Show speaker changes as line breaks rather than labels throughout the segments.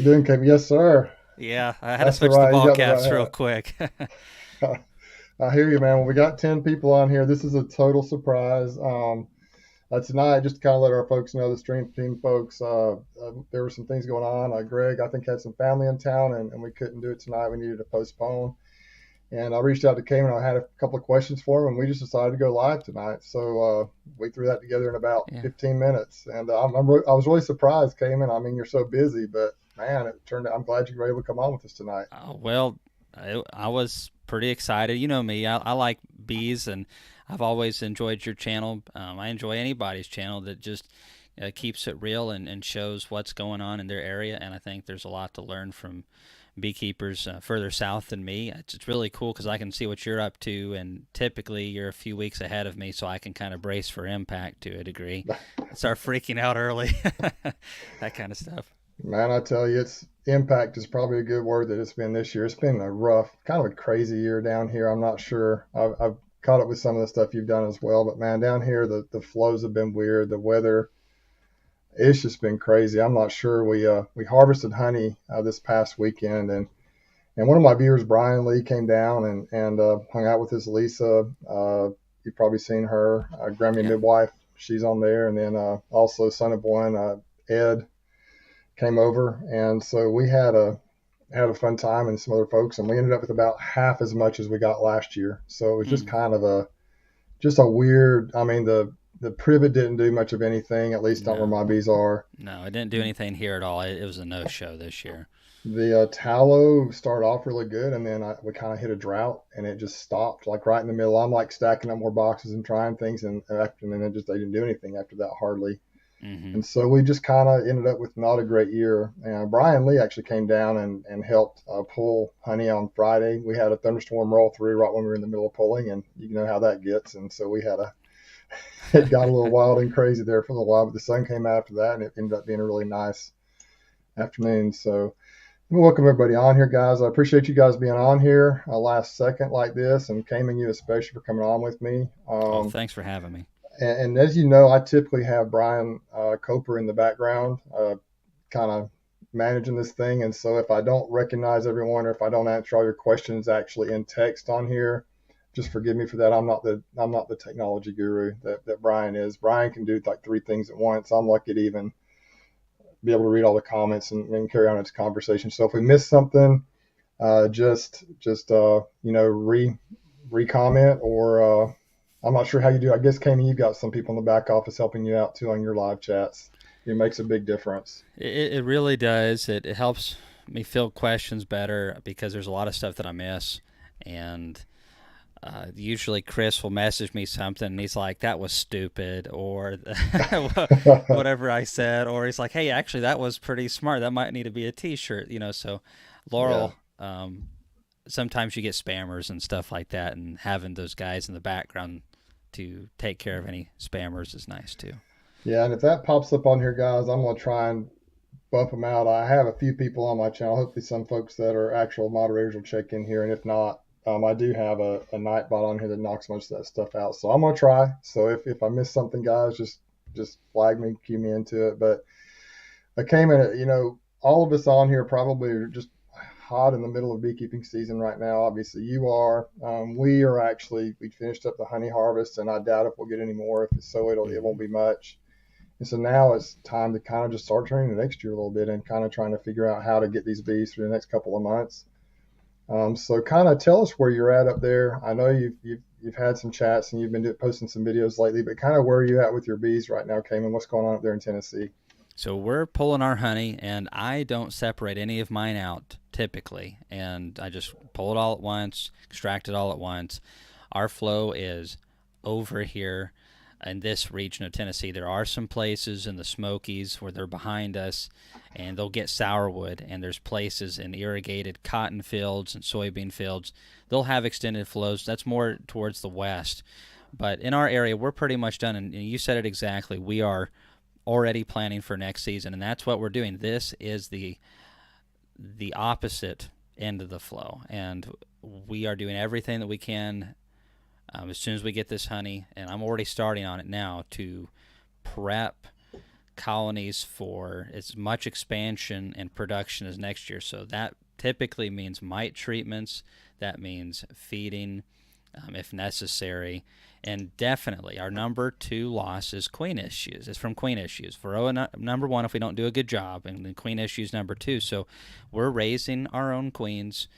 doing, Kevin? Yes, sir.
Yeah, I had to
That's the
switch the
right. You
ball
got the
caps real
right
quick.
hat. I hear you, man. Well, we got 10 people on here. This is a total surprise. Tonight, just to kind of let our folks know, the stream team folks, there were some things going on. Greg, I think, had some family in town, and we couldn't do it tonight. We needed to postpone. And I reached out to Cayman. I had a couple of questions for him, and we just decided to go live tonight. So we threw that together in about
Yeah.
15 minutes. And I was really surprised, Cayman. I mean, you're so busy, but man, it turned out I'm glad you were able to come on with us tonight.
Well, I was pretty excited. You know me, I like bees, and I've always enjoyed your channel. I enjoy anybody's channel that just keeps it real and shows what's going on in their area. And I think there's a lot to learn from beekeepers further south than me. It's really cool because I can see what you're up to, and typically you're a few weeks ahead of me, so I can kind of brace for impact to a degree. Start freaking out early, that kind of stuff.
Man, I tell you, it's impact is probably a good word that it's been this year. It's been a rough, kind of a crazy year down here. I'm not sure. I've caught up with some of the stuff you've done as well, but man, down here the flows have been weird. The weather, it's just been crazy. I'm not sure. We harvested honey this past weekend, and one of my viewers, Brian Lee, came down and hung out with his Lisa. You've probably seen her, Grammy
Yeah.
midwife. She's on there, and then also son of one, Ed, came over, and so we had a fun time and some other folks, and we ended up with about half as much as we got last year. So it was just
Mm.
kind of a weird. I mean, the privet didn't do much of anything, at least not where
No,
my bees are.
no, I didn't do anything here at all. It was a no-show this year.
The tallow started off really good, and then we kind of hit a drought, and it just stopped like right in the middle. I'm like stacking up more boxes and trying things, and then they didn't do anything after that hardly.
Hmm.
And so we just kind of ended up with not a great year. And Brian Lee actually came down and helped pull honey on Friday. We had a thunderstorm roll through right when we were in the middle of pulling, and you know how that gets. And so we had it got a little wild and crazy there for a little while, but the sun came out after that, and it ended up being a really nice afternoon. So welcome everybody on here, guys. I appreciate you guys being on here last second like this, and Cayman, you especially for coming on with me.
Oh, thanks for having me.
And as you know, I typically have Brian Coper in the background, kind of managing this thing. And so if I don't recognize everyone or if I don't answer all your questions actually in text on here, just forgive me for that. I'm not the technology guru that Brian is. Brian can do like three things at once. I'm lucky to even be able to read all the comments and carry on its conversation. So if we miss something, just re-comment or I'm not sure how you do. I guess, Kami, you've got some people in the back office helping you out too on your live chats. It makes a big difference.
It really does. It helps me field questions better because there's a lot of stuff that I miss, and usually Chris will message me something and he's like, "That was stupid," or whatever I said, or he's like, "Hey, actually, that was pretty smart. That might need to be a T-shirt," you know. So,
Yeah.
Laurel, sometimes you get spammers and stuff like that, and having those guys in the background to take care of any spammers is nice too.
Yeah. And if that pops up on here, guys, I'm going to try and bump them out. I have a few people on my channel. Hopefully, some folks that are actual moderators will check in here. And if not, I do have a night bot on here that knocks most of that stuff out. So I'm going to try. So if I miss something, guys, just flag me, cue me into it. But I came in, all of us on here probably are just hot in the middle of beekeeping season right now. Obviously, you are. We finished up the honey harvest, and I doubt if we'll get any more. If it's so, it won't
Mm-hmm.
be much. And so now it's time to kind of just start training the next year a little bit and kind of trying to figure out how to get these bees through the next couple of months. So kind of tell us where you're at up there. I know you've had some chats and you've been posting some videos lately, but kind of where are you at with your bees right now, Cayman? What's going on up there in Tennessee?
So we're pulling our honey, and I don't separate any of mine out typically, and I just pull it all at once, extract it all at once. Our flow is over here in this region of Tennessee. There are some places in the Smokies where they're behind us, and they'll get sourwood, and there's places in irrigated cotton fields and soybean fields. They'll have extended flows. That's more towards the west. But in our area, we're pretty much done, and you said it exactly. We are already planning for next season, and that's what we're doing. This is the opposite end of the flow, and we are doing everything that we can as soon as we get this honey, and I'm already starting on it now to prep colonies for as much expansion and production as next year. So that typically means mite treatments, that means feeding if necessary. And definitely, our number two loss is queen issues. It's from queen issues. Varroa number one if we don't do a good job, and then queen issues number two. So we're raising our own queens,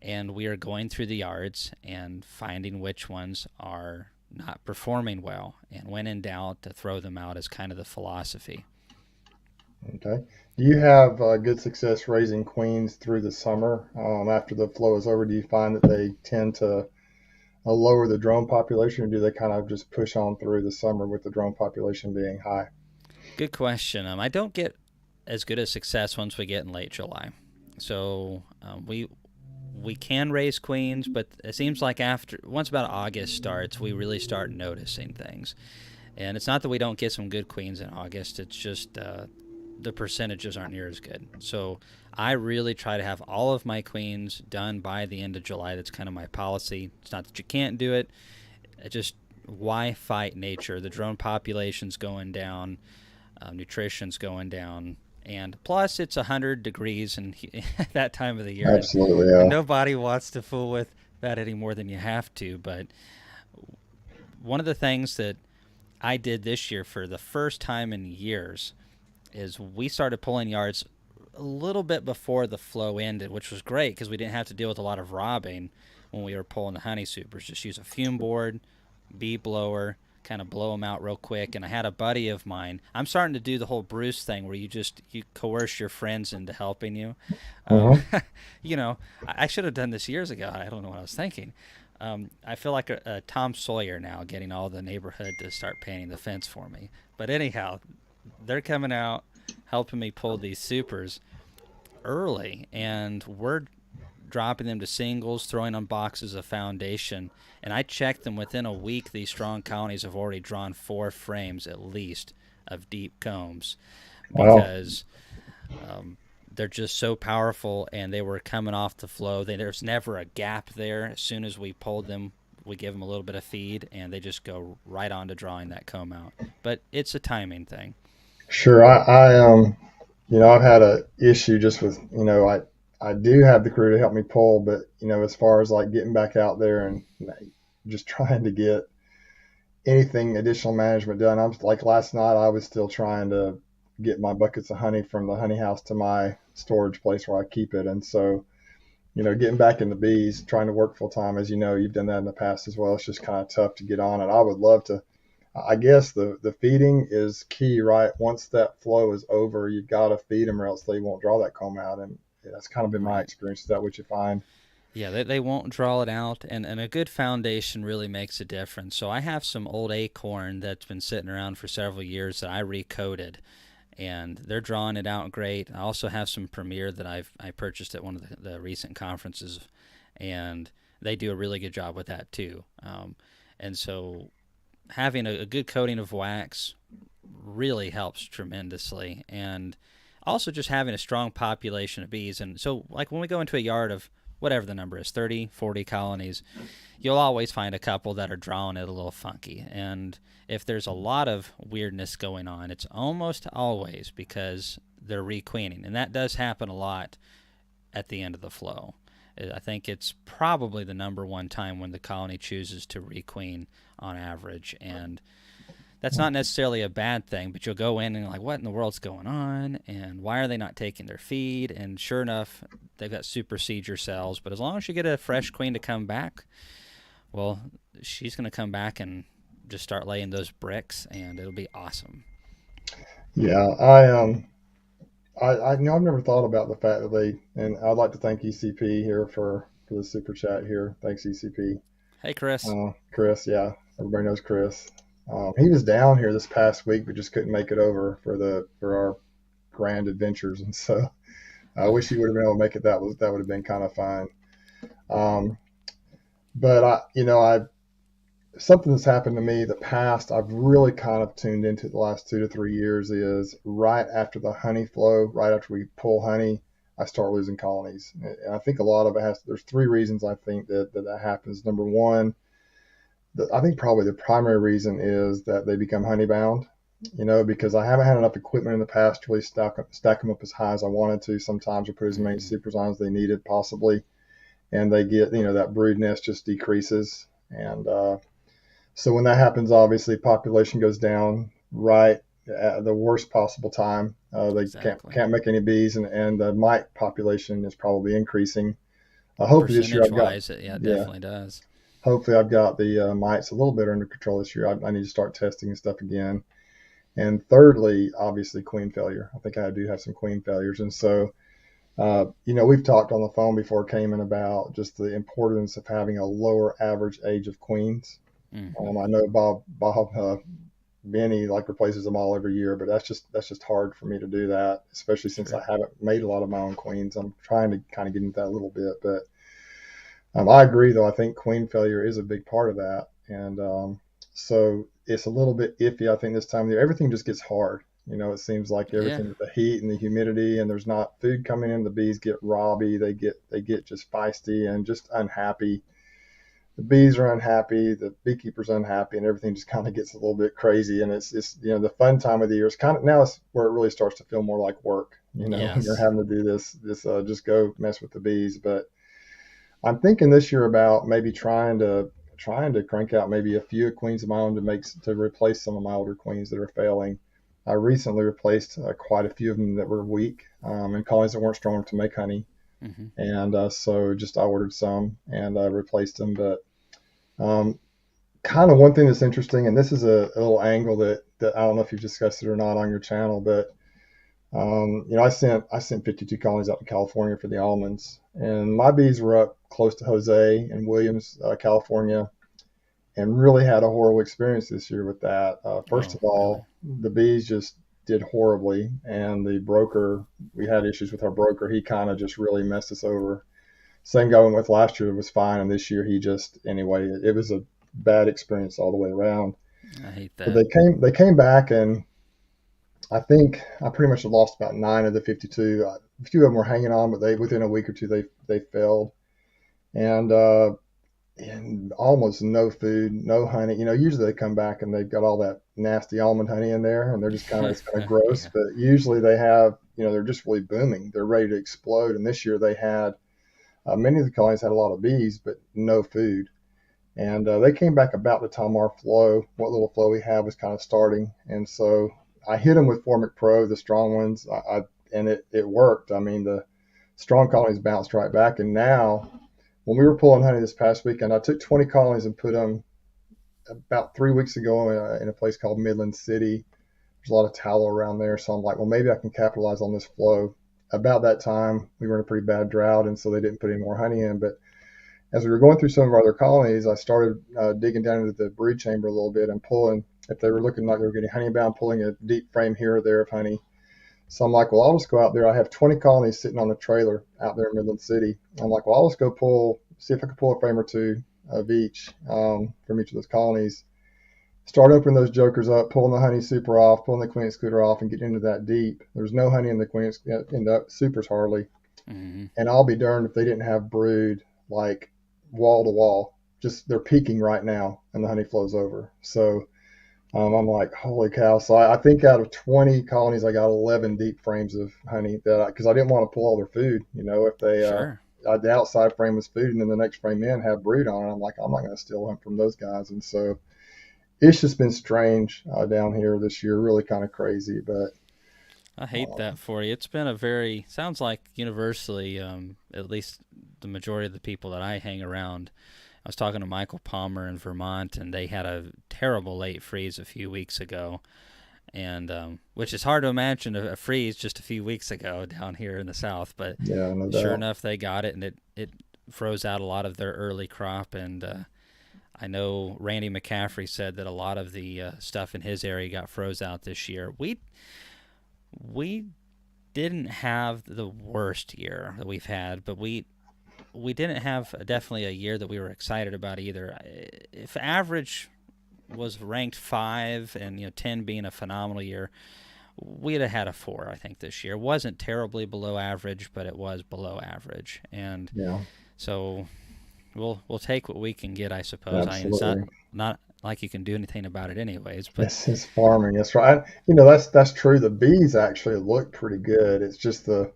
and we are going through the yards and finding which ones are not performing well. And when in doubt, to throw them out is kind of the philosophy.
Okay. Do you have good success raising queens through the summer? After the flow is over, do you find that they tend to lower the drone population, or do they kind of just push on through the summer with the drone population being high?
Good question. I don't get as good a success once we get in late July. So we can raise queens, but it seems like after once about August starts, we really start noticing things. And it's not that we don't get some good queens in August. It's just the percentages aren't near as good. So I really try to have all of my queens done by the end of July. That's kind of my policy. It's not that you can't do it. It just why fight nature? The drone population's going down, nutrition's going down, and plus it's 100 degrees and that time of the year,
Absolutely,
and
yeah.
nobody wants to fool with that any more than you have to. But one of the things that I did this year for the first time in years is we started pulling yards a little bit before the flow ended, which was great because we didn't have to deal with a lot of robbing when we were pulling the honey supers. Just use a fume board, bee blower, kind of blow them out real quick. And I had a buddy of mine. I'm starting to do the whole Bruce thing where you coerce your friends into helping you. Um,
Hmm.
you know, I should have done this years ago. I don't know what I was thinking. I feel like a Tom Sawyer now, getting all the neighborhood to start painting the fence for me. But anyhow, they're coming out helping me pull these supers early, and we're dropping them to singles, throwing on boxes of foundation. And I checked them within a week. These strong colonies have already drawn 4 frames at least of deep combs
Wow.
because they're just so powerful, and they were coming off the flow. There's never a gap there. As soon as we pulled them, we give them a little bit of feed, and they just go right on to drawing that comb out. But it's a timing thing.
Sure. I've had a issue just with, I do have the crew to help me pull, but as far as like getting back out there and just trying to get anything additional management done. I'm like last night, I was still trying to get my buckets of honey from the honey house to my storage place where I keep it, and so getting back in the bees, trying to work full time, as you know, you've done that in the past as well. It's just kind of tough to get on, and I would love to. I guess the feeding is key, right? Once that flow is over, you've got to feed them, or else they won't draw that comb out. And that's kind of been my
Right.
experience. Is that what you find?
Yeah, they won't draw it out, and a good foundation really makes a difference. So I have some old acorn that's been sitting around for several years that I recoated, and they're drawing it out great. I also have some Premier that I purchased at one of the recent conferences, and they do a really good job with that too. And so having a good coating of wax really helps tremendously, and also just having a strong population of bees. And so like when we go into a yard of whatever the number is, 30, 40 colonies, you'll always find a couple that are drawing it a little funky. And if there's a lot of weirdness going on, it's almost always because they're requeening. And that does happen a lot at the end of the flow. I think it's probably the number one time when the colony chooses to requeen on average. And that's not necessarily a bad thing, but you'll go in and you're like, what in the world's going on? And why are they not taking their feed? And sure enough, they've got supersedure cells. But as long as you get a fresh queen to come back, well, she's going to come back and just start laying those bricks, and it'll be awesome.
Yeah, I've never thought about the fact that and I'd like to thank ECP here for the super chat here. Thanks, ECP.
Hey, Chris.
Chris, yeah, everybody knows Chris. He was down here this past week, but just couldn't make it over for our grand adventures, and so I wish he would have been able to make it. That would have been kind of fun. Um, but I something that's happened to me the past. I've really kind of tuned into the last 2 to 3 years is right after the honey flow, right after we pull honey, I start losing colonies, and I think a lot of it has. There's three reasons I think that happens. Number one, I think probably the primary reason is that they become honey bound. because I haven't had enough equipment in the past to really stack them up as high as I wanted to. Sometimes I put as many
Mm-hmm.
supers on as they needed, possibly, and they get, that brood nest just decreases. And so when that happens, obviously population goes down right at the worst possible time. They
Exactly.
can't make any bees, and the mite population is probably increasing. Hopefully this year
Percentage
I've got,
wise, it
yeah,
definitely does.
hopefully I've got the mites a little bit under control this year. I need to start testing and stuff again. And thirdly, obviously queen failure. I think I do have some queen failures, and so we've talked on the phone before it came in about just the importance of having a lower average age of queens.
Mm-hmm.
I know Bob Benny like replaces them all every year, but that's just hard for me to do that, especially since I
Sure.
haven't made a lot of my own queens. I'm trying to kind of get into that a little bit, but I agree though. I think queen failure is a big part of that, and so it's a little bit iffy. I think this time of year, everything just gets hard. It seems like
Yeah.
everything with the heat and the humidity, and there's not food coming in. The bees get robby. They get just feisty and just unhappy. The bees are unhappy, the beekeeper's unhappy, and everything just kind of gets a little bit crazy. And it's the fun time of the year is kind of now is where it really starts to feel more like work. When you're
Yes.
having to do this just go mess with the bees. But I'm thinking this year about maybe trying to crank out maybe a few queens of my own to replace some of my older queens that are failing. I recently replaced quite a few of them that were weak and colonies that weren't strong enough to make honey,
Mm-hmm.
and so just I ordered some and replaced them. But um, kind of one thing that's interesting, and this is a little angle that I don't know if you've discussed it or not on your channel, but I sent 52 colonies out to California for the almonds, and my bees were up close to Jose and Williams, California, and really had a horrible experience this year with that. First
Oh,
of
really?
all, the bees just did horribly, and the broker, we had issues with our broker. He kind of just really messed us over. Same guy we went with last year was fine, and this year he just anyway. It was a bad experience all the way around.
I hate
But
that.
they came back, and I think I pretty much lost about 9 of the 52. A few of them were hanging on, but they within a week or two they failed, and almost no food, no honey. Usually they come back and they've got all that nasty almond honey in there, and they're just kind of gross.
Yeah.
But usually they have, they're just really booming. They're ready to explode. And this year they had many of the colonies had a lot of bees, but no food. And they came back about the time what little flow we had was kind of starting. And so I hit them with Formic Pro, the strong ones, and it worked. I mean, the strong colonies bounced right back. And now, when we were pulling honey this past weekend, I took 20 colonies and put them about 3 weeks ago in a place called Midland City. There's a lot of tallow around there. So I'm like, well, maybe I can capitalize on this flow. About that time, we were in a pretty bad drought, and so they didn't put any more honey in. But as we were going through some of our other colonies, I started digging down into the brood chamber a little bit and pulling. If they were looking like they were getting honeybound, pulling a deep frame here or there of honey. So I'm like, well, I'll just go out there. I have 20 colonies sitting on a trailer out there in Midland City. I'm like, well, I'll just go see if I can pull a frame or two of each from each of those colonies. Start opening those jokers up, pulling the honey super off, pulling the queen excluder off, and getting into that deep. There's no honey in the in the supers hardly,
Mm-hmm.
and I'll be darned if they didn't have brood like wall to wall. Just they're peaking right now, and the honey flows over. So I'm like, holy cow! So I think out of 20 colonies, I got 11 deep frames of honey that because I didn't want to pull all their food. If they
Sure.
the outside frame was food, and then the next frame in had brood on it. I'm like, I'm not going to steal them from those guys, and so it's just been strange down here this year, really kind of crazy. But
I hate
um,
that for you. It's been a very sounds like universally, at least the majority of the people that I hang around. I was talking to Michael Palmer in Vermont, and they had a terrible late freeze a few weeks ago, and which is hard to imagine a freeze just a few weeks ago down here in the South. But
yeah, no
sure
doubt.
enough, they got it, and it froze out a lot of their early crop. And I know Randy McCaffrey said that a lot of the stuff in his area got froze out this year. We didn't have the worst year that we've had, but we didn't have definitely a year that we were excited about either. If average was ranked 5 and 10 being a phenomenal year, we'd have had a 4. I think this year wasn't terribly below average, but it was below average, and
Yeah,
so we'll take what we can get, I suppose. I mean, it's not
absolutely.
not like you can do anything about it anyways. But
This is farming. That's right. That's true. The bees actually look pretty good. It's just the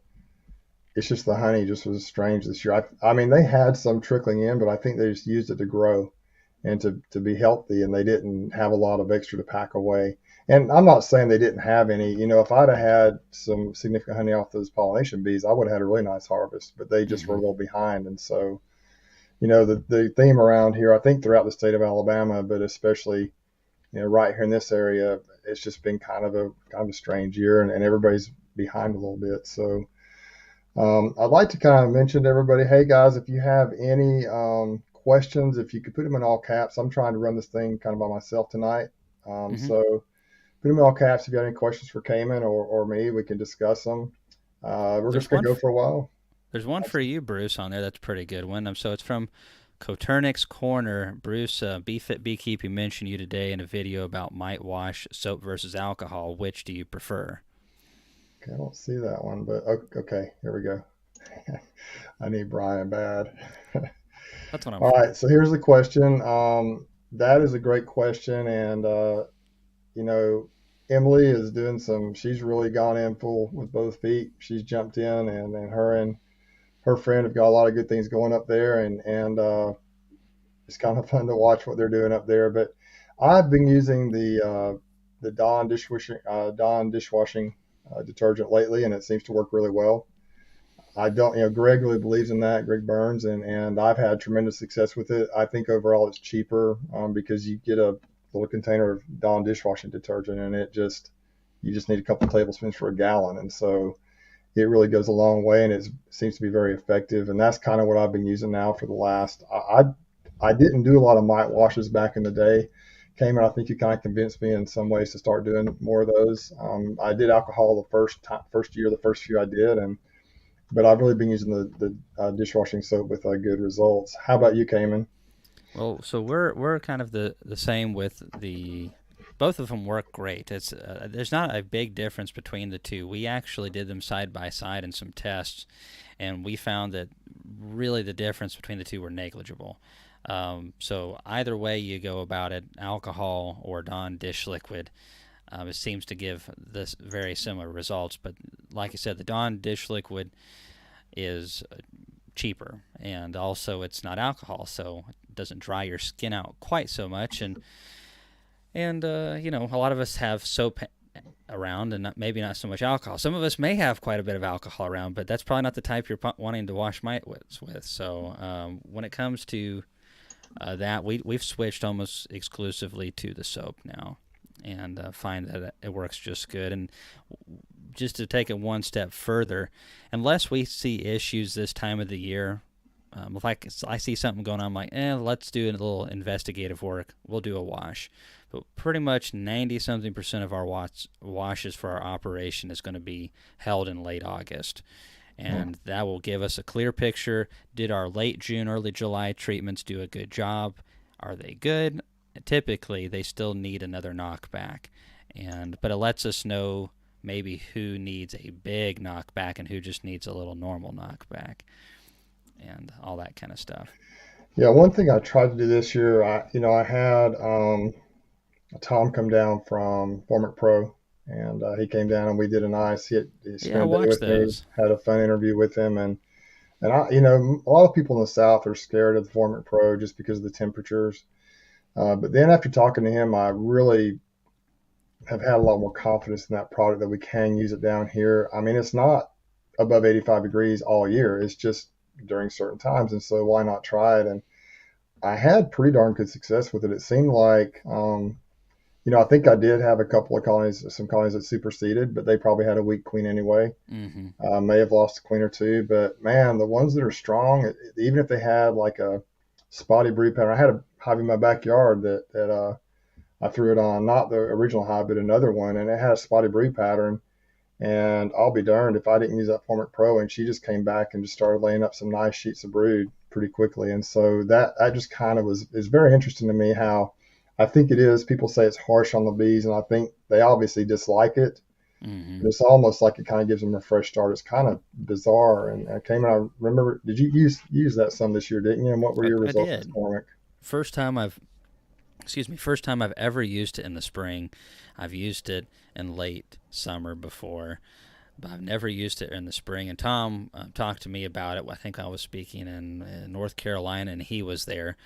honey just was strange this year. I mean, they had some trickling in, but I think they just used it to grow and to be healthy, and they didn't have a lot of extra to pack away. And I'm not saying they didn't have any. If I'd have had some significant honey off those pollination bees, I would have had a really nice harvest. But they just were a
hmm
little behind, and so the theme around here, I think throughout the state of Alabama, but especially right here in this area, it's just been kind of a strange year, and everybody's behind a little bit. So I'd like to kind of mention to everybody, hey guys, if you have any questions, if you could put them in all caps. I'm trying to run this thing kind of by myself tonight.
hmm
So put them in all caps if you have any questions for Kamon or me. We can discuss them. We're
there's
just going
one
to go for a while.
there's one for you, Bruce, on there that's a pretty good one. So it's from Coturnix Corner. Bruce, BFit Beekeeping mentioned you today in a video about mite wash, soap versus alcohol. Which do you prefer?
Okay, I don't see that one, but okay, here we go. I need Brian bad.
That's what I'm
All
for.
right, so here's the question. That is a great question, and you know, Emily is doing she's really gone in full with both feet. She's jumped in, and her and her friend have got a lot of good things going up there, and it's kind of fun to watch what they're doing up there. But I've been using the Dawn dishwashing detergent lately, and it seems to work really well. I don't, Greg really believes in that, Greg Burns, and I've had tremendous success with it. I think overall it's cheaper because you get a little container of Dawn dishwashing detergent, and you just need a couple tablespoons for a gallon, and so it really goes a long way, and it seems to be very effective. And that's kind of what I've been using now for the last. I didn't do a lot of mite washes back in the day. Cameron, I think you kind of convinced me in some ways to start doing more of those. I did alcohol first year, the first few I did, but I've really been using the dishwashing soap with good results. How about you, Cayman?
Well, so we're kind of the same with the both of them work great. It's there's not a big difference between the two. We actually did them side by side in some tests, and we found that really the difference between the two were negligible. So either way you go about it, alcohol or Dawn dish liquid, it seems to give this very similar results. But like I said, the Dawn dish liquid is cheaper, and also it's not alcohol, so it doesn't dry your skin out quite so much. And a lot of us have soap around, and maybe not so much alcohol. Some of us may have quite a bit of alcohol around, but that's probably not the type you're wanting to wash mites with. So when it comes to that, we've switched almost exclusively to the soap now, and find that it works just good. And just to take it one step further, unless we see issues this time of the year, if I see something going on, I'm like, let's do a little investigative work. We'll do a wash. But pretty much 90-something% of our washes for our operation is going to be held in late August. And that will give us a clear picture. Did our late June, early July treatments do a good job? Are they good? Typically, they still need another knockback. But it lets us know maybe who needs a big knockback and who just needs a little normal knockback and all that kind of stuff.
Yeah, one thing I tried to do this year, I had Tom come down from Formic Pro, and he came down and we did he
Yeah, I
spent a day
watched
with me,
those.
had a fun interview with him, and a lot of people in the South are scared of the Formic Pro just because of the temperatures. But then after talking to him, I really have had a lot more confidence in that product that we can use it down here. I mean, it's not above 85 degrees all year. It's just during certain times. And so why not try it? And I had pretty darn good success with it. It seemed like, I think I did have a couple of some colonies that superseded, but they probably had a weak queen anyway.
Mm-hmm.
May have lost a queen or two, but man, the ones that are strong, even if they had like a spotty brood pattern, I had a hive in my backyard that I threw it on, not the original hive, but another one, and it had a spotty brood pattern. And I'll be darned if I didn't use that Formic Pro, and she just came back and just started laying up some nice sheets of brood pretty quickly. And so that just kind of is very interesting to me how I think it is. People say it's harsh on the bees, and I think they obviously dislike it.
Mm-hmm.
But it's almost like it kind of gives them a fresh start. It's kind of bizarre. And I remember, did you use that some this year, didn't you? And what were your
I
results with
did.
Formic?
First time I've excuse me, first time I've ever used it in the spring. I've used it in late summer before, but I've never used it in the spring. And Tom talked to me about it. I think I was speaking in North Carolina, and he was there.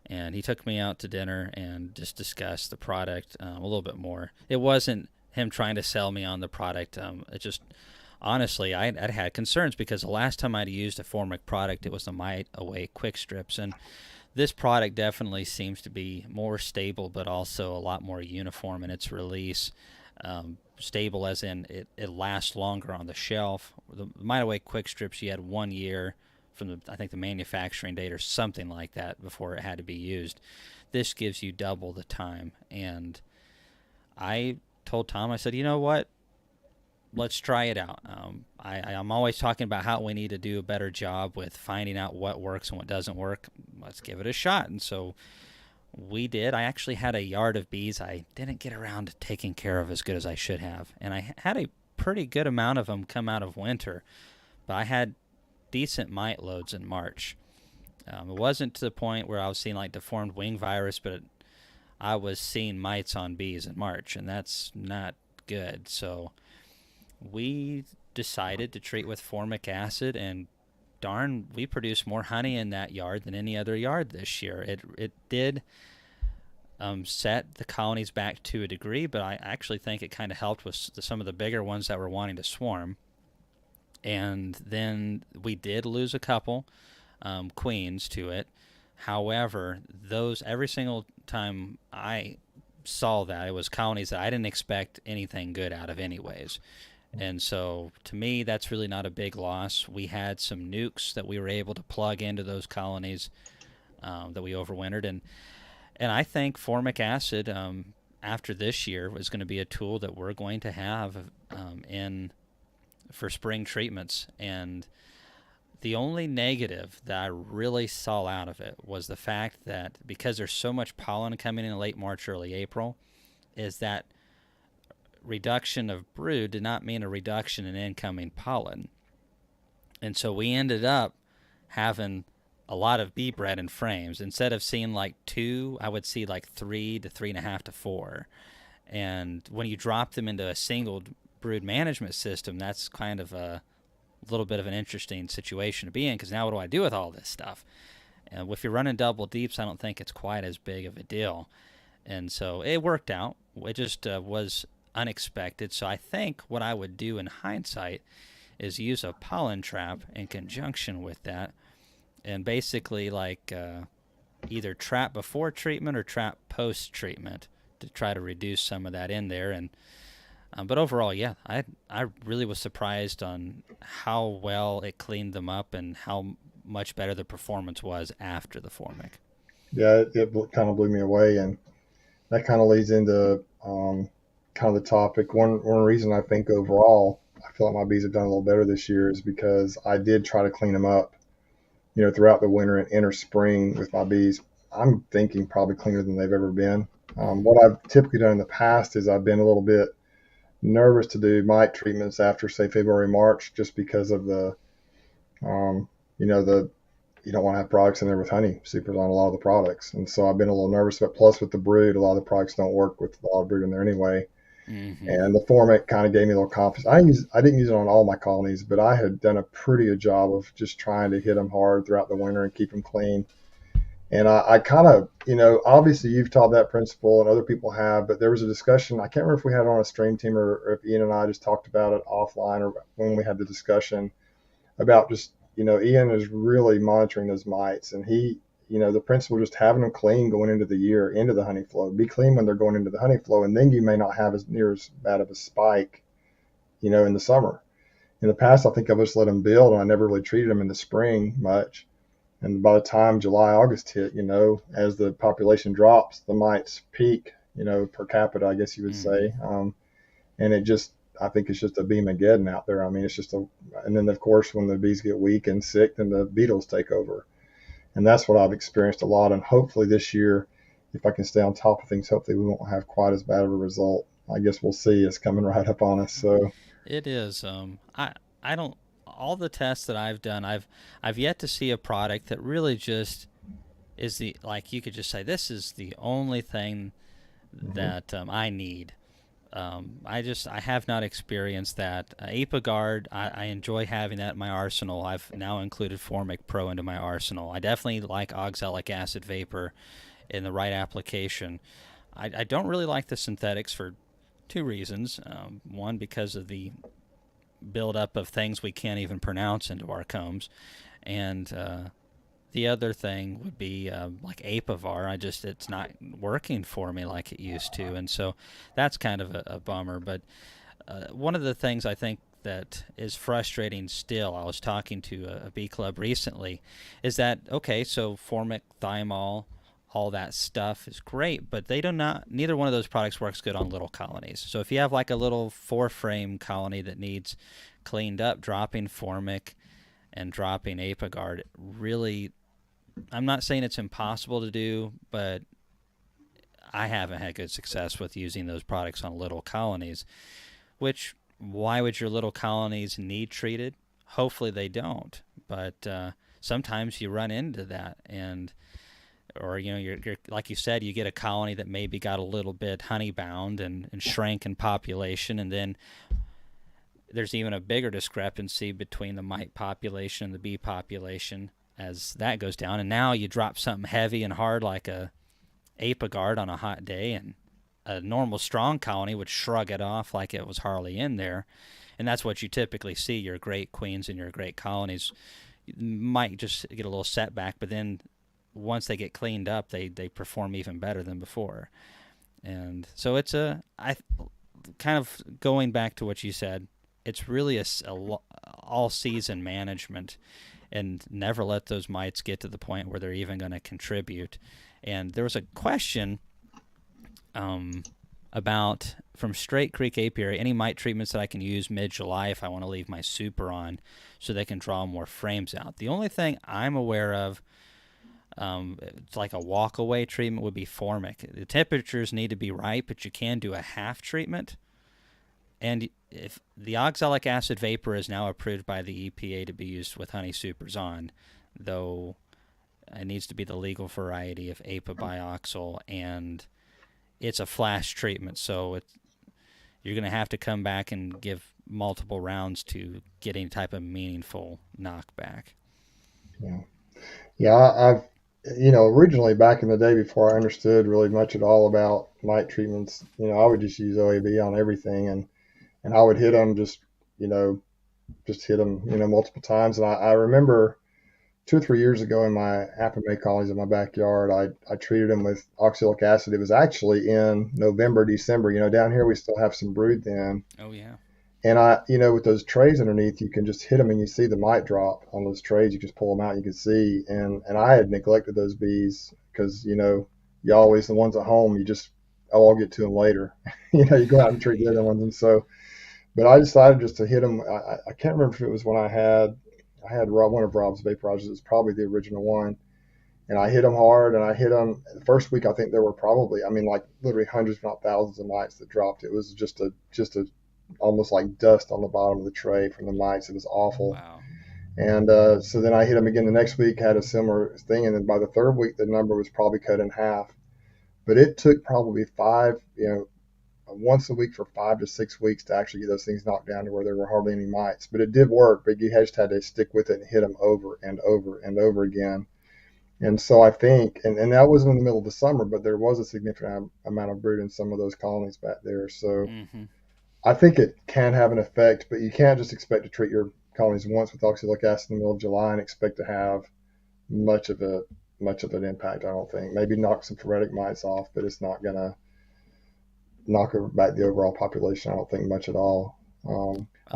And he took me out to dinner and just discussed the product a little bit more. It wasn't him trying to sell me on the product. It just, honestly, I'd had concerns because the last time I'd used a Formic product, it was the Mite Away Quick Strips. And this product definitely seems to be more stable, but also a lot more uniform in its release. Stable as in it lasts longer on the shelf. The Mite Away Quick Strips, you had 1 year from I think the manufacturing date or something like that before it had to be used. This gives you double the time. And I told Tom, I said, you know what? Let's try it out. I'm always talking about how we need to do a better job with finding out what works and what doesn't work. Let's give it a shot. And so we did. I actually had a yard of bees I didn't get around to taking care of as good as I should have. And I had a pretty good amount of them come out of winter. But I had decent mite loads in March. It wasn't to the point where I was seeing like deformed wing virus, but I was seeing mites on bees in March, and that's not good. So we decided to treat with formic acid, and darn, we produced more honey in that yard than any other yard this year. It did set the colonies back to a degree, but I actually think it kind of helped with some of the bigger ones that were wanting to swarm. And then we did lose a couple queens to it. However, those every single time I saw that, it was colonies that I didn't expect anything good out of anyways. And so to me, that's really not a big loss. We had some nukes that we were able to plug into those colonies that we overwintered. And I think formic acid after this year is going to be a tool that we're going to have in for spring treatments. And the only negative that I really saw out of it was the fact that because there's so much pollen coming in late March, early April, is that reduction of brood did not mean a reduction in incoming pollen. And so we ended up having a lot of bee bread in frames. Instead of seeing like 2, I would see like 3 to 3.5 to 4. And when you drop them into a single brood management system, that's kind of a little bit of an interesting situation to be in, because now what do I do with all this stuff? And if you're running double deeps, I don't think it's quite as big of a deal. And so it worked out. It just was unexpected. So I think what I would do in hindsight is use a pollen trap in conjunction with that, and basically like either trap before treatment or trap post treatment to try to reduce some of that in there. And but overall, yeah, I really was surprised on how well it cleaned them up and how much better the performance was after the formic.
Yeah, it kind of blew me away, and that kind of leads into kind of the topic. One reason I think overall I feel like my bees have done a little better this year is because I did try to clean them up, throughout the winter and enter spring with my bees. I'm thinking probably cleaner than they've ever been. What I've typically done in the past is I've been a little bit nervous to do mite treatments after, say, February, March, just because of the you don't want to have products in there with honey supers on a lot of the products. And so I've been a little nervous, but plus with the brood, a lot of the products don't work with a lot of brood in there anyway.
Mm-hmm.
And the formic kind of gave me a little confidence. I didn't use it on all my colonies, but I had done a pretty good job of just trying to hit them hard throughout the winter and keep them clean. And I kind of, obviously you've taught that principle and other people have, but there was a discussion. I can't remember if we had it on a stream team or if Ian and I just talked about it offline or when we had the discussion about just, Ian is really monitoring those mites, and the principle just having them clean going into the year, into the honey flow. Be clean when they're going into the honey flow, and then you may not have as near as bad of a spike, in the summer. In the past, I think I just let them build, and I never really treated them in the spring much. And by the time July, August hit, as the population drops, the mites peak, per capita, I guess you would say. And I think it's just a Beemageddon out there. I mean, and then of course, when the bees get weak and sick, then the beetles take over. And that's what I've experienced a lot. And hopefully this year, if I can stay on top of things, hopefully we won't have quite as bad of a result. I guess we'll see. It's coming right up on us. So
It is. I don't. All the tests that I've done, I've yet to see a product that really just is the, like, you could just say this is the only thing
Hmm.
that I need. I have not experienced that. Apiguard, I enjoy having that in my arsenal. I've now included Formic Pro into my arsenal. I definitely like oxalic acid vapor in the right application. I don't really like the synthetics for two reasons. One, because of the buildup of things we can't even pronounce into our combs, and the other thing would be like Apivar. It's not working for me like it used to, and so that's kind of a bummer. But one of the things I think that is frustrating still, I was talking to a bee club recently, is that okay? So Formic, Thymol, all that stuff is great, but they do not. Neither one of those products works good on little colonies. So if you have like a little 4-frame colony that needs cleaned up, dropping Formic and dropping Apiguard really, I'm not saying it's impossible to do, but I haven't had good success with using those products on little colonies. Which, why would your little colonies need treated? Hopefully they don't, but sometimes you run into that, and or you're like you said, you get a colony that maybe got a little bit honey bound and shrank in population, and then there's even a bigger discrepancy between the mite population and the bee population as that goes down. And now you drop something heavy and hard like a Apiguard on a hot day, and a normal strong colony would shrug it off like it was hardly in there. And that's what you typically see. Your great queens and your great colonies might just get a little setback, but then once they get cleaned up, they perform even better than before. And so it's I kind of going back to what you said, it's really a all season management, and never let those mites get to the point where they're even going to contribute. And there was a question um, about from Straight Creek Apiary, any mite treatments that I can use mid-July if I want to leave my super on so they can draw more frames out. The only thing I'm aware of, it's like a walk-away treatment, would be Formic. The temperatures need to be right, but you can do a half treatment. And if the oxalic acid vapor is now approved by the EPA to be used with honey supers on, though it needs to be the legal variety of apabioxol, and it's a flash treatment, so you're going to have to come back and give multiple rounds to get any type of meaningful knockback.
Yeah. Yeah, I've, originally back in the day before I understood really much at all about mite treatments, I would just use OAB on everything, and I would hit them you know, just hit them, multiple times. And I remember 2 or 3 years ago in my apple colonies in my backyard, I treated them with oxalic acid. It was actually in November, December. Down here we still have some brood then.
Oh yeah.
And with those trays underneath, you can just hit them and you see the mite drop on those trays. You just pull them out, and you can see. And I had neglected those bees because, you always, the ones at home, you just, oh, I'll get to them later. You go out and treat the other ones. And so, but I decided just to hit them. I can't remember if it was when I had one of Rob's vaporizers. It's probably the original one. And I hit them hard, and I hit them the first week. I think there were probably, I mean, like literally hundreds, if not thousands, of mites that dropped. It was just a almost like dust on the bottom of the tray from the mites. It was awful.
Wow.
And so then I hit them again the next week, had a similar thing, and then by the third week, the number was probably cut in half. But it took probably once a week for 5 to 6 weeks to actually get those things knocked down to where there were hardly any mites. But it did work. But you just had to stick with it and hit them over and over and over again. And so I think, and that was in the middle of the summer, but there was a significant amount of brood in some of those colonies back there. So
Mm-hmm.
I think it can have an effect, but you can't just expect to treat your colonies once with oxalic acid in the middle of July and expect to have much of a much of an impact. I don't think. Maybe knock some phoretic mites off, but it's not gonna knock back the overall population. I don't think much at all. I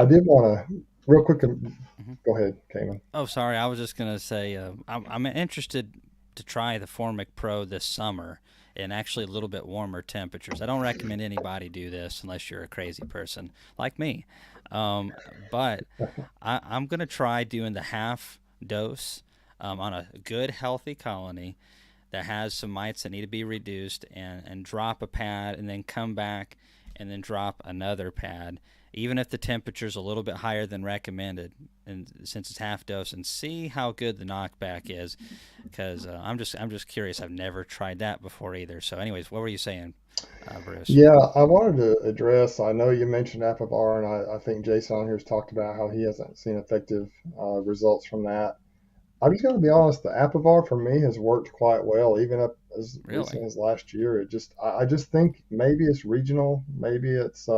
Um,
did want to real quick.
mhm.
Go ahead, Cayman.
Oh, sorry. I was just gonna say I'm interested to try the Formic Pro this summer in actually a little bit warmer temperatures. I don't recommend anybody do this unless you're a crazy person like me. Um, but I'm gonna try doing the half dose on a good healthy colony that has some mites that need to be reduced, and drop a pad and then come back and then drop another pad, even if the temperature's a little bit higher than recommended, and since it's half dose, and see how good the knockback is. Because I'm just curious. I've never tried that before either. So, anyways, what were you saying, Bruce?
Yeah, I wanted to address. I know you mentioned Apivar, and I think Jason on here has talked about how he hasn't seen effective results from that. I'm just going to be honest. The Apivar for me has worked quite well, even up as
Really?
recent as last year. I just think maybe it's regional. Maybe it's,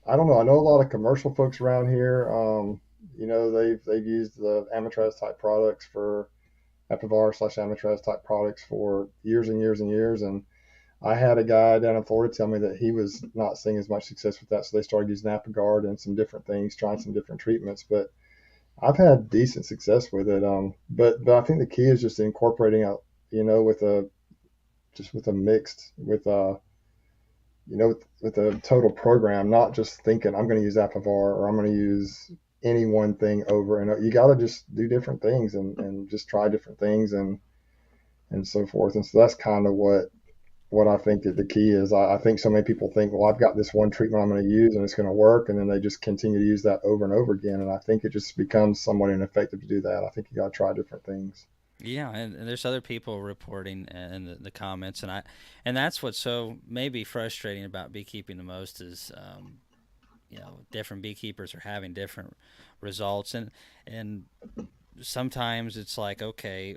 I don't know. I know a lot of commercial folks around here. They've used the Amatraz type products for Apivar slash Amatraz type products for years and years and years. And I had a guy down in Florida tell me that he was not seeing as much success with that, so they started using Apigard and some different things, trying some different treatments. But I've had decent success with it. But I think the key is just incorporating out, with a just with a mixed with with a total program, not just thinking I'm going to use Apivar or I'm going to use any one thing over and over. You got to just do different things and just try different things and so forth. And so that's kind of what I think that the key is. I think so many people think, well, I've got this one treatment I'm going to use and it's going to work, and then they just continue to use that over and over again. And I think it just becomes somewhat ineffective to do that. I think you got to try different things.
Yeah, and there's other people reporting in the comments, and that's what's so maybe frustrating about beekeeping the most is different beekeepers are having different results, and sometimes it's like, okay,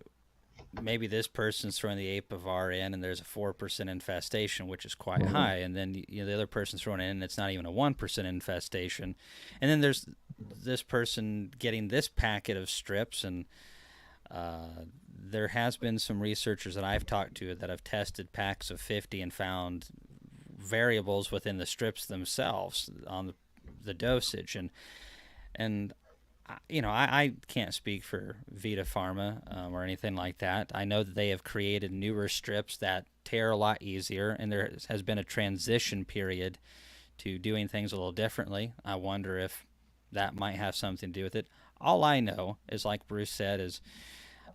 maybe this person's throwing the Apivar in and there's a 4% infestation, which is quite
Hmm.
high, and then the other person's throwing it in and it's not even a 1% infestation, and then there's this person getting this packet of strips, and there has been some researchers that I've talked to that have tested packs of 50 and found variables within the strips themselves on the dosage, and I can't speak for Vita Pharma or anything like that. I know that they have created newer strips that tear a lot easier, and there has been a transition period to doing things a little differently. I wonder if that might have something to do with it. All I know is, like Bruce said, is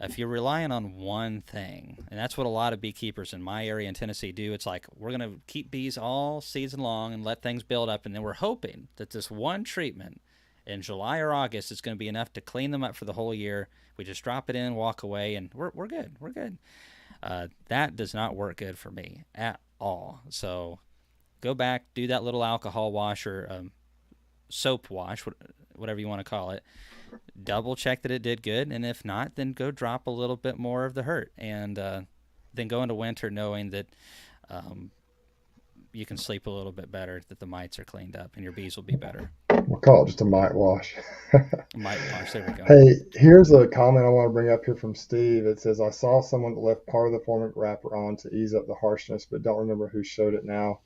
if you're relying on one thing, and that's what a lot of beekeepers in my area in Tennessee do, it's like we're going to keep bees all season long and let things build up, and then we're hoping that this one treatment in July or August is going to be enough to clean them up for the whole year. We just drop it in, walk away, and we're good. We're good. That does not work good for me at all. So go back, do that little alcohol wash or soap wash, whatever you want to call it, double check that it did good, and if not, then go drop a little bit more of the hurt, and then go into winter knowing that um, you can sleep a little bit better, that the mites are cleaned up, and your bees will be better.
We'll call it just a mite wash.
Mite wash, there we go.
Hey, here's a comment I want to bring up here from Steve. It says, I saw someone that left part of the formic wrapper on to ease up the harshness, but don't remember who showed it now.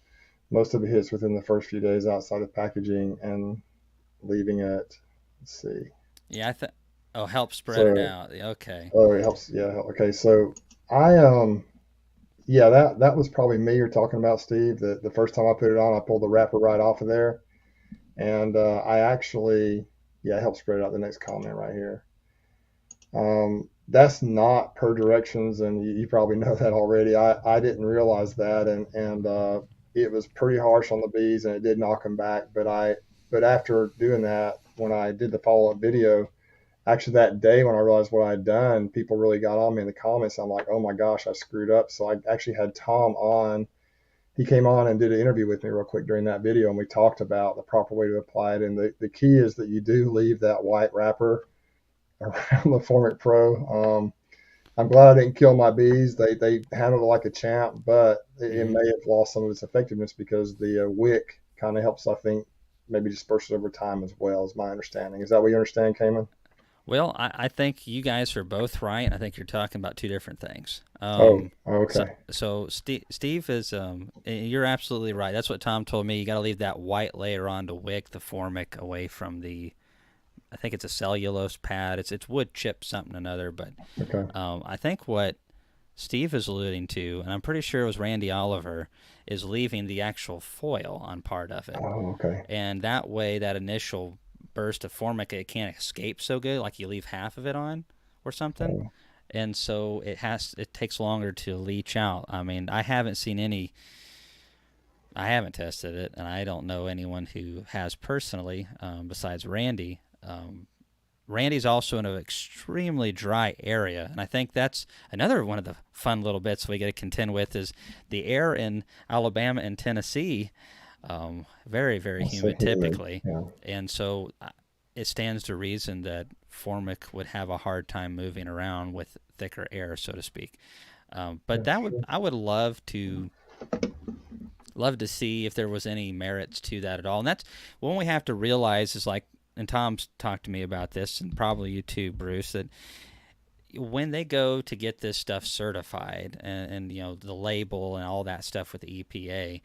Most of it hits within the first few days outside of packaging and leaving it. Let's see.
Yeah, oh, help spread it
So,
out. Okay.
oh, it helps. Yeah. Okay. So I yeah, that was probably me you're talking about, Steve. The first time I put it on, I pulled the wrapper right off of there, and I actually, yeah, help spread it out. The next comment right here. That's not per directions, and you probably know that already. I didn't realize that, and it was pretty harsh on the bees, and it did knock them back. But after doing that, when I did the follow up video, actually that day when I realized what I'd done, people really got on me in the comments. I'm like, oh my gosh, I screwed up. So I actually had Tom on. He came on and did an interview with me real quick during that video, and we talked about the proper way to apply it. And the key is that you do leave that white wrapper around the Formic Pro. I'm glad I didn't kill my bees. They handled it like a champ, but it
Mm-hmm.
may have lost some of its effectiveness because the wick kind of helps, I think, maybe disperse it over time as well, is my understanding. Is that what you understand, Cayman?
Well, I think you guys are both right. I think you're talking about two different things.
Oh,
So,
okay.
so Steve is, you're absolutely right. That's what Tom told me. You got to leave that white layer on to wick the formic away from the, I think it's a cellulose pad. It's wood chip something or another. But
Okay.
I think what Steve is alluding to, and I'm pretty sure it was Randy Oliver, is leaving the actual foil on part of it,
Oh, okay.
and that way that initial burst of formic, it can't escape so good, like you leave half of it on or something,
Oh,
and so it takes longer to leach out. I mean, I haven't seen any I haven't tested it, and I don't know anyone who has personally, besides Randy. Randy's also in an extremely dry area, and I think that's another one of the fun little bits we get to contend with is the air in Alabama and Tennessee, very, very
It's so
humid
humid.
typically,
Yeah.
and so it stands to reason that Formic would have a hard time moving around with thicker air, so to speak. But
That's
that would
true.
I would love to see if there was any merits to that at all. And that's what we have to realize is like, and Tom's talked to me about this, and probably you too, Bruce, that when they go to get this stuff certified and the label and all that stuff with the EPA,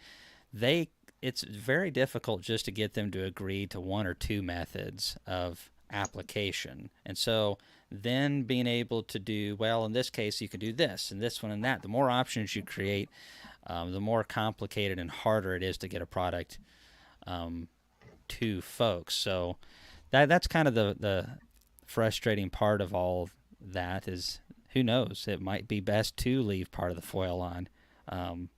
they it's very difficult just to get them to agree to one or two methods of application. And so then being able to do, well, in this case you can do this and this one and that, the more options you create, the more complicated and harder it is to get a product um, to folks. So that's kind of the frustrating part of all of that is, who knows, it might be best to leave part of the foil on. Um,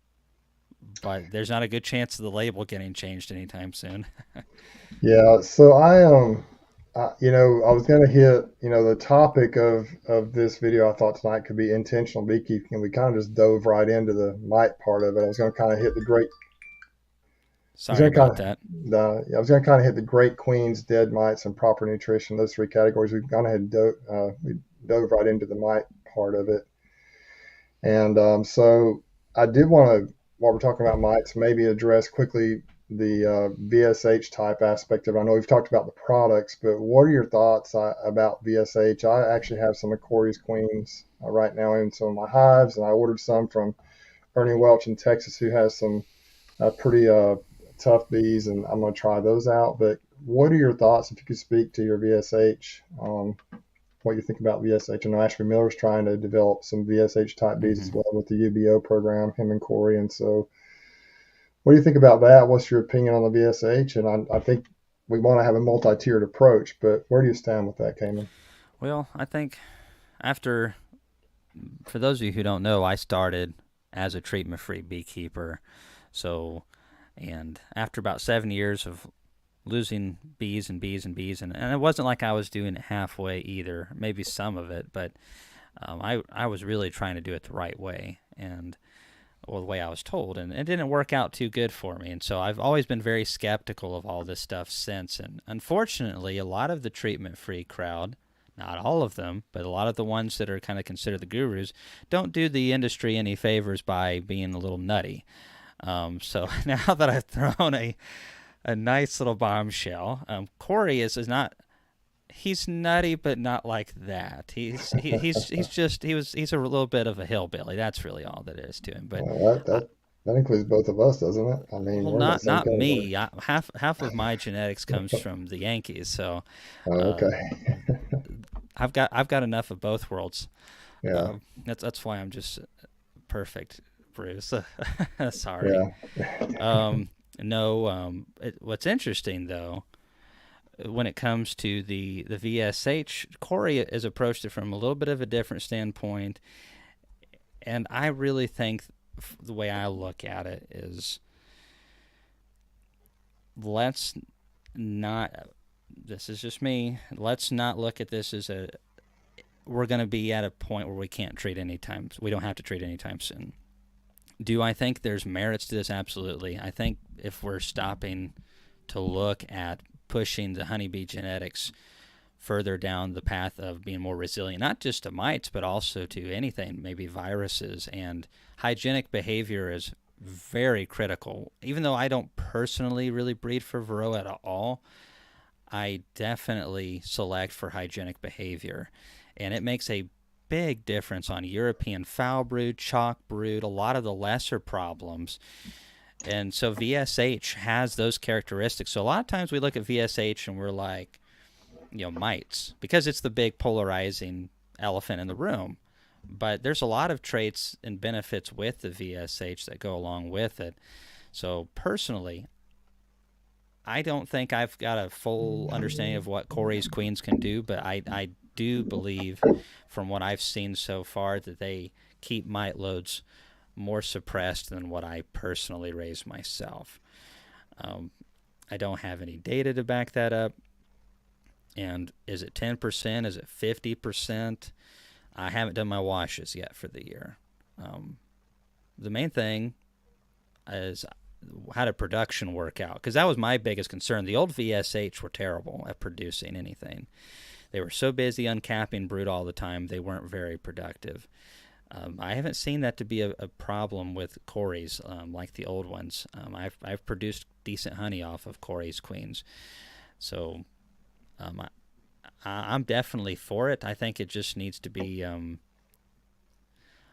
but there's not a good chance of the label getting changed anytime soon.
Yeah. So I was gonna hit, the topic of this video. I thought tonight could be intentional beekeeping, and we kind of just dove right into the mite part of it. I was gonna kind of hit the great. I was
Sorry
gonna kind
about
of
that.
I was gonna kind of hit the great queens, dead mites, and proper nutrition. Those three categories. We've gone ahead and we dove right into the mite part of it. And so I did want to, while we're talking about mites, maybe address quickly the VSH type aspect of it. I know we've talked about the products, but what are your thoughts about VSH? I actually have some of Corey's Queens right now in some of my hives, and I ordered some from Ernie Welch in Texas, who has some pretty tough bees, and I'm going to try those out. But what are your thoughts, if you could speak to your VSH? What you think about VSH? I know Ashby Miller's trying to develop some VSH type bees
Mm-hmm.
as well with the UBO program, him and Corey. And so, what do you think about that? What's your opinion on the VSH? And I think we want to have a multi-tiered approach, but where do you stand with that, Kamon?
Well, I think after, for those of you who don't know, I started as a treatment free beekeeper. So, and after about 7 years of losing bees and bees and bees, and it wasn't like I was doing it halfway either, maybe some of it, but I was really trying to do it the right way. And well, the way I was told, and it didn't work out too good for me. And so I've always been very skeptical of all this stuff since. And unfortunately, a lot of the treatment free crowd, not all of them, but a lot of the ones that are kind of considered the gurus, don't do the industry any favors by being a little nutty. So now that I've thrown a nice little bombshell, Corey is not. He's nutty, but not like that. He's a little bit of a hillbilly. That's really all that is to him. But
That
I,
that includes both of us, doesn't it? I mean,
well,
we're in that same
not
category.
me. Half of my genetics comes from the Yankees, so
Oh,
uh,
okay.
I've got enough of both worlds.
Yeah.
That's why I'm just perfect, Bruce. Sorry.
Yeah.
No. What's interesting though, when it comes to the VSH, Corey has approached it from a little bit of a different standpoint, and I really think the way I look at it is, let's not. This is just me. Let's not look at this as a. We're going to be at a point where we can't treat anytime. We don't have to treat anytime soon. Do I think there's merits to this? Absolutely. I think if we're stopping to look at pushing the honeybee genetics further down the path of being more resilient, not just to mites, but also to anything, maybe viruses, and hygienic behavior is very critical. Even though I don't personally really breed for Varroa at all, I definitely select for hygienic behavior. And it makes a big difference on European foul brood, chalk brood, a lot of the lesser problems. And so VSH has those characteristics. So a lot of times we look at VSH and we're like, mites, because it's the big polarizing elephant in the room. But there's a lot of traits and benefits with the VSH that go along with it. So personally, I don't think I've got a full understanding of what Corey's Queens can do, but I do believe from what I've seen so far that they keep mite loads more suppressed than what I personally raise myself. Um, I don't have any data to back that up. And is it 10%? Is it 50%? I haven't done my washes yet for the year. Um, the main thing is how did production work out? Because that was my biggest concern. The old VSH were terrible at producing anything. They were so busy uncapping brood all the time, they weren't very productive. I haven't seen that to be a problem with Corey's like the old ones. I've produced decent honey off of Corey's queens. So um, I'm definitely for it. I think it just needs to be.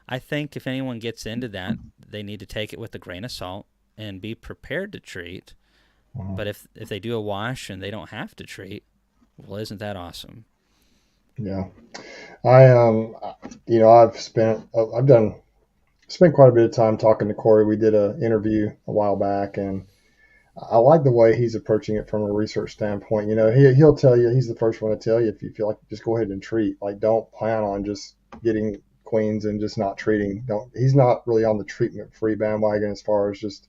I think if anyone gets into that, they need to take it with a grain of salt and be prepared to treat.
Mhm.
But if they do a wash and they don't have to treat, well, isn't that awesome?
Yeah. I I've done spent quite a bit of time talking to Corey. We did an interview a while back, and I like the way he's approaching it from a research standpoint. He'll tell you, he's the first one to tell you, if you feel like, just go ahead and treat. Like, don't plan on just getting queens and just not treating. Don't. He's not really on the treatment free bandwagon as far as just.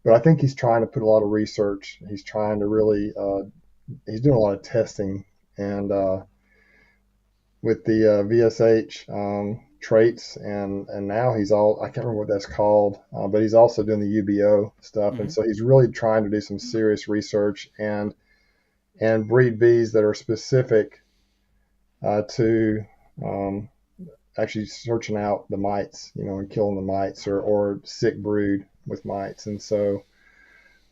But I think he's trying to put a lot of research. He's trying to really. He's doing a lot of testing, and with the VSH traits, and now he's all, I can't remember what that's called, but he's also doing the UBO stuff, and
Mm-hmm.
so he's really trying to do some serious research and breed bees that are specific to um, actually searching out the mites, and killing the mites, or sick brood with mites, and so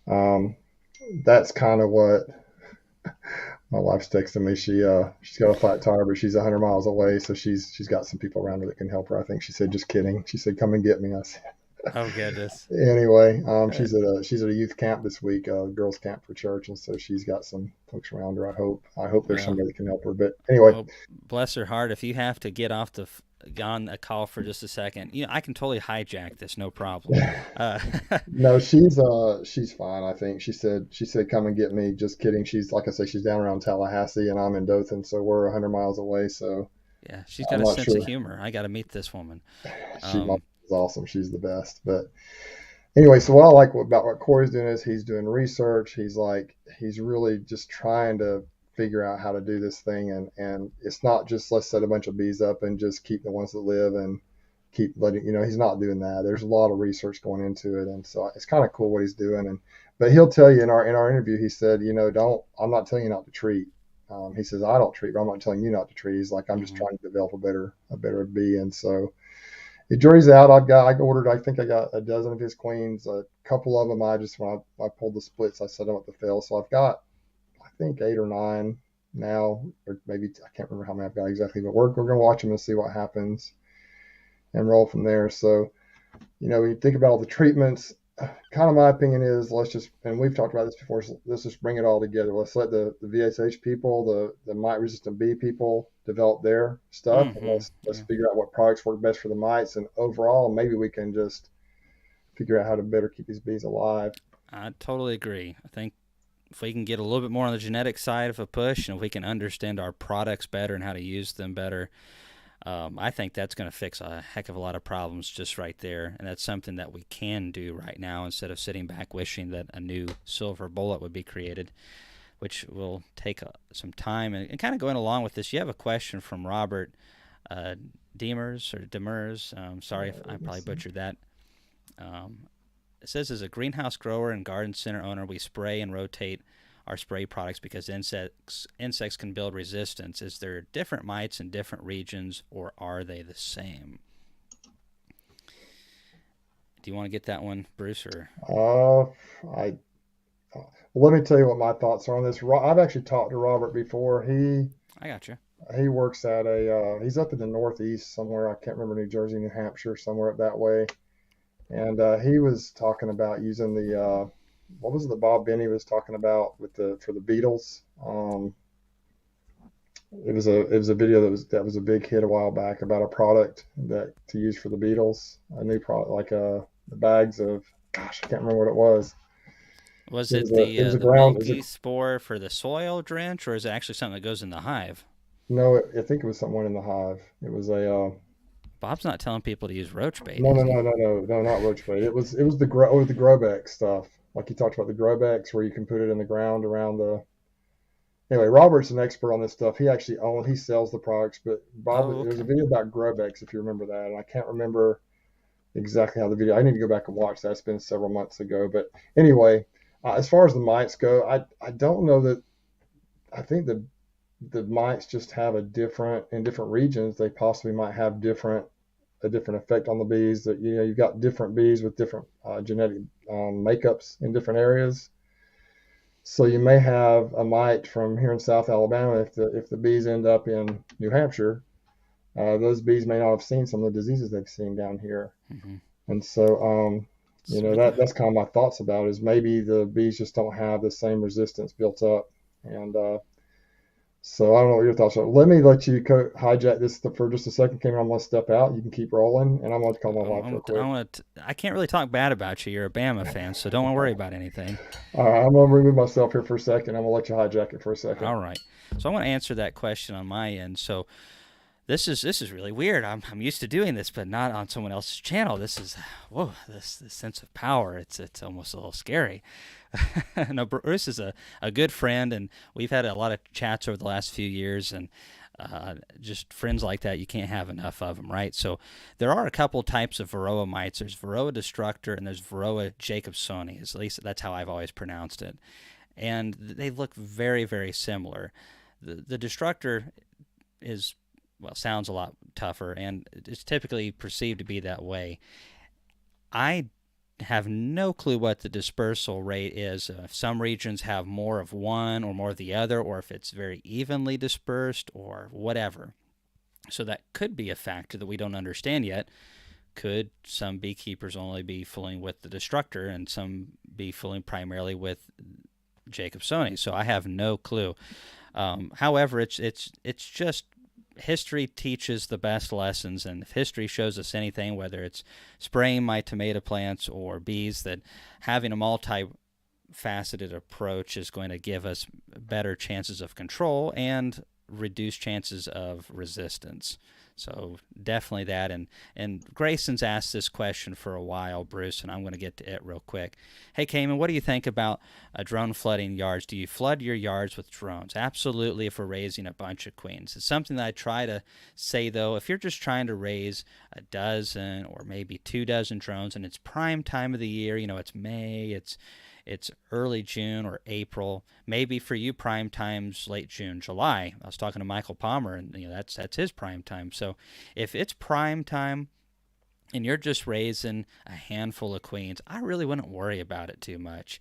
um, that's kind of what my wife's texting me. She's got a flat tire, but she's 100 miles away, so she's got some people around her that can help her. I think she said, "Just kidding." She said, "Come and get me." I said,
Oh goodness.
anyway, she's at a youth camp this week, girls camp for church, and so she's got some folks around her. I hope there's
Well,
somebody that can help her. But anyway,
well, bless her heart. If you have to get off on a call for just a second, I can totally hijack this, no problem. Uh,
no, she's fine. I think she said, "Come and get me." Just kidding. She's, like I say, she's down around Tallahassee, and I'm in Dothan, so we're 100 miles away. So
yeah, she's
I'm
got a
not
sense of
sure.
humor. I got to meet this woman.
She
Um,
is awesome. She's the best. But anyway, so what I like about what Corey's doing is he's doing research. He's really just trying to figure out how to do this thing, and it's not just, let's set a bunch of bees up and just keep the ones that live and keep letting, he's not doing that. There's a lot of research going into it, and so it's kind of cool what he's doing. And but he'll tell you, in our interview, he said, don't I'm not telling you not to treat. He says, I don't treat, but I'm not telling you not to treat. He's like, I'm just
mhm.
trying to develop a better bee. And so the jury's out. I ordered, I think I got a dozen of his queens. A couple of them, when I pulled the splits, I set them up to fail. So I've got, I think, 8 or 9 now, or maybe, I can't remember how many I've got exactly, but we're going to watch them and see what happens and roll from there. So, when you think about all the treatments, kind of my opinion is, let's just, and we've talked about this before, so let's just bring it all together. Let's let the VSH people, the mite resistant bee people, develop their stuff, and
Mm-hmm.
let's
Yeah,
figure out what products work best for the mites, and overall maybe we can just figure out how to better keep these bees alive.
I totally agree. I think if we can get a little bit more on the genetic side of a push, and if we can understand our products better and how to use them better, I think that's going to fix a heck of a lot of problems just right there. And that's something that we can do right now instead of sitting back wishing that a new silver bullet would be created, which will take some time. And kind of going along with this, you have a question from Robert uh, Demers. Sorry if I
Let me
probably
see.
butchered that. Um, it says, as a greenhouse grower and garden center owner, we spray and rotate our spray products because insects can build resistance. Is there different mites in different regions, or are they the same? Do you want to get that one, Bruce? Or
Uh, I Let me tell you what my thoughts are on this. I've actually talked to Robert before.
I got you.
He works at he's up in the Northeast somewhere. I can't remember, New Jersey, New Hampshire, somewhere up that way. And he was talking about using the what was it that Bob Benny was talking about with the for the beetles. It was a video that was a big hit a while back about a product that to use for the beetles. A new product, like the bags of, gosh, I can't remember what it was.
Was
It was
it
a it was a
the
ground. It was a
milky spore for the soil drench, or is it actually something that goes in the hive?
No, I think it was someone in the hive. It was a
Bob's not telling people to use roach bait,
No,
is
no,
he?
no, no, no, no, not roach bait. It was the Grobeck stuff. Like you talked about the Grobecks, where you can put it in the ground around the. Anyway, Robert's an expert on this stuff. He sells the products, but Bob,
Oh,
it was a
okay.
video about Grobecks, if you remember that, and I can't remember exactly how the video. I need to go back and watch that. It's been several months ago, but anyway, as far as the mites go, I don't know that. I think the mites just have a different in different regions. They possibly might have a different effect on the bees. That you've got different bees with different genetic makeups in different areas. So you may have a mite from here in South Alabama. If the bees end up in New Hampshire, those bees may not have seen some of the diseases they've seen down here.
Hmm.
And so,
So
that's kind of my thoughts about it, is maybe the bees just don't have the same resistance built up. And so I don't know what your thoughts are. Let me let you hijack this for just a second, Cameron. I'm going to step out. You can keep rolling, and I'm going to call my wife real quick.
I can't really talk bad about you. You're a Bama fan, so don't worry about anything.
I'm going to remove myself here for a second. I'm going to let you hijack it for a second.
All right. So I want to answer that question on my end. So this is really weird. I'm used to doing this, but not on someone else's channel. This is whoa. This sense of power. It's almost a little scary. No, Bruce is a good friend, and we've had a lot of chats over the last few years, and just friends like that, you can't have enough of them, right? So there are a couple types of Varroa mites. There's Varroa destructor and there's Varroa jacobsoni. At least that's how I've always pronounced it. And they look very, very similar. The destructor is, well, sounds a lot tougher and is typically perceived to be that way. I have no clue what the dispersal rate is. If some regions have more of one or more of the other, or if it's very evenly dispersed or whatever. So that could be a factor that we don't understand yet. Could some beekeepers only be fooling with the destructor and some be fooling primarily with Jacobsoni? So I have no clue. However, it's just history teaches the best lessons, and if history shows us anything, whether it's spraying my tomato plants or bees, that having a multi-faceted approach is going to give us better chances of control and reduced chances of resistance. So definitely that. And Grayson's asked this question for a while, Bruce, and I'm going to get to it real quick. Hey, Kamon, what do you think about drone flooding yards? Do you flood your yards with drones? Absolutely, if we're raising a bunch of queens. It's something that I try to say, though. If you're just trying to raise a dozen or maybe 24 drones, and it's prime time of the year, it's May, it's early June or April. Maybe for you, prime time's late June, July. I was talking to Michael Palmer, and that's his prime time. So if it's prime time and you're just raising a handful of queens, I really wouldn't worry about it too much.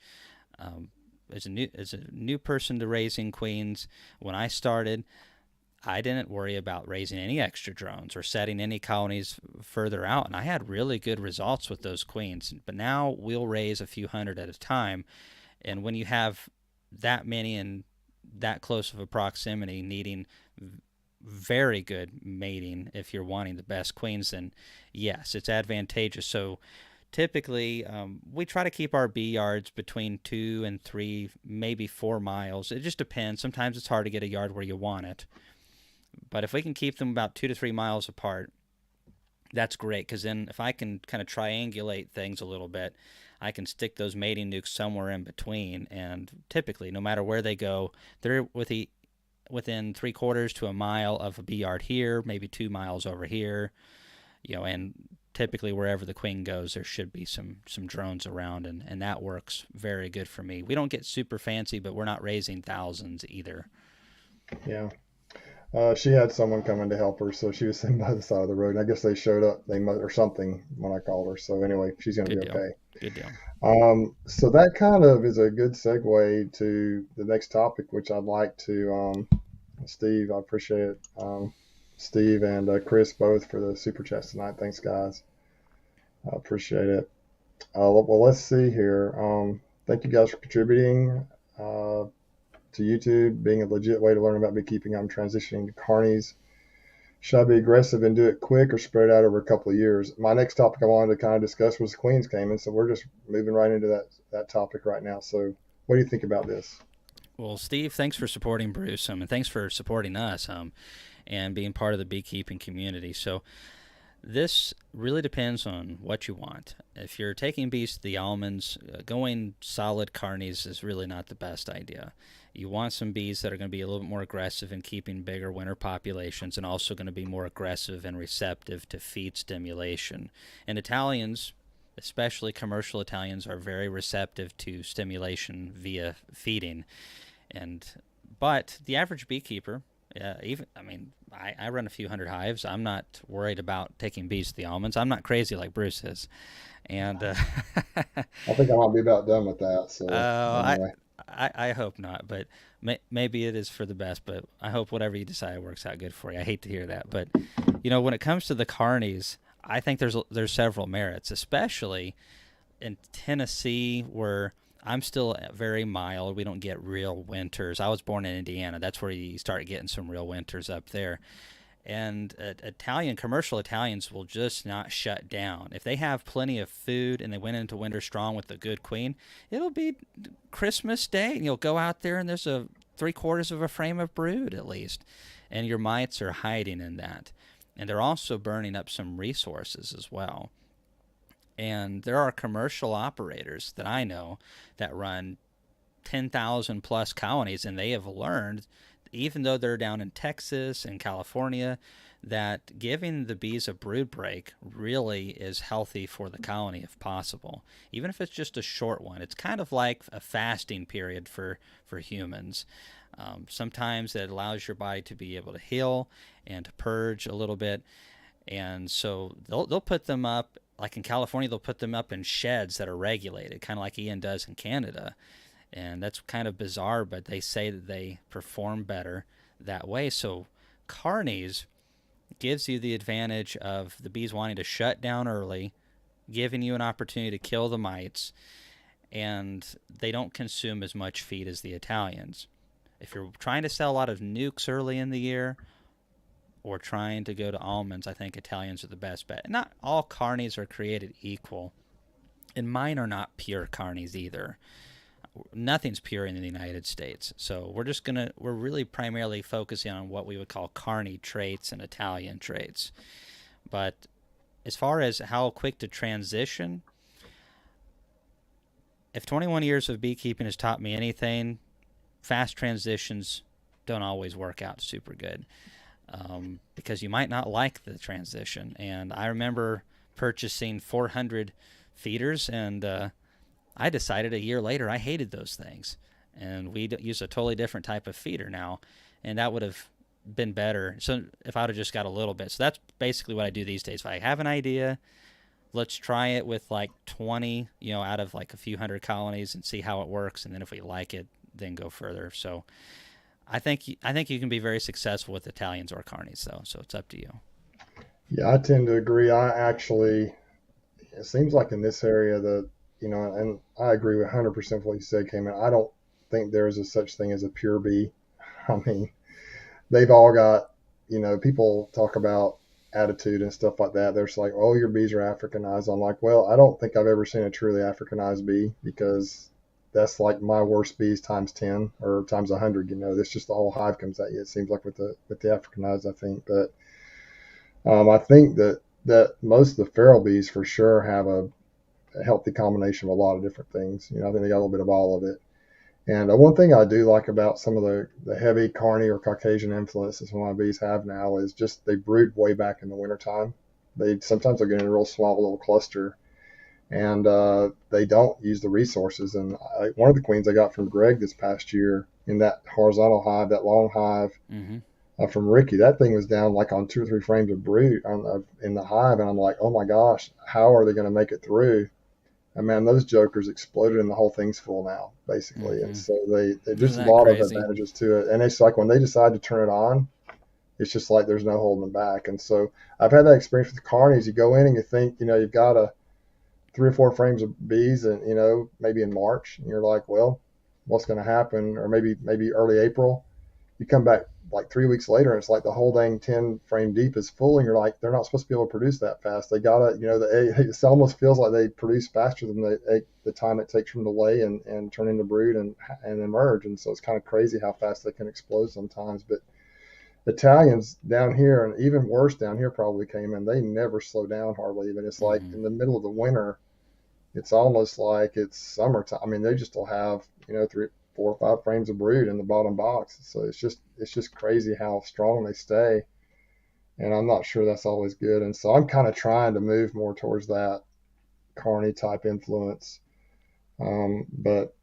As a new person to raising queens, when I started, I didn't worry about raising any extra drones or setting any colonies further out, and I had really good results with those queens. But now we'll raise a few hundred at a time, and when you have that many and that close of a proximity needing very good mating, if you're wanting the best queens, then yes, it's advantageous. So typically, we try to keep our bee yards between 2 and 3, maybe 4 miles. It just depends. Sometimes it's hard to get a yard where you want it. But if we can keep them about 2 to 3 miles apart, that's great, because then if I can kind of triangulate things a little bit, I can stick those mating nukes somewhere in between. And typically, no matter where they go, they're within 3/4 to a mile of a bee yard here, maybe 2 miles over here, and typically wherever the queen goes, there should be some drones around, and that works very good for me. We don't get super fancy, but we're not raising thousands either.
Yeah. She had someone coming to help her, so she was sitting by the side of the road. And I guess they showed up, or something when I called her. So anyway, she's going to
Good
be
deal.
okay.
Good deal.
So that kind of is a good segue to the next topic, which I'd like to, Steve, I appreciate it. Steve and Chris both for the super chats tonight. Thanks, guys. I appreciate it. Well, let's see here. Thank you guys for contributing. To YouTube being a legit way to learn about beekeeping. I'm transitioning to carnies. Should I be aggressive and do it quick or spread out over a couple of years? My next topic I wanted to kind of discuss was queens came in, so we're just moving right into that topic right now. So what do you think about this?
Well, Steve, thanks for supporting Bruce, and thanks for supporting us, and being part of the beekeeping community. So This really depends on what you want. If you're taking bees to the almonds, going solid carnies is really not the best idea. You want some bees that are going to be a little bit more aggressive in keeping bigger winter populations and also going to be more aggressive and receptive to feed stimulation. And Italians, especially commercial Italians, are very receptive to stimulation via feeding. And but the average beekeeper, even I mean, I run a few hundred hives. I'm not worried about taking bees to the almonds. I'm not crazy like Bruce is, and
I think I might be about done with that. So
I,
anyway,
I hope not, but maybe it is for the best. But I hope whatever you decide works out good for you. I hate to hear that, but when it comes to the carnies, I think there's several merits, especially in Tennessee where I'm still very mild. We don't get real winters. I was born in Indiana. That's where you start getting some real winters up there. And commercial Italians will just not shut down. If they have plenty of food and they went into winter strong with a good queen, it'll be Christmas Day and you'll go out there and there's a 3/4 of a frame of brood at least. And your mites are hiding in that. And they're also burning up some resources as well. And there are commercial operators that I know that run 10,000 plus colonies, and they have learned, even though they're down in Texas and California, that giving the bees a brood break really is healthy for the colony if possible. Even if it's just a short one, it's kind of like a fasting period for humans. Sometimes it allows your body to be able to heal and to purge a little bit. And so they'll put them up, like in California, they'll put them up in sheds that are regulated, kind of like Ian does in Canada. And that's kind of bizarre, but they say that they perform better that way. So carnies gives you the advantage of the bees wanting to shut down early, giving you an opportunity to kill the mites, and they don't consume as much feed as the Italians. If you're trying to sell a lot of nukes early in the year, or trying to go to almonds, I think Italians are the best bet. Not all carnies are created equal, and mine are not pure carnies either. Nothing's pure in the United States, so we're really primarily focusing on what we would call carny traits and Italian traits. But as far as how quick to transition, if 21 years of beekeeping has taught me anything, fast transitions don't always work out super good. Because you might not like the transition. And I remember purchasing 400 feeders, and I decided a year later I hated those things. And we use a totally different type of feeder now, and that would have been better. So if I would have just got a little bit. So that's basically what I do these days. If I have an idea, let's try it with like 20, out of like a few hundred colonies and see how it works. And then if we like it, then go further. So I think you can be very successful with Italians or carnies, though. So it's up to you.
yeah, I tend to agree. It seems like in this area that, and I agree with 100% what you said, Cayman. I don't think there is a such thing as a pure bee. I mean, they've all got, people talk about attitude and stuff like that. They're just like, oh, your bees are Africanized. I'm like, well, I don't think I've ever seen a truly Africanized bee because that's like my worst bees times 10 or times 100. That's just the whole hive comes at you. It seems like with the Africanized, I think. But I think that most of the feral bees for sure have a healthy combination of a lot of different things. I think they got a little bit of all of it. And one thing I do like about some of the heavy Carney or Caucasian influences my bees have now is just they brood way back in the wintertime. Sometimes they're getting a real small little cluster, and they don't use the resources. And one of the queens I got from Greg this past year in that horizontal hive, that long hive,
Mm-hmm.
from Ricky, that thing was down like on 2 or 3 frames of brood in the hive, and I'm like, oh my gosh, how are they going to make it through? And man, those jokers exploded and the whole thing's full now, basically. And
Mm-hmm.
so they
Isn't
just a
that
lot of
crazy?
advantages to it. And it's like when they decide to turn it on, it's just like there's no holding them back. And so I've had that experience with the carnies. You go in and you think, you've got 3 or 4 frames of bees, and maybe in March, and you're like, well, what's going to happen? Or maybe early April, you come back like 3 weeks later, and it's like the whole dang 10 frame deep is full, and you're like, they're not supposed to be able to produce that fast. They gotta, it almost feels like they produce faster than the time it takes from the lay and turn into brood and emerge. And so it's kind of crazy how fast they can explode sometimes. But Italians down here, and even worse down here, probably came in. They never slow down hardly. Even it's like
Mm-hmm.
in the middle of the winter, it's almost like it's summertime. I mean, they just will have, three, 4 or 5 frames of brood in the bottom box. So it's just crazy how strong they stay. And I'm not sure that's always good. And so I'm kind of trying to move more towards that Carney type influence. But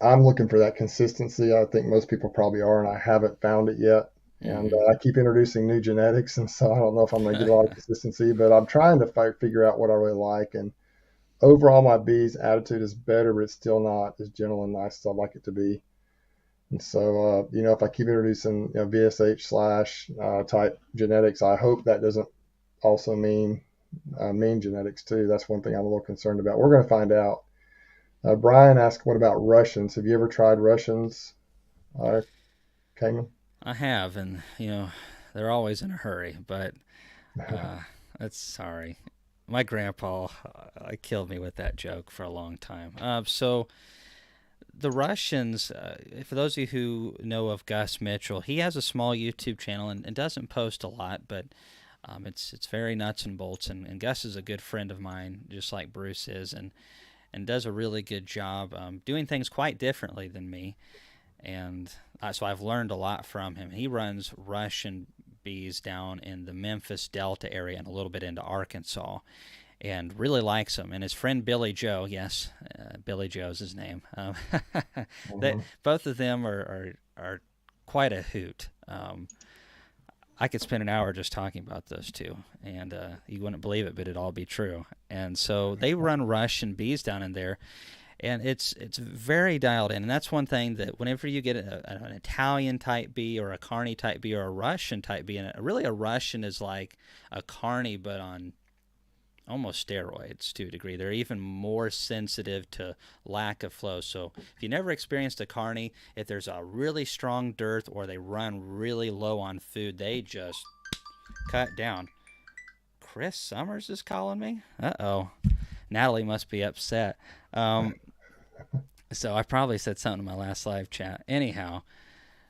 I'm looking for that consistency. I think most people probably are, and I haven't found it yet. And
Mm-hmm.
I keep introducing new genetics, and so I don't know if I'm going to get a lot of consistency. But I'm trying to figure out what I really like. And overall, my bees' attitude is better, but it's still not as gentle and nice as I'd like it to be. And so, if I keep introducing, VSH slash type genetics, I hope that doesn't also mean genetics too. That's one thing I'm a little concerned about. We're going to find out. Brian asked, "What about Russians? Have you ever tried Russians, Kamon?"
I have, and they're always in a hurry. But that's sorry. My grandpa killed me with that joke for a long time. So the Russians, for those of you who know of Gus Mitchell, he has a small YouTube channel and doesn't post a lot, but it's very nuts and bolts. And Gus is a good friend of mine, just like Bruce is, and does a really good job doing things quite differently than me. And so I've learned a lot from him. He runs Russian bees down in the Memphis Delta area and a little bit into Arkansas, and really likes them. And his friend Billy Joe, yes, Billy Joe's his name. That
Mhm.
both of them are quite a hoot. I could spend an hour just talking about those two, and you wouldn't believe it, but it'd all be true. And so they run Russian bees down in there, and it's very dialed in. And that's one thing that whenever you get an Italian type bee or a Carney type bee or a Russian type bee, and really a Russian is like a Carney but on almost steroids to a degree. They're even more sensitive to lack of flow. So if you never experienced a Carney, if there's a really strong dearth or they run really low on food, they just cut down. Chris Summers is calling me. Uh-oh. Natalie must be upset. So I probably said something in my last live chat. Anyhow,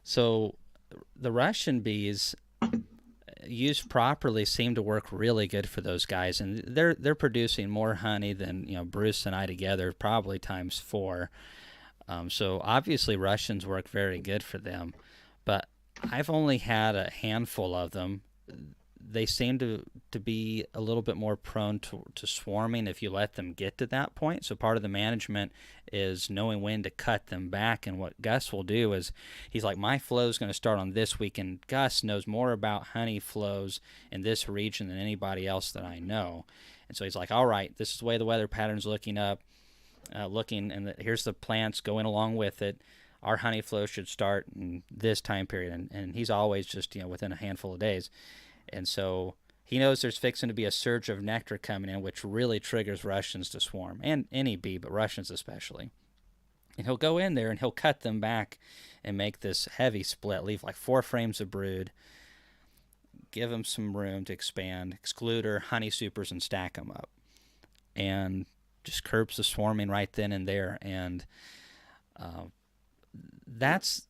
so the Russian bees used properly seem to work really good for those guys, and they're producing more honey than Bruce and I together, probably times four. So obviously Russians work very good for them, but I've only had a handful of them. They seem to be a little bit more prone to swarming if you let them get to that point. So part of the management is knowing when to cut them back. And what Gus will do is he's like, my flow is going to start on this week. And Gus knows more about honey flows in this region than anybody else that I know. And so he's like, all right, this is the way the weather pattern's looking, and here's the plants going along with it. Our honey flow should start in this time period. And he's always just, within a handful of days. And so he knows there's fixing to be a surge of nectar coming in, which really triggers Russians to swarm, and any bee, but Russians especially. And he'll go in there and he'll cut them back and make this heavy split, leave like 4 frames of brood, give them some room to expand, excluder, honey supers, and stack them up. And just curbs the swarming right then and there. And uh,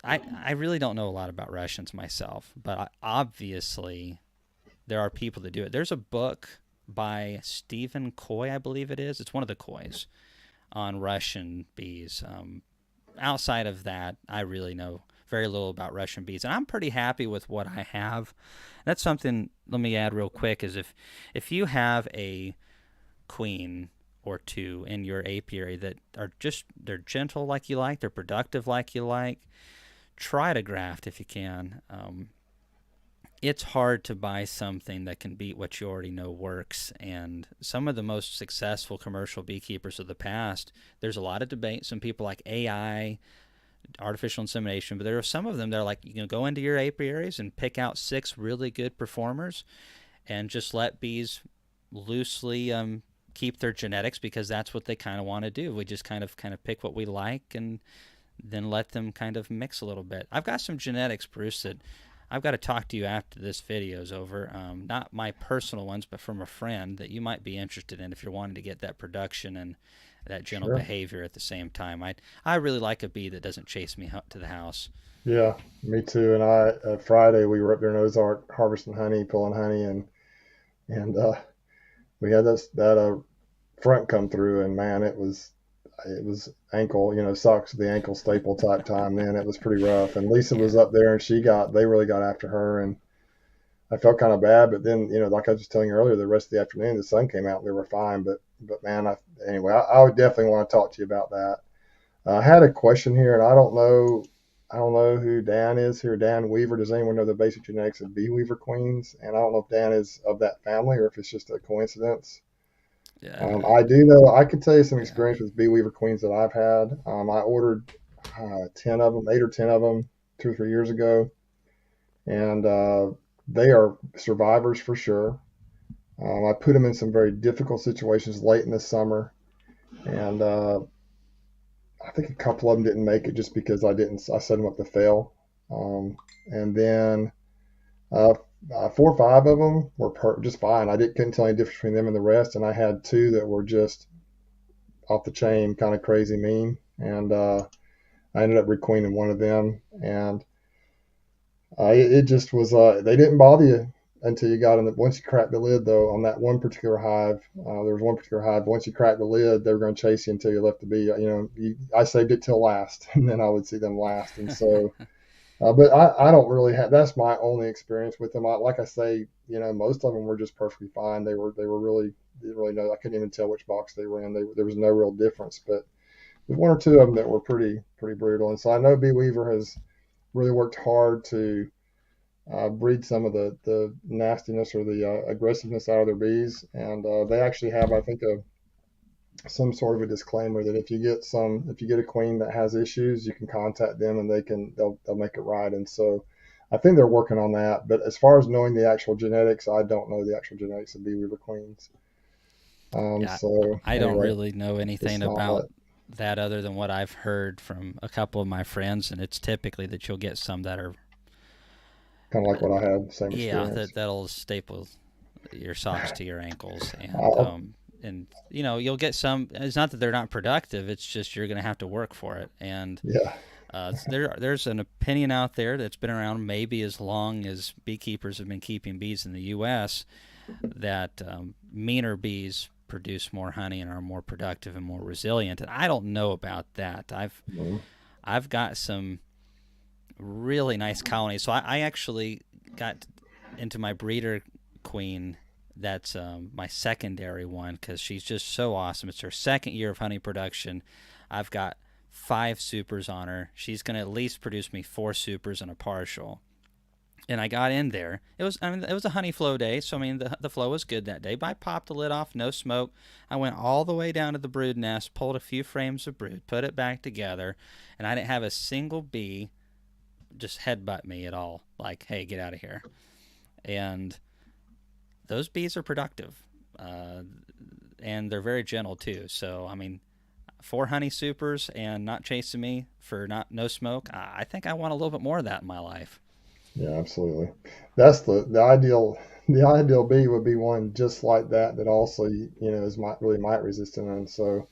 I really don't know a lot about Russians myself, but obviously there are people that do it. There's a book by Stephen Coy, I believe it is. It's one of the Coys on Russian bees. Outside of that, I really know very little about Russian bees, and I'm pretty happy with what I have. That's something. Let me add real quick: is if you have a queen or two in your apiary that are just they're gentle like you like, they're productive like you like, try to graft if you can. It's hard to buy something that can beat what you already know works. And some of the most successful commercial beekeepers of the past, there's a lot of debate. Some people like AI, artificial insemination, but there are some of them that are like, go into your apiaries and pick out 6 really good performers and just let bees loosely keep their genetics because that's what they kind of want to do. We just kind of pick what we like and then let them kind of mix a little bit. I've got some genetics, Bruce, that I've got to talk to you after this video's over. Not my personal ones, but from a friend that you might be interested in if you're wanting to get that production and that gentle
Sure.
behavior at the same time. I really like a bee that doesn't chase me to the house.
Yeah, me too. And Friday we were up there in Ozark harvesting honey, pulling honey, and we had that front come through, and man, it was ankle, socks to the ankle staple type time. Then it was pretty rough. And Lisa
Yeah.
was up there, and they really got after her, and I felt kind of bad. But then, like I was just telling you earlier, the rest of the afternoon the sun came out and they were fine. But man, anyway, I would definitely want to talk to you about that. I had a question here, and I don't know who Dan is here. Dan Weaver. Does anyone know the basic genetics of bee weaver queens? And I don't know if Dan is of that family or if it's just a coincidence.
Yeah.
I do know. I could tell you some
Yeah.
experience with bee weaver queens that I've had. I ordered 10 of them, 8 or 10 of them, 2 or 3 years ago, and they are survivors for sure. I put them in some very difficult situations late in the summer, and I think a couple of them didn't make it just because I set them up to fail. And then uh, 4 or 5 of them were just fine. Couldn't tell any difference between them and the rest, and I had two that were just off the chain, kind of crazy mean, and I ended up requeening one of them, and it just was. They didn't bother you until you got in. Once you cracked the lid, though, on that one particular hive, there was one particular hive. Once you cracked the lid, they were going to chase you until you left the bee. I saved it till last, and then I would see them last. And so, but I don't really have. That's my only experience with them. Like I say, most of them were just perfectly fine. They were really didn't really know. I couldn't even tell which box they were in. There was no real difference, but there's one or two of them that were pretty brutal. And so I know Bee Weaver has really worked hard to breed some of the nastiness or the aggressiveness out of their bees. And they actually have, I think, some sort of a disclaimer that if you get a queen that has issues, you can contact them and they'll make it right. And so I think they're working on that. But as far as knowing the actual genetics, I don't know the actual genetics of bee weaver queens.
Yeah.
So
I don't
anyway,
really know
it's
anything
not
about
what
that other than what I've heard from a couple of my friends, and it's typically that you'll get some that are,
kind of like what I had, same
yeah,
experience.
that'll staple your socks to your ankles,
Uh,
and you'll get some. It's not that they're not productive; it's just you're going to have to work for it. And
yeah,
there's an opinion out there that's been around maybe as long as beekeepers have been keeping bees in the U.S. that meaner bees produce more honey and are more productive and more resilient. And I don't know about that.
mm,
I've got some really nice colonies. So I actually got into my breeder queen. That's my secondary one because she's just so awesome. It's her second year of honey production. I've got 5 supers on her. She's going to at least produce me 4 supers and a partial. And I got in there. It was a honey flow day, so I mean the flow was good that day. But I popped the lid off, no smoke. I went all the way down to the brood nest, pulled a few frames of brood, put it back together, and I didn't have a single bee just headbutt me at all. Like, hey, get out of here. And those bees are productive, uh, and they're very gentle too. So I mean, 4 honey supers and not chasing me for not no smoke. I think I want a little bit more of that in my life.
yeah, absolutely. That's the ideal. The ideal bee would be one just like that that also is really mite resistant. And so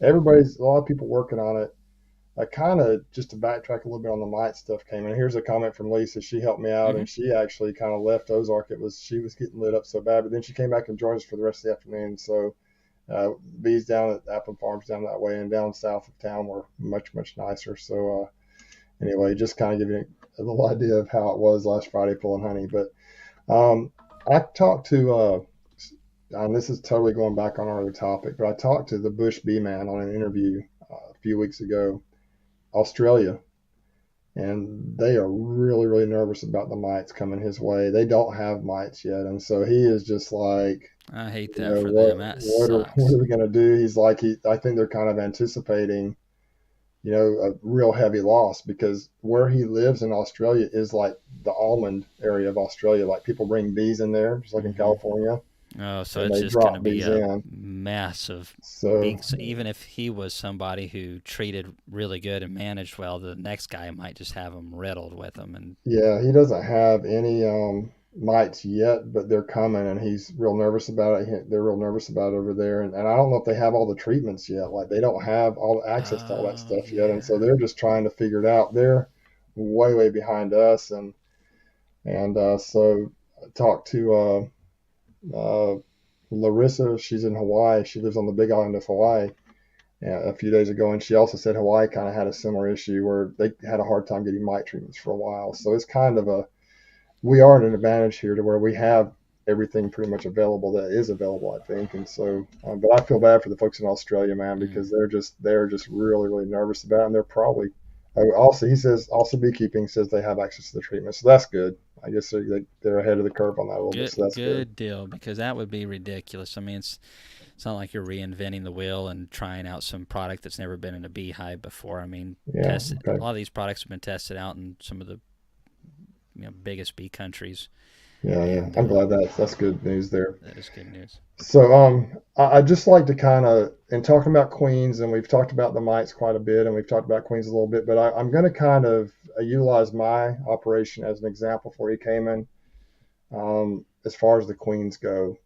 a lot of people working on it. I kind of, just to backtrack a little bit on the mite stuff, came in. Here's a comment from Lisa. She helped me out,
Mm-hmm.
and she actually kind of left Ozark. She was getting lit up so bad, but then she came back and joined us for the rest of the afternoon. So bees down at Apple Farms down that way and down south of town were much nicer. So anyway, just kind of give you a little idea of how it was last Friday pulling honey. But um, I talked to, and this is totally going back on our other topic, but I talked to the Bush Bee Man on an interview a few weeks ago, Australia, and they are really nervous about the mites coming his way. They don't have mites yet, and so he is just like,
I hate
you
that
know,
for
what
them. That
what
sucks.
are we going to do? I think they're kind of anticipating, a real heavy loss because where he lives in Australia is like the almond area of Australia. Like people bring bees in there, just like in
Mm-hmm.
California,
Oh, so
and
it's
they
just going to
drop
be
bees
a
in.
massive
So
beak. So even if he was somebody who treated really good and managed well, the next guy might just have him riddled with them. And
yeah, he doesn't have any mites yet, but they're coming, and he's real nervous about it. They're real nervous about it over there, and I don't know if they have all the treatments yet. Like they don't have all the access to all that
oh
stuff yet, and
yeah,
so they're just trying to figure it out. way behind us, and so I talked to Larissa. She's in Hawaii. She lives on the Big Island of Hawaii. A few days ago, and she also said Hawaii kind of had a similar issue where they had a hard time getting mite treatments for a while. So it's kind of a we are at an advantage here to where we have everything pretty much available that is available, I think. And so, but I feel bad for the folks in Australia, man,
Mm.
because they're just really nervous about it, and they're probably also he says also beekeeping says they have access to the treatment, so that's good. I guess they're ahead of the curve on that a little bit,
Good,
so that's good.
good deal, because that would be ridiculous. I mean, it's not like you're reinventing the wheel and trying out some product that's never been in a beehive before. I mean,
Yeah.
a
Okay.
lot of these products have been tested out in some of the biggest bee countries,
Yeah. Yeah.
and
I'm glad that's good news there.
that is good news.
So I'd just like to kind of, in talking about queens, and we've talked about the mites quite a bit, and we've talked about queens a little bit, but I'm going to kind of utilize my operation as an example for Kamon as far as the queens go.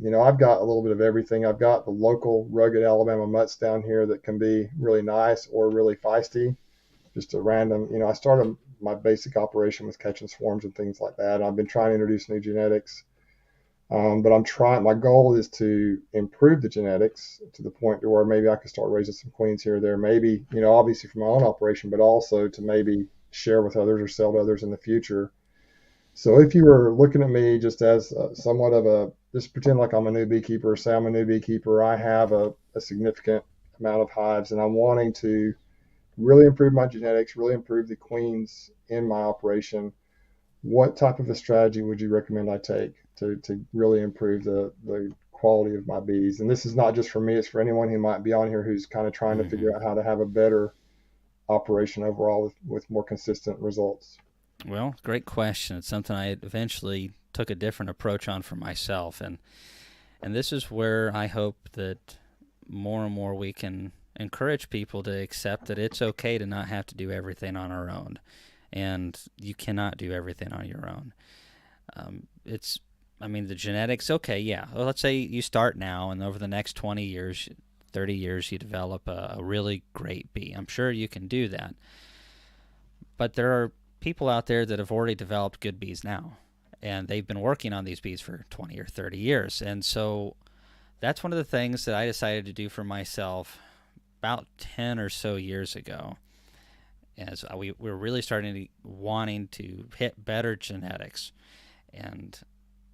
I've got a little bit of everything. I've got the local rugged Alabama mutts down here that can be really nice or really feisty. Just a random, I started my basic operation with catching swarms and things like that. And I've been trying to introduce new genetics. But my goal is to improve the genetics to the point to where maybe I could start raising some queens here or there. Maybe, obviously for my own operation, but also to maybe share with others or sell to others in the future. So if you were looking at me just as somewhat of just pretend like I'm a new beekeeper, say I'm a new beekeeper, I have a significant amount of hives and I'm wanting to really improve my genetics, really improve the queens in my operation, what type of a strategy would you recommend I take to really improve the quality of my bees? And this is not just for me, it's for anyone who might be on here who's kind of trying to
Hmm.
figure out how to have a better operation overall with more consistent results.
Well, great question. It's something I eventually took a different approach on for myself, and this is where I hope that more and more we can encourage people to accept that it's okay to not have to do everything on our own, and you cannot do everything on your own. It's, I mean, the genetics. Okay, yeah. Well, let's say you start now, and over the next 20 years, 30 years, you develop a really great bee. I'm sure you can do that, but there are people out there that have already developed good bees now, and they've been working on these bees for 20 or 30 years, and so that's one of the things that I decided to do for myself about 10 or so years ago. As we were really starting to wanting to hit better genetics. And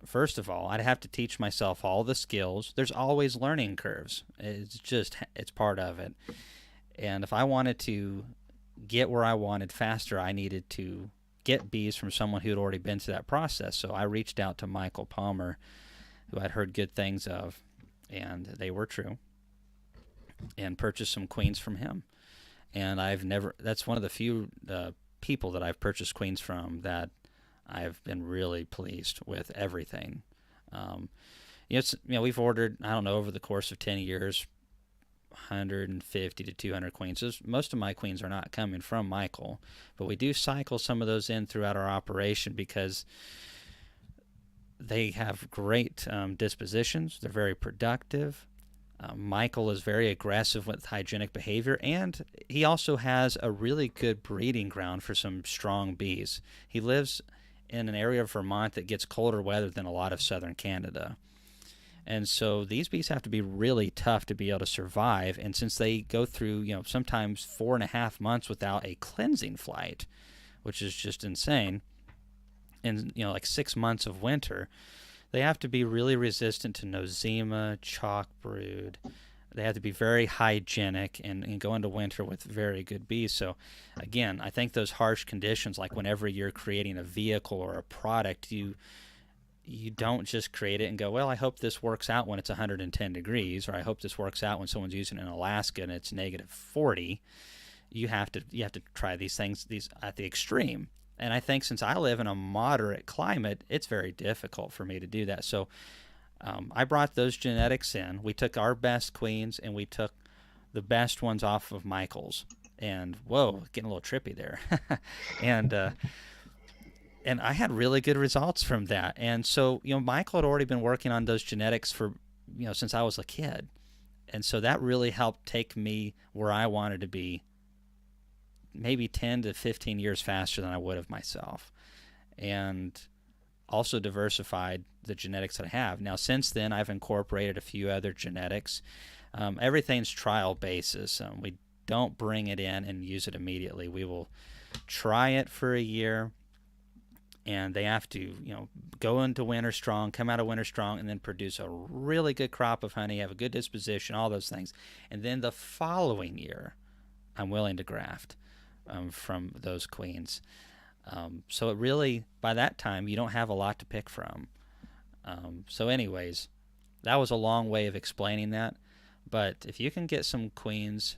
first of all, I'd have to teach myself all the skills. There's always learning curves. It's part of it. And if I wanted to get where I wanted faster, I needed to get bees from someone who had already been through that process. So I reached out to Michael Palmer, who I'd heard good things of, and they were true, and purchased some queens from him. And that's one of the few people that I've purchased queens from that I've been really pleased with everything. Um, we've ordered, I don't know, over the course of 10 years, 150 to 200 queens. Most of my queens are not coming from Michael, but we do cycle some of those in throughout our operation because they have great dispositions. They're very productive. Michael is very aggressive with hygienic behavior, and he also has a really good breeding ground for some strong bees. He lives in an area of Vermont that gets colder weather than a lot of southern Canada. And so these bees have to be really tough to be able to survive. And since they go through, sometimes 4.5 months without a cleansing flight, which is just insane, and, like 6 months of winter, they have to be really resistant to nosema, chalk brood. They have to be very hygienic and go into winter with very good bees. So, again, I think those harsh conditions, like whenever you're creating a vehicle or a product, you don't just create it and go, well, I hope this works out when it's 110 degrees, or I hope this works out when someone's using it in Alaska and it's negative 40. You have to try these at the extreme. And I think since I live in a moderate climate, it's very difficult for me to do that. So I brought those genetics in. We took our best queens and we took the best ones off of Michael's. And whoa, getting a little trippy there. and and I had really good results from that. And so, Michael had already been working on those genetics for, since I was a kid. And so that really helped take me where I wanted to be maybe 10 to 15 years faster than I would have myself. And also diversified the genetics that I have. Now, since then, I've incorporated a few other genetics. Everything's trial basis. We don't bring it in and use it immediately. We will try it for a year, and they have to, go into winter strong, come out of winter strong, and then produce a really good crop of honey, have a good disposition, all those things. And then the following year, I'm willing to graft from those queens. So it really, by that time, you don't have a lot to pick from. So anyways, that was a long way of explaining that. But if you can get some queens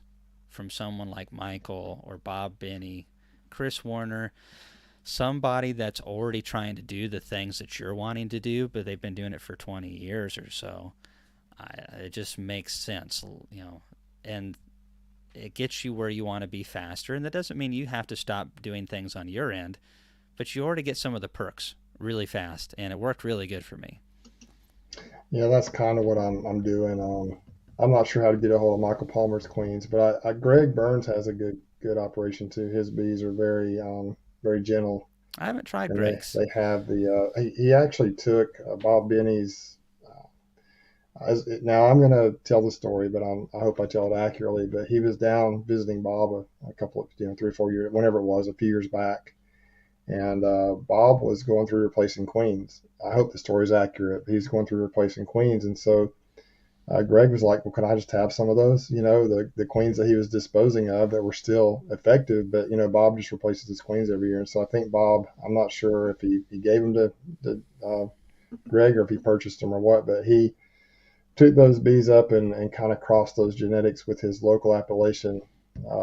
from someone like Michael or Bob Binney, Chris Warner, somebody that's already trying to do the things that you're wanting to do, but they've been doing it for 20 years or so, it just makes sense, and it gets you where you want to be faster. And that doesn't mean you have to stop doing things on your end, but you already get some of the perks really fast, and it worked really good for me.
Yeah, that's kind of what I'm doing. I'm not sure how to get a hold of Michael Palmer's queens, but Greg Burns has a good operation too. His bees are very gentle,
I haven't tried
and
Greg's.
they have he actually took Bob Binney's. Now I'm going to tell the story, but I hope I tell it accurately. But he was down visiting Bob a couple of 3 or 4 years, whenever it was, a few years back, and Bob was going through replacing queens. I hope the story is accurate. But he's going through replacing queens, and so Greg was like, "Well, can I just have some of those? The queens that he was disposing of that were still effective, but Bob just replaces his queens every year." And so I think Bob, I'm not sure if he gave them to Greg or if he purchased them or what, but he took those bees up and kind of crossed those genetics with his local Appalachian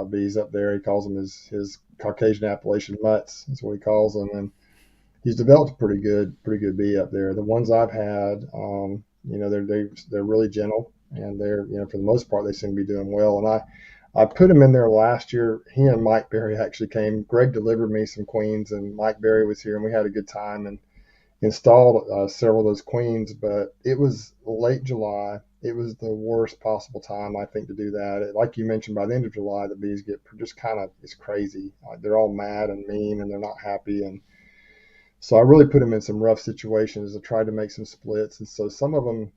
bees up there. He calls them his Caucasian Appalachian mutts, is what he calls them, and he's developed a pretty good bee up there. The ones I've had, they're really gentle, and they're for the most part they seem to be doing well. And I put him in there last year. He and Mike Berry actually came. Greg delivered me some queens, and Mike Berry was here, and we had a good time and installed several of those queens. But it was late July. It was the worst possible time, I think, to do that. Like you mentioned, by the end of July, the bees get just kind of, it's crazy. They're all mad and mean, and they're not happy. And so I really put them in some rough situations. I tried to make some splits. And so some of them,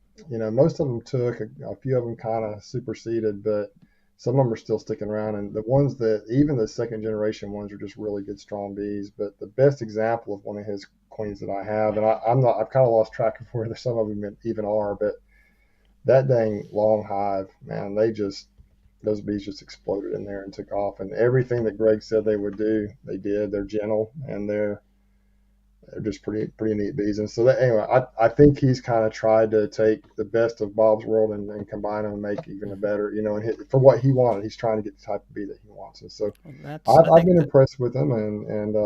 most of them took, a few of them kind of superseded, but some of them are still sticking around. And the ones that, even the second generation ones, are just really good, strong bees. But the best example of one of his queens that I have, and I've kind of lost track of where some of them even are, but that dang long hive, man, those bees just exploded in there and took off. And everything that Greg said they would do, they did. They're gentle, and they're just pretty neat bees. And so anyway, I think he's kind of tried to take the best of Bob's world and combine them and make even a better, and for what he wanted. He's trying to get the type of bee that he wants. And so
Well, I
I've
think
been
that,
impressed with him, and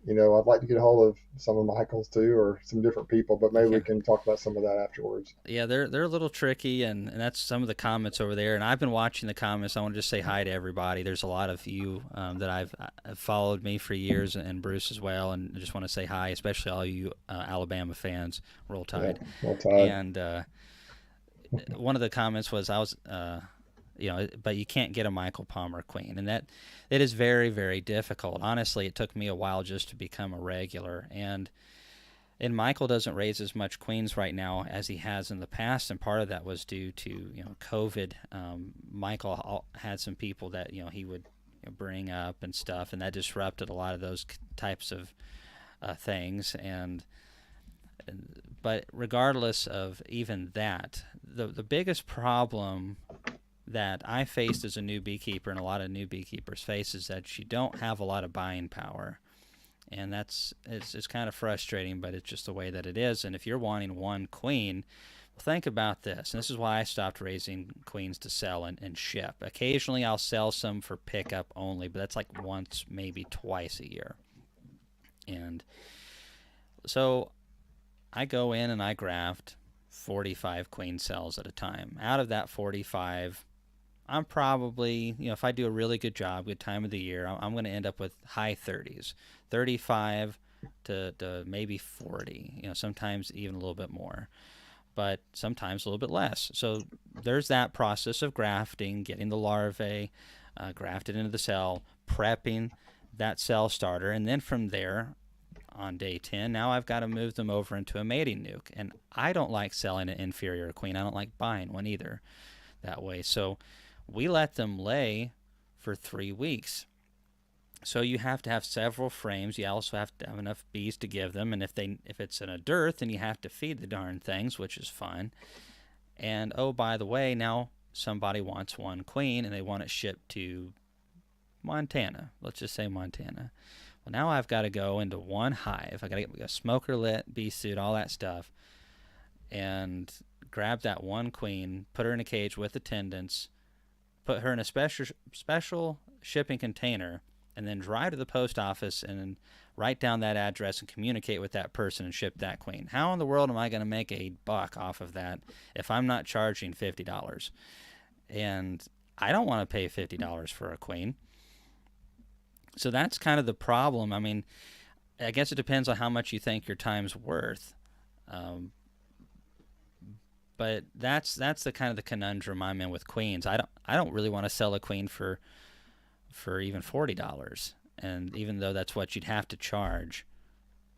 I'd like to get a hold of some of Michael's too, or some different people, but maybe we
yeah.
can talk about some of that afterwards.
Yeah, they're a little tricky, and that's some of the comments over there. And I've been watching the comments. I want to just say hi to everybody. There's a lot of you that have followed me for years, and Bruce as well. And I just want to say hi, especially all you Alabama fans. Roll
Yeah,
Tide.
well tied.
And one of the comments was but you can't get a Michael Palmer queen, and that it is very, very difficult. Honestly, it took me a while just to become a regular, and Michael doesn't raise as much queens right now as he has in the past, and part of that was due to COVID. Michael had some people that he would bring up and stuff, and that disrupted a lot of those types of things. But regardless of even that, the biggest problem that I faced as a new beekeeper, and a lot of new beekeepers face, is that you don't have a lot of buying power. And it's kind of frustrating, but it's just the way that it is. And if you're wanting one queen, well, think about this. And this is why I stopped raising queens to sell and ship. Occasionally I'll sell some for pickup only, but that's like once, maybe twice a year. And so I go in and I graft 45 queen cells at a time. Out of that 45, I'm probably, if I do a really good job, good time of the year, I'm going to end up with high 30s, 35 to maybe 40, sometimes even a little bit more, but sometimes a little bit less. So there's that process of grafting, getting the larvae grafted into the cell, prepping that cell starter, and then from there on day 10, now I've got to move them over into a mating nuke. And I don't like selling an inferior queen. I don't like buying one either that way. So we let them lay for 3 weeks. So you have to have several frames. You also have to have enough bees to give them. And if it's in a dearth, then you have to feed the darn things, which is fun. And oh, by the way, now somebody wants one queen and they want it shipped to Montana. Let's just say Montana. Well, now I've got to go into one hive. I got to get a smoker lit, bee suit, all that stuff, and grab that one queen, put her in a cage with attendants, put her in a special shipping container, and then drive to the post office and write down that address and communicate with that person and ship that queen. How in the world am I going to make a buck off of that if I'm not charging $50? And I don't want to pay $50 for a queen. So that's kind of the problem. I mean, I guess it depends on how much you think your time's worth. But that's the kind of the conundrum I'm in with queens. I don't really want to sell a queen for even $40, and even though that's what you'd have to charge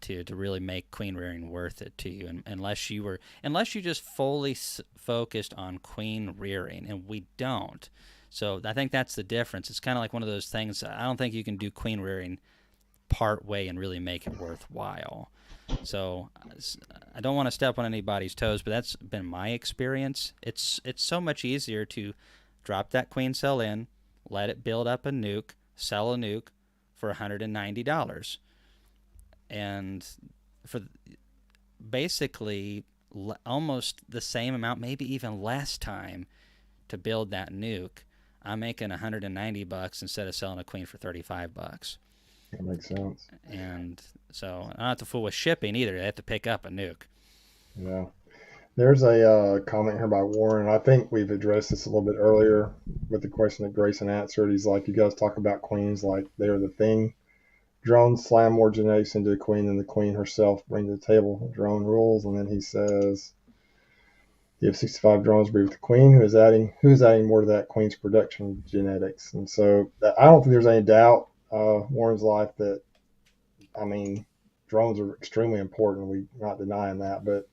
to really make queen rearing worth it to you, and unless you just fully focused on queen rearing, and we don't. So I think that's the difference. It's kind of like one of those things. I don't think you can do queen rearing part way and really make it worthwhile. So I don't want to step on anybody's toes, but that's been my experience. It's so much easier to drop that queen cell in, let it build up a nuke, sell a nuke for $190, and for basically almost the same amount, maybe even less time to build that nuke. I'm making $190 instead of selling a queen for $35.
That makes sense.
And so I don't have to fool with shipping either. They have to pick up a nuke.
Yeah. There's a comment here by Warren. I think we've addressed this a little bit earlier with the question that Grayson answered. He's like, you guys talk about queens like they're the thing. Drones slam more genetics into a queen than the queen herself brings to the table. Drone rules. And then he says, you have 65 drones breed with the queen. Who is adding more to that queen's production genetics? And so I don't think there's any doubt, Warren's life, that, I mean, drones are extremely important. We're not denying that. But,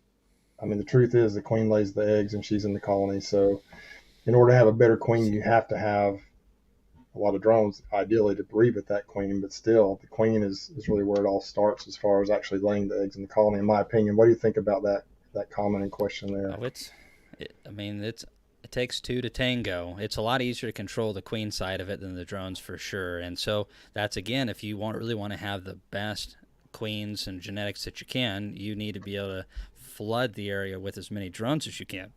I mean, the truth is the queen lays the eggs and she's in the colony. So in order to have a better queen, you have to have a lot of drones, ideally, to breed with that queen. But still, the queen is really where it all starts as far as actually laying the eggs in the colony, in my opinion. What do you think about that comment and question there?
Oh, it takes two to tango. It's a lot easier to control the queen side of it than the drones for sure. And so that's, again, if you really want to have the best queens and genetics that you can, you need to be able to flood the area with as many drones as you can.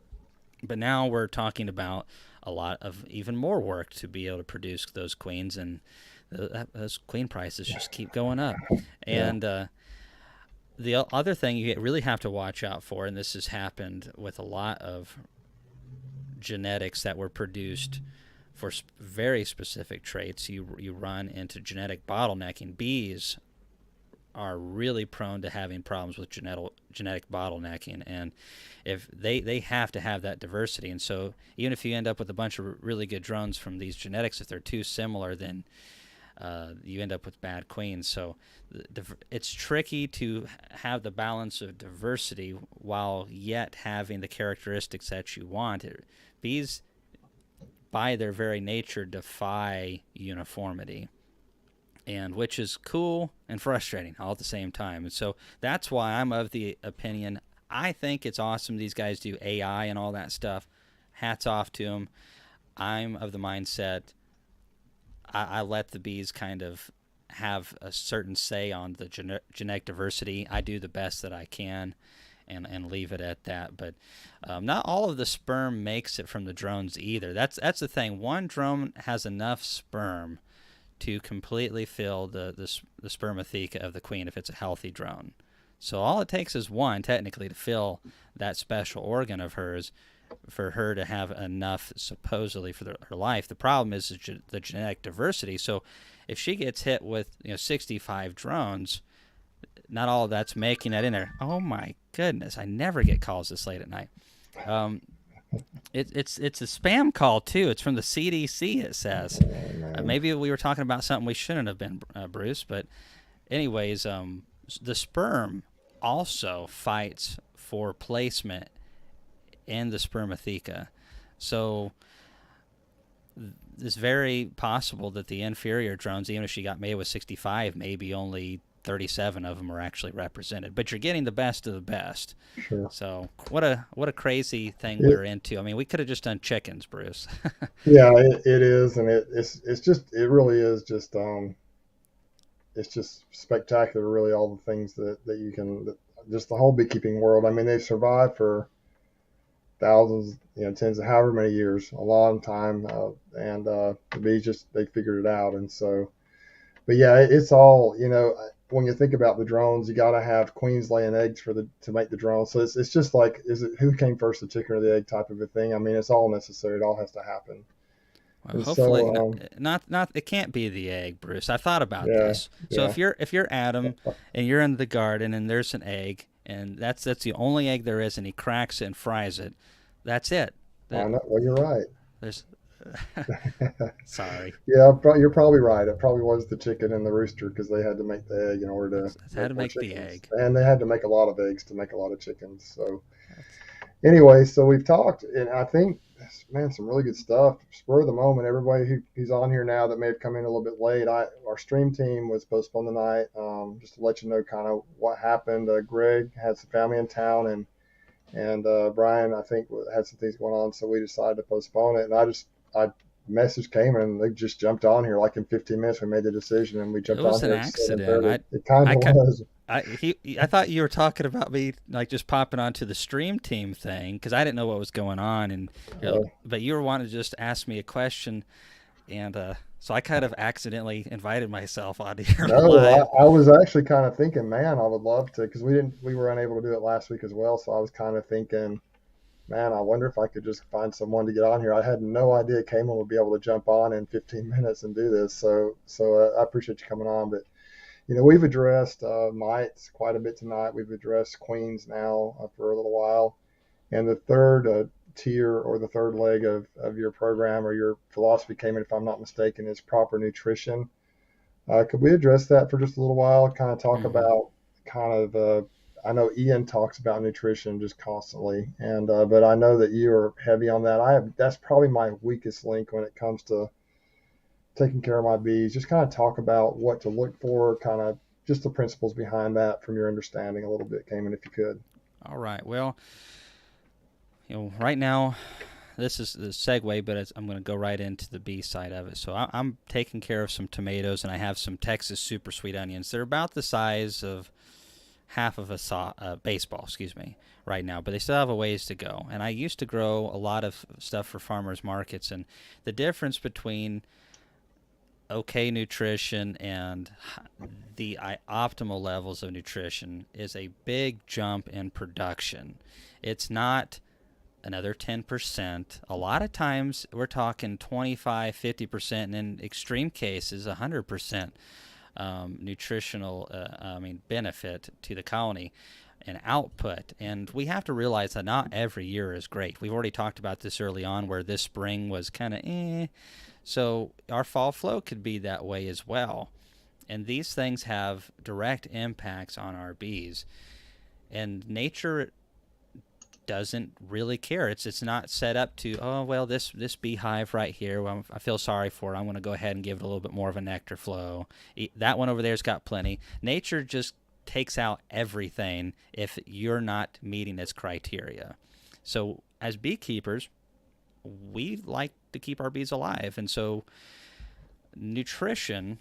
But now we're talking about a lot of even more work to be able to produce those queens, and those queen prices just keep going up. And the other thing you really have to watch out for, and this has happened with a lot of genetics that were produced for very specific traits, you run into genetic bottlenecking. Bees are really prone to having problems with genetic bottlenecking, and if they have to have that diversity. And so even if you end up with a bunch of really good drones from these genetics, if they're too similar, then you end up with bad queens. So it's tricky to have the balance of diversity while yet having the characteristics that you want. Bees, by their very nature, defy uniformity, and which is cool and frustrating all at the same time. And so that's why I'm of the opinion, I think it's awesome these guys do AI and all that stuff. Hats off to them. I'm of the mindset I let the bees kind of have a certain say on the genetic diversity. I do the best that I can and leave it at that. But not all of the sperm makes it from the drones either. That's the thing. One drone has enough sperm to completely fill the spermatheca of the queen if it's a healthy drone. So all it takes is one, technically, to fill that special organ of hers for her to have enough, supposedly, for her life. The problem is the genetic diversity. So if she gets hit with 65 drones, not all of that's making that in there. Oh, my goodness. I never get calls this late at night. It's a spam call too. It's from the CDC. It says.
Oh, man.
Maybe we were talking about something we shouldn't have been, Bruce. But anyways, the sperm also fights for placement in the spermatheca. So it's very possible that the inferior drones, even if she got made with 65, maybe only 37 of them are actually represented. But you're getting the best of the best.
Sure.
So what a crazy thing
It,
we're into. I mean, we could have just done chickens, Bruce.
yeah, it is, and it's just it really is just it's just spectacular, really, all the things that you can just the whole beekeeping world. I mean, they've survived for thousands, tens of however many years, a long time, and the bees just they figured it out, and so. But yeah, it's all when you think about the drones, you got to have queens laying eggs to make the drones. So it's just like is it who came first, the chicken or the egg type of a thing. I mean, it's all necessary. It all has to happen.
Well,
And
hopefully,
so
not. It can't be the egg, Bruce. I thought about
yeah,
this. So
yeah,
if you're Adam and you're in the garden and there's an egg and that's the only egg there is, and he cracks it and fries it, that's it.
I
That
know. Well, you're right.
there's. Sorry,
Yeah, you're probably right. It probably was the chicken and the rooster because they had to make the egg in order to
it's how
make
to
more
make the
chickens,
egg.
and they had to make a lot of eggs to make a lot of chickens. So
That's,
anyway, so we've talked, and I think, man, some really good stuff. Spur of the moment, everybody who's on here now that may have come in a little bit late. Our stream team was postponed tonight. Just to let you know, kind of what happened. Greg had some family in town, and Brian, I think, had some things going on, so we decided to postpone it. And I message came and they just jumped on here like in 15 minutes. We made the decision and we
it
jumped on
was an
here at
accident.
7:30. It kind
I
of
ca-
was.
I thought you were talking about me like just popping onto the stream team thing because I didn't know what was going on, and
Uh,
but you were wanting to just ask me a question, and so I kind of accidentally invited myself onto here
no,
live.
I was actually kind of thinking, man, I would love to, because we were unable to do it last week as well. So I was kind of thinking, man, I wonder if I could just find someone to get on here. I had no idea Kamon would be able to jump on in 15 minutes and do this. So I appreciate you coming on. But we've addressed mites quite a bit tonight. We've addressed queens now for a little while, and the third tier or the third leg of your program or your philosophy came in, if I'm not mistaken, is proper nutrition. Could we address that for just a little while? Kind of talk
Hmm.
about kind of. I know Ian talks about nutrition just constantly, and but I know that you are heavy on that. That's probably my weakest link when it comes to taking care of my bees. Just kind of talk about what to look for, kind of just the principles behind that from your understanding a little bit, Cayman, if you could.
All right. Well, right now this is the segue, but I'm going to go right into the bee side of it. So I'm taking care of some tomatoes, and I have some Texas super sweet onions. They're about the size of half of a baseball, excuse me, right now, but they still have a ways to go. And I used to grow a lot of stuff for farmers markets, and the difference between okay nutrition and the optimal levels of nutrition is a big jump in production. It's not another 10%. A lot of times we're talking 25, 50%, and in extreme cases, 100% nutritional benefit to the colony and output. And we have to realize that not every year is great. We've already talked about this early on where this spring was kind of so our fall flow could be that way as well. And these things have direct impacts on our bees. And nature doesn't really care. It's not set up to, oh well, this beehive right here, well, I feel sorry for it. I'm going to go ahead and give it a little bit more of a nectar flow. That one over there's got plenty. Nature just takes out everything if you're not meeting its criteria. So as beekeepers, we like to keep our bees alive, and so nutrition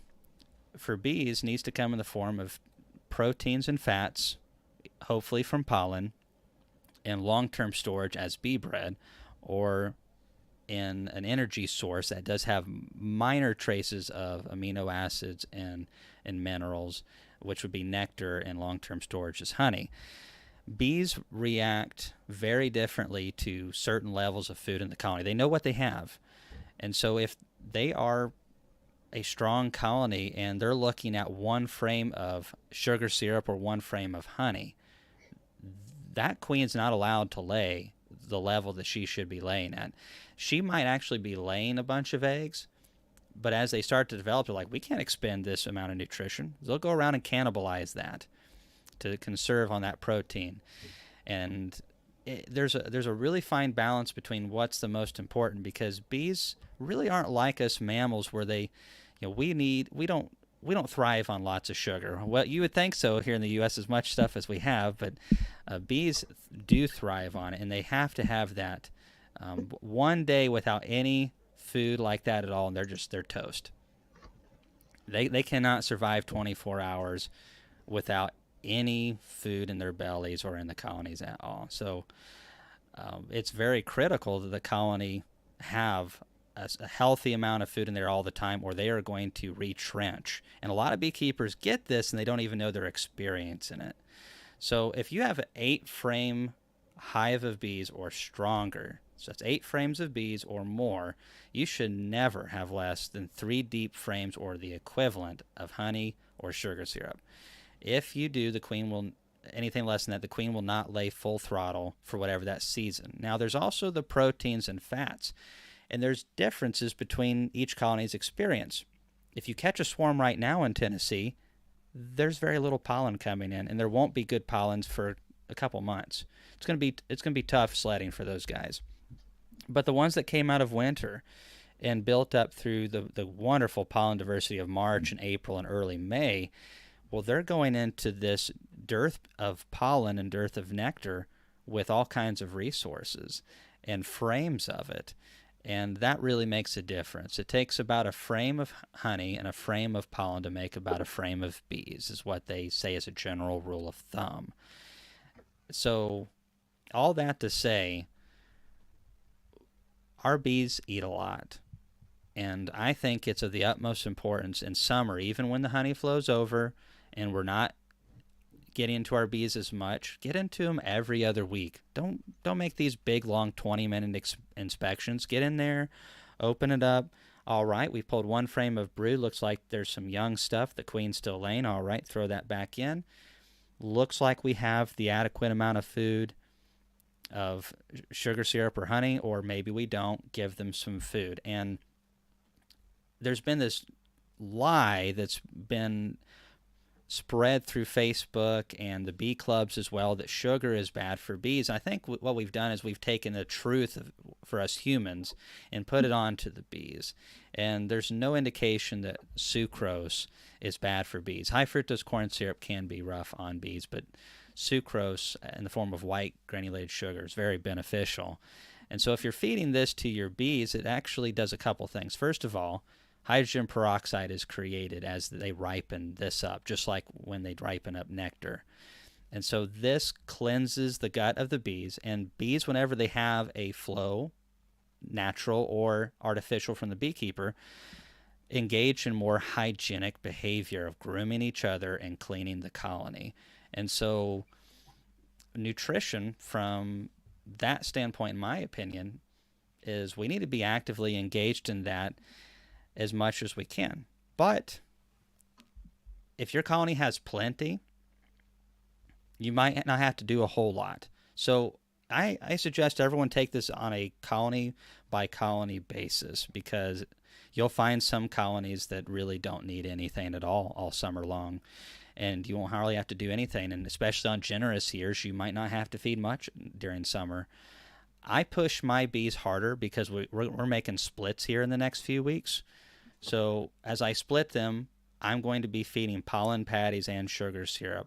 for bees needs to come in the form of proteins and fats, hopefully from pollen, in long-term storage as bee bread, or in an energy source that does have minor traces of amino acids and minerals, which would be nectar, and long-term storage as honey. Bees react very differently to certain levels of food in the colony. They know what they have. And so if they are a strong colony and they're looking at one frame of sugar syrup or one frame of honey, that queen's not allowed to lay the level that she should be laying at. She might actually be laying a bunch of eggs, but as they start to develop, they're like, we can't expend this amount of nutrition. They'll go around and cannibalize that to conserve on that protein. And there's a really fine balance between what's the most important, because bees really aren't like us mammals where they, we don't thrive on lots of sugar. Well, you would think so here in the U.S. as much stuff as we have, but bees do thrive on it, and they have to have that. One day without any food like that at all, and they're toast. They cannot survive 24 hours without any food in their bellies or in the colonies at all. So it's very critical that the colony have a healthy amount of food in there all the time, or they are going to retrench. And a lot of beekeepers get this and they don't even know they're experiencing it. So if you have an 8-frame hive of bees or stronger, so that's 8 frames of bees or more, you should never have less than 3 deep frames or the equivalent of honey or sugar syrup. If you do, the queen will, anything less than that, the queen will not lay full throttle for whatever that season. Now, there's also the proteins and fats, and there's differences between each colony's experience. If you catch a swarm right now in Tennessee, there's very little pollen coming in, and there won't be good pollens for a couple months. It's going to be tough sledding for those guys. But the ones that came out of winter and built up through the wonderful pollen diversity of March and April and early May, well, they're going into this dearth of pollen and dearth of nectar with all kinds of resources and frames of it. And that really makes a difference. It takes about a frame of honey and a frame of pollen to make about a frame of bees, is what they say as a general rule of thumb. So all that to say, our bees eat a lot. And I think it's of the utmost importance in summer, even when the honey flows over and we're not getting into our bees as much, get into them every other week. Don't make these big, long 20-minute inspections. Get in there, open it up. All right, we pulled 1 frame of brood. Looks like there's some young stuff. The queen's still laying. All right, throw that back in. Looks like we have the adequate amount of food of sugar syrup or honey, or maybe we don't. Give them some food. And there's been this lie that's been spread through Facebook and the bee clubs as well that sugar is bad for bees. I think what we've done is we've taken the truth for us humans and put it on to the bees. And there's no indication that sucrose is bad for bees. High fructose corn syrup can be rough on bees, but sucrose in the form of white granulated sugar is very beneficial. And so if you're feeding this to your bees, it actually does a couple things. First of all, hydrogen peroxide is created as they ripen this up, just like when they ripen up nectar. And so this cleanses the gut of the bees, and bees, whenever they have a flow, natural or artificial from the beekeeper, engage in more hygienic behavior of grooming each other and cleaning the colony. And so nutrition from that standpoint, in my opinion, is we need to be actively engaged in that as much as we can. But if your colony has plenty, you might not have to do a whole lot. So I suggest everyone take this on a colony by colony basis, because you'll find some colonies that really don't need anything at all summer long, and you won't hardly have to do anything. And especially on generous years, you might not have to feed much during summer. I push my bees harder because we're making splits here in the next few weeks. So as I split them, I'm going to be feeding pollen patties and sugar syrup,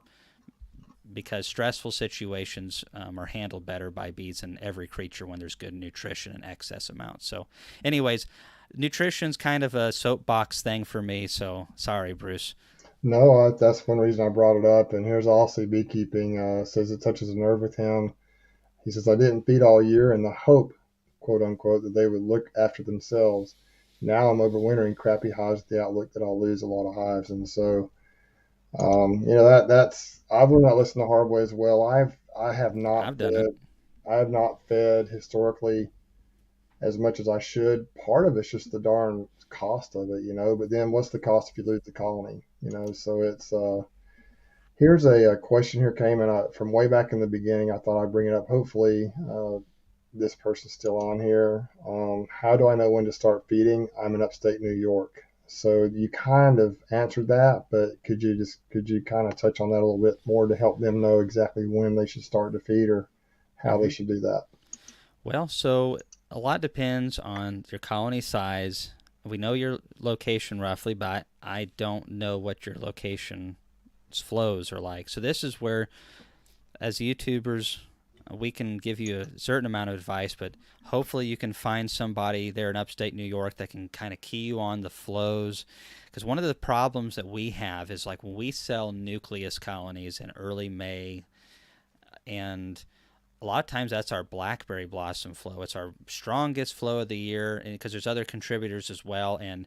because stressful situations are handled better by bees and every creature when there's good nutrition in excess amounts. So anyways, nutrition's kind of a soapbox thing for me, so sorry, Bruce.
No, that's one reason I brought it up. And here's Aussie Beekeeping, says it touches a nerve with him. He says, I didn't feed all year in the hope, quote unquote, that they would look after themselves. Now I'm overwintering crappy hives with the outlook that I'll lose a lot of hives. And so, that's I've learned that lesson the hard way as well. I have not
I've done it.
fed I have not fed historically as much as I should. Part of it's just the darn cost of it, But then what's the cost if you lose the colony, So it's here's a question here came and from way back in the beginning. I thought I'd bring it up. Hopefully, this person's still on here. How do I know when to start feeding? I'm in upstate New York. So you kind of answered that, but could you kind of touch on that a little bit more to help them know exactly when they should start to feed or how they
Hmm.
should do that?
Well, so a lot depends on your colony size. We know your location roughly, but I don't know what your location's flows are like. So this is where, as YouTubers, we can give you a certain amount of advice, but hopefully you can find somebody there in upstate New York that can kind of key you on the flows. Because one of the problems that we have is like when we sell nucleus colonies in early May, and a lot of times that's our blackberry blossom flow. It's our strongest flow of the year, and because there's other contributors as well. And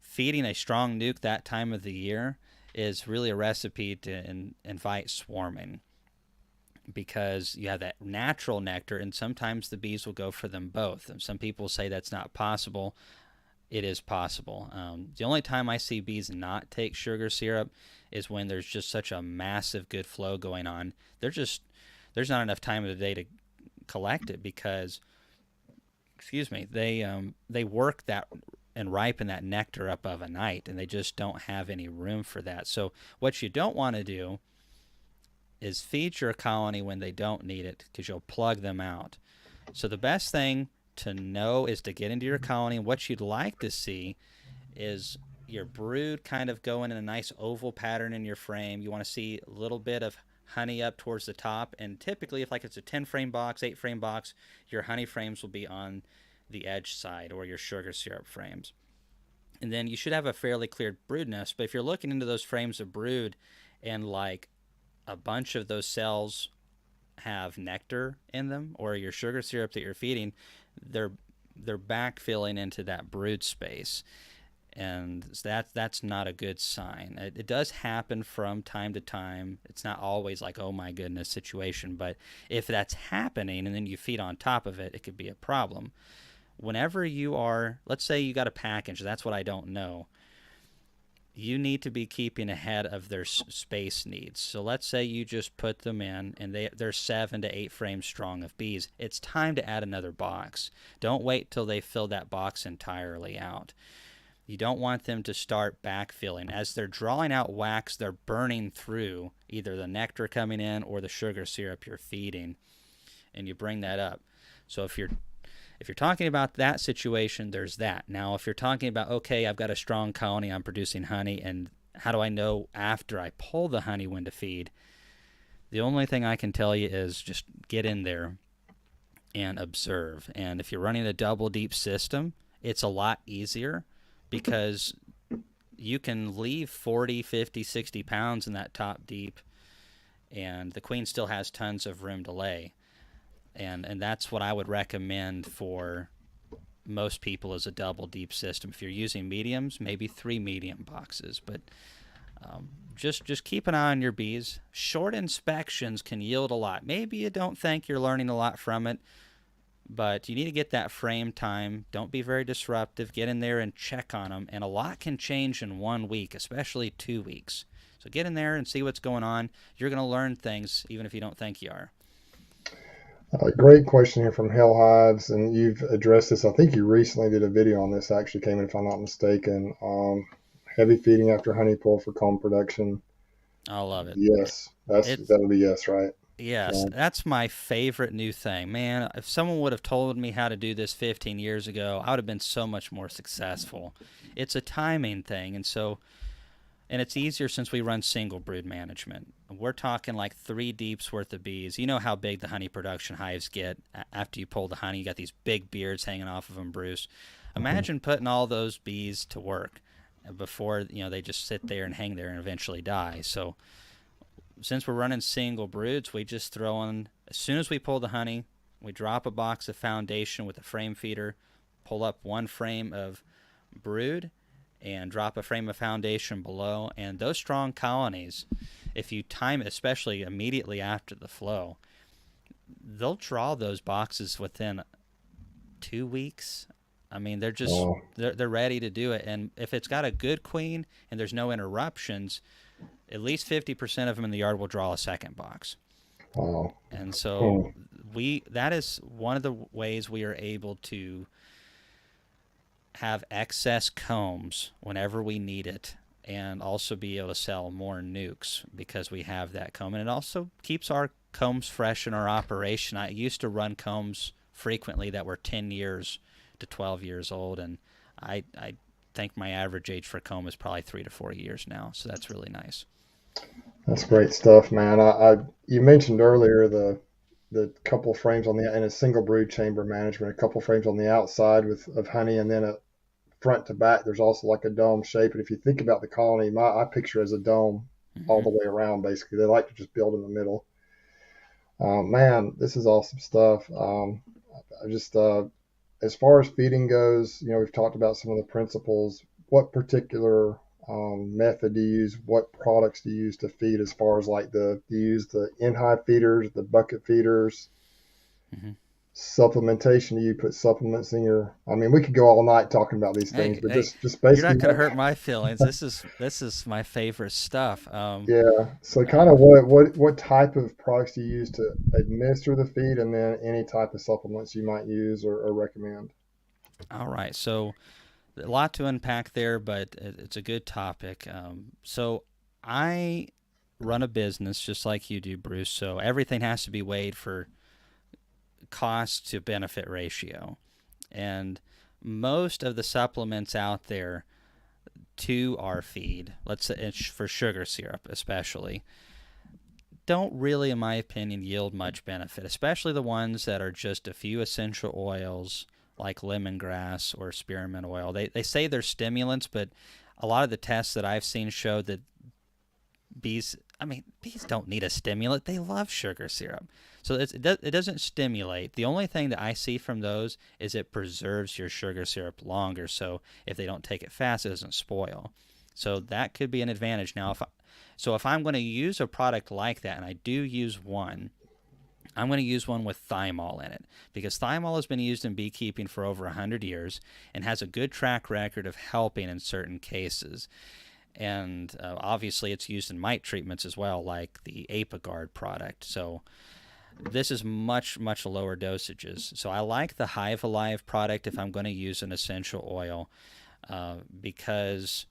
feeding a strong nuke that time of the year is really a recipe to invite swarming, because you have that natural nectar, and sometimes the bees will go for them both. And some people say that's not possible. It is possible. The only time I see bees not take sugar syrup is when there's just such a massive good flow going on. There's not enough time of the day to collect it, because, excuse me, they work that and ripen that nectar up of a night, and they just don't have any room for that. So what you don't want to do is feed your colony when they don't need it, because you'll plug them out. So the best thing to know is to get into your colony. And what you'd like to see is your brood kind of going in a nice oval pattern in your frame. You want to see a little bit of honey up towards the top. And typically, if like it's a 10 frame box, 8 frame box, your honey frames will be on the edge side, or your sugar syrup frames. And then you should have a fairly cleared brood nest. But if you're looking into those frames of brood and like a bunch of those cells have nectar in them, or your sugar syrup that you're feeding, they're backfilling into that brood space, and that's not a good sign. It does happen from time to time. It's not always like, oh my goodness situation, but if that's happening and then you feed on top of it, it could be a problem. Whenever you are, let's say you got a package, that's what I don't know, you need to be keeping ahead of their space needs. So let's say you just put them in and they're 7 to 8 frames strong of bees. It's time to add another box. Don't wait till they fill that box entirely out. You don't want them to start backfilling. As they're drawing out wax, they're burning through either the nectar coming in or the sugar syrup you're feeding, and you bring that up. So if you're talking about that situation, there's that. Now, if you're talking about, okay, I've got a strong colony, I'm producing honey, and how do I know after I pull the honey when to feed? The only thing I can tell you is just get in there and observe. And if you're running a double deep system, it's a lot easier, because you can leave 40, 50, 60 pounds in that top deep, and the queen still has tons of room to lay. And that's what I would recommend for most people, is a double deep system. If you're using mediums, maybe 3 medium boxes. But just keep an eye on your bees. Short inspections can yield a lot. Maybe you don't think you're learning a lot from it, but you need to get that frame time. Don't be very disruptive. Get in there and check on them. And a lot can change in 1 week, especially 2 weeks. So get in there and see what's going on. You're going to learn things even if you don't think you are.
Great question here from Hell Hives, and you've addressed this. I think you recently did a video on this. Actually, came in, if I'm not mistaken. Heavy feeding after honey pull for comb production.
I love it.
Yes,
It's
that'll be yes, right?
Yes,
So,
that's my favorite new thing. Man, if someone would have told me how to do this 15 years ago, I would have been so much more successful. It's a timing thing, and it's easier since we run single brood management. We're talking like 3 deeps worth of bees. You know how big the honey production hives get after you pull the honey. You got these big beards hanging off of them, Bruce. Imagine putting all those bees to work before, they just sit there and hang there and eventually die. So since we're running single broods, we just throw on, as soon as we pull the honey, we drop a box of foundation with a frame feeder, pull up 1 frame of brood, and drop a frame of foundation below. And those strong colonies, if you time it, especially immediately after the flow, they'll draw those boxes within 2 weeks. I mean,
wow,
they're ready to do it. And if it's got a good queen and there's no interruptions, at least 50% of them in the yard will draw a second box.
wow.
And
Hmm.
so that is one of the ways we are able to have excess combs whenever we need it, and also be able to sell more nukes because we have that comb. And it also keeps our combs fresh in our operation. I used to run combs frequently that were 10 years to 12 years old, and I think my average age for a comb is probably 3 to 4 years now, so that's really nice.
That's great stuff, man. You mentioned earlier the couple frames on the in a single brood chamber management, a couple frames on the outside with of honey, and then a front to back. There's also like a dome shape. And if you think about the colony, I picture it as a dome all
Hmm.
the way around. Basically, they like to just build in the middle. Man, this is awesome stuff. I just as far as feeding goes, we've talked about some of the principles. What particular method do you use? What products do you use to feed? As far as like do you use the in hive feeders, the bucket feeders,
Hmm.
supplementation? Do you put supplements in your? I mean, we could go all night talking about these things,
Hey,
but
hey,
just
you're
basically
not gonna hurt my feelings. This is my favorite stuff.
yeah. So kind
Um,
of what type of products do you use to administer the feed, and then any type of supplements you might use or recommend?
all right, so a lot to unpack there, but it's a good topic. So I run a business just like you do, Bruce. So everything has to be weighed for cost to benefit ratio. And most of the supplements out there to our feed, let's say it's for sugar syrup especially, don't really, in my opinion, yield much benefit, especially the ones that are just a few essential oils like lemongrass or spearmint oil. They say they're stimulants, but a lot of the tests that I've seen show that bees don't need a stimulant. They love sugar syrup. So it doesn't stimulate. The only thing that I see from those is it preserves your sugar syrup longer. So if they don't take it fast, it doesn't spoil. So that could be an advantage. Now, if I'm going to use a product like that, and I do use one, I'm going to use one with thymol in it because thymol has been used in beekeeping for over 100 years and has a good track record of helping in certain cases. And obviously, it's used in mite treatments as well, like the Apiguard product. So this is much, much lower dosages. So I like the Hive Alive product if I'm going to use an essential oil because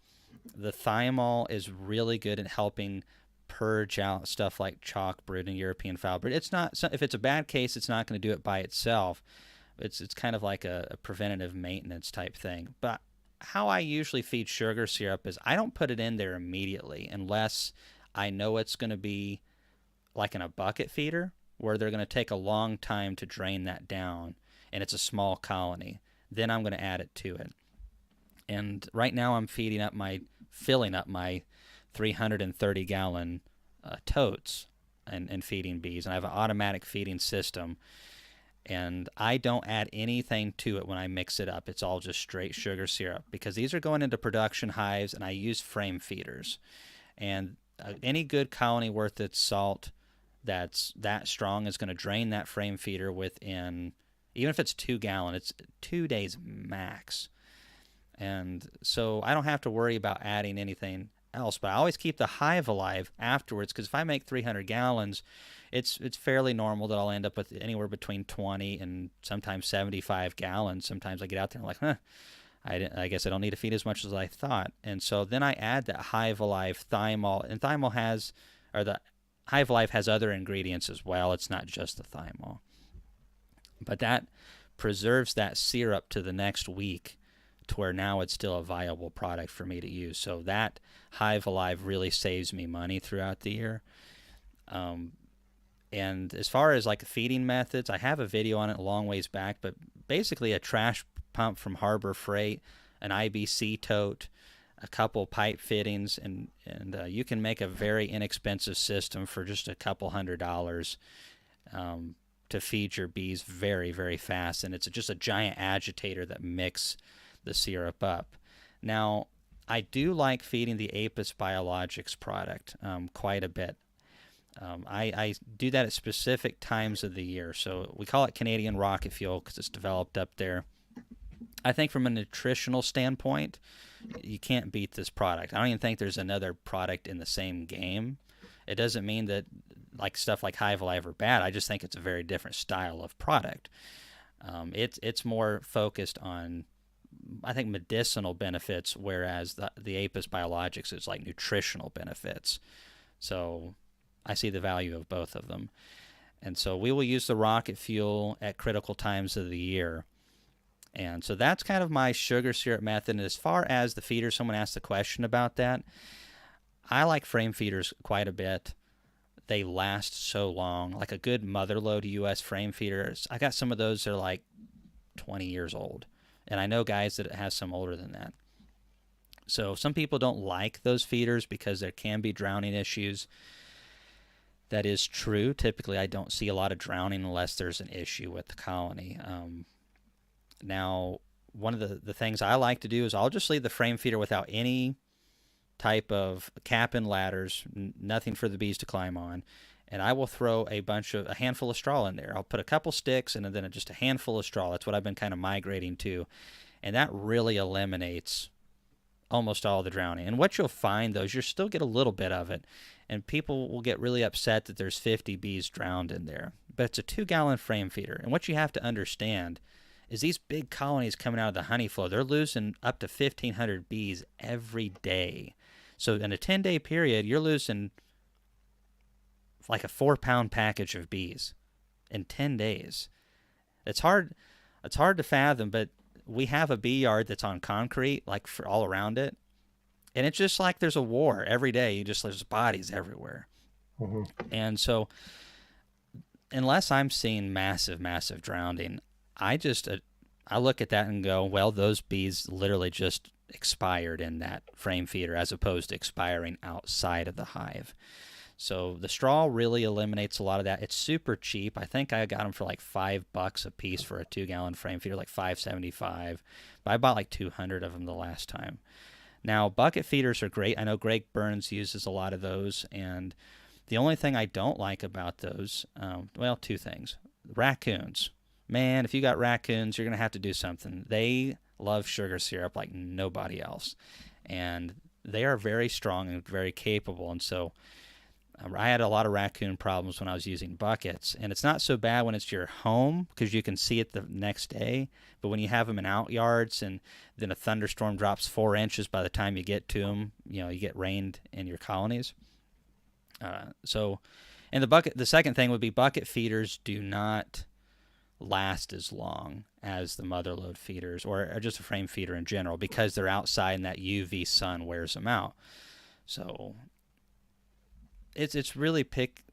the thymol is really good at helping purge out stuff like chalk brood and European foul brood. It's not if it's a bad case, it's not going to do it by itself. It's kind of like a preventative maintenance type thing. But how I usually feed sugar syrup is I don't put it in there immediately unless I know it's going to be like in a bucket feeder where they're going to take a long time to drain that down and it's a small colony. Then I'm going to add it to it. And right now I'm filling up my 330-gallon totes and feeding bees. And I have an automatic feeding system. And I don't add anything to it when I mix it up. It's all just straight sugar syrup because these are going into production hives, and I use frame feeders. And any good colony worth its salt that's that strong is going to drain that frame feeder within, even if it's 2 gallon, it's 2 days max. And so I don't have to worry about adding anything else. But I always keep the hive alive afterwards because if I make 300 gallons, it's fairly normal that I'll end up with anywhere between 20 and sometimes 75 gallons. Sometimes I get out there and I'm like, I guess I don't need to feed as much as I thought. And so then I add that Hive Alive thymol, and the Hive Alive has other ingredients as well. It's not just the thymol, but that preserves that syrup to the next week to where now it's still a viable product for me to use. So that Hive Alive really saves me money throughout the year. Um, and as far as like feeding methods, I have a video on it a long ways back, but basically a trash pump from Harbor Freight, an IBC tote, a couple pipe fittings, and you can make a very inexpensive system for just a couple $100 to feed your bees very, very fast. And it's just a giant agitator that mix the syrup up. Now, I do like feeding the Apis Biologics product quite a bit. I do that at specific times of the year. So we call it Canadian rocket fuel because it's developed up there. I think from a nutritional standpoint, you can't beat this product. I don't even think there's another product in the same game. It doesn't mean that like stuff like Hive Alive or bad. I just think it's a very different style of product. It's more focused on, I think, medicinal benefits, whereas the Apis Biologics is like nutritional benefits. So I see the value of both of them. And so we will use the rocket fuel at critical times of the year. And so that's kind of my sugar syrup method. And as far as the feeders, someone asked the question about that. I like frame feeders quite a bit. They last so long. Like a good motherload US frame feeders, I got some of those that are like 20 years old. And I know guys that have some older than that. So some people don't like those feeders because there can be drowning issues. That is true. Typically, I don't see a lot of drowning unless there's an issue with the colony. Now, one of the things I like to do is I'll just leave the frame feeder without any type of cap and ladders, nothing for the bees to climb on. And I will throw a handful of straw in there. I'll put a couple sticks and then just a handful of straw. That's what I've been kind of migrating to. And that really eliminates almost all the drowning. And what you'll find, though, is you'll still get a little bit of it. And people will get really upset that there's 50 bees drowned in there. But it's a 2-gallon frame feeder. And what you have to understand is these big colonies coming out of the honey flow, they're losing up to 1,500 bees every day. So in a 10-day period, you're losing like a 4-pound package of bees in 10 days. It's hard to fathom, but we have a bee yard that's on concrete, like for all around it. And it's just like there's a war every day. There's bodies everywhere.
Mm-hmm.
And so unless I'm seeing massive, massive drowning, I look at that and go, well, those bees literally just expired in that frame feeder as opposed to expiring outside of the hive. So the straw really eliminates a lot of that. It's super cheap. I think I got them for like $5 a piece for a 2-gallon frame feeder, like $5.75. But I bought like 200 of them the last time. Now, bucket feeders are great. I know Greg Burns uses a lot of those. And the only thing I don't like about those, well, 2 things. Raccoons. Man, if you got raccoons, you're going to have to do something. They love sugar syrup like nobody else. And they are very strong and very capable. And so I had a lot of raccoon problems when I was using buckets. And it's not so bad when it's your home because you can see it the next day. But when you have them in out yards and then a thunderstorm drops 4 inches by the time you get to them, you get rained in your colonies. And the second thing would be bucket feeders do not last as long as the motherload feeders or just a frame feeder in general because they're outside and that UV sun wears them out. So it's really pick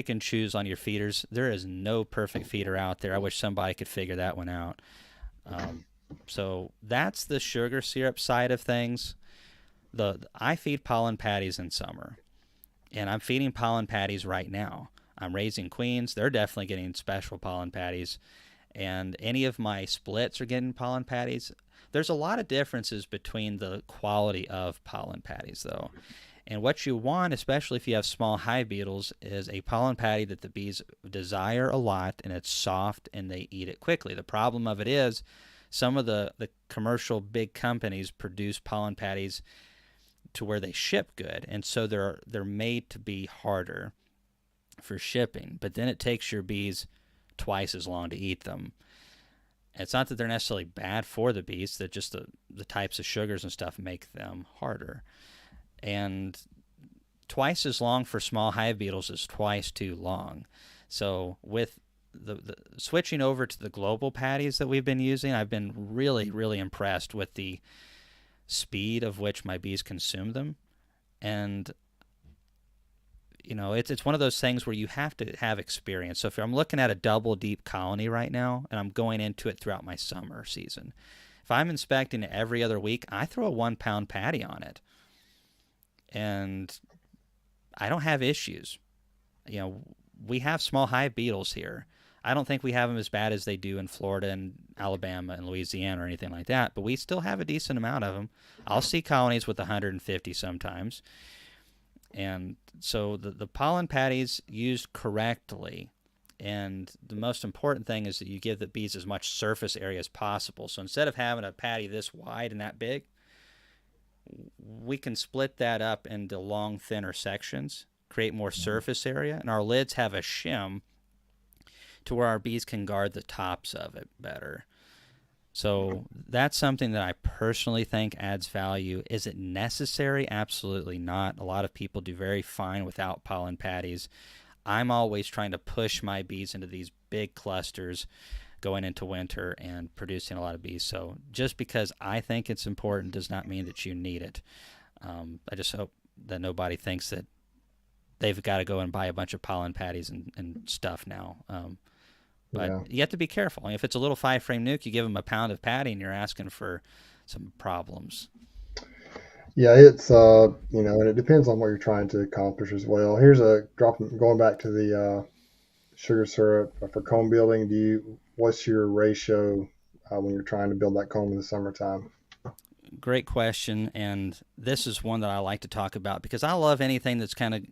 and choose on your feeders. There is no perfect feeder out there. I wish somebody could figure that one out. So that's the sugar syrup side of things. I feed pollen patties in summer, and I'm feeding pollen patties right now. I'm raising queens. They're definitely getting special pollen patties, and any of my splits are getting pollen patties. There's a lot of differences between the quality of pollen patties, though. And what you want, especially if you have small hive beetles, is a pollen patty that the bees desire a lot and it's soft and they eat it quickly. The problem of it is some of the commercial big companies produce pollen patties to where they ship good. And so they're made to be harder for shipping. But then it takes your bees twice as long to eat them. It's not that they're necessarily bad for the bees, that just the types of sugars and stuff make them harder. And twice as long for small hive beetles is twice too long. So with the switching over to the global patties that we've been using, I've been really, really impressed with the speed of which my bees consume them. And it's one of those things where you have to have experience. So if I'm looking at a double deep colony right now and I'm going into it throughout my summer season, if I'm inspecting it every other week, I throw a 1-pound patty on it. And I don't have issues. We have small hive beetles here. I don't think we have them as bad as they do in Florida and Alabama and Louisiana or anything like that, but we still have a decent amount of them. I'll see colonies with 150 sometimes. And so the pollen patties used correctly, and the most important thing is that you give the bees as much surface area as possible. So instead of having a patty this wide and that big, we can split that up into long, thinner sections, create more surface area, and our lids have a shim to where our bees can guard the tops of it better. So that's something that I personally think adds value. Is it necessary? Absolutely not. A lot of people do very fine without pollen patties. I'm always trying to push my bees into these big clusters going into winter and producing a lot of bees. So just because I think it's important does not mean that you need it. I just hope that nobody thinks that they've got to go and buy a bunch of pollen patties and stuff now. But
Yeah.
you have to be careful. If it's a little 5-frame nuke, you give them a pound of patty and you're asking for some problems.
Yeah, it's and it depends on what you're trying to accomplish as well. Here's a drop going back to the sugar syrup for comb building. What's your ratio when you're trying to build that comb in the summertime?
Great question, and this is one that I like to talk about because I love anything that's kind of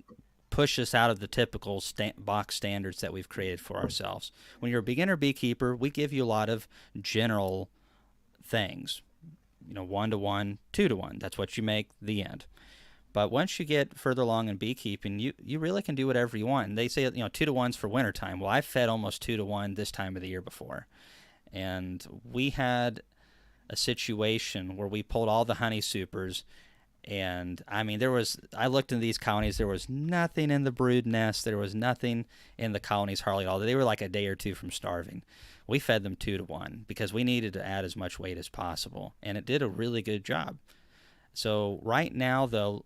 push us out of the typical box standards that we've created for ourselves. When you're a beginner beekeeper, we give you a lot of general things. 1-to-1, 2-to-1. That's what you make, the end. But once you get further along in beekeeping, you really can do whatever you want. And they say 2-to-1's for wintertime. Well, I've fed almost 2-to-1 this time of the year before. And we had a situation where we pulled all the honey supers, and I mean, I looked in these colonies, there was nothing in the brood nest, there was nothing in the colonies hardly at all. They were like a day or two from starving. We fed them 2-to-1 because we needed to add as much weight as possible, and it did a really good job. So right now, though,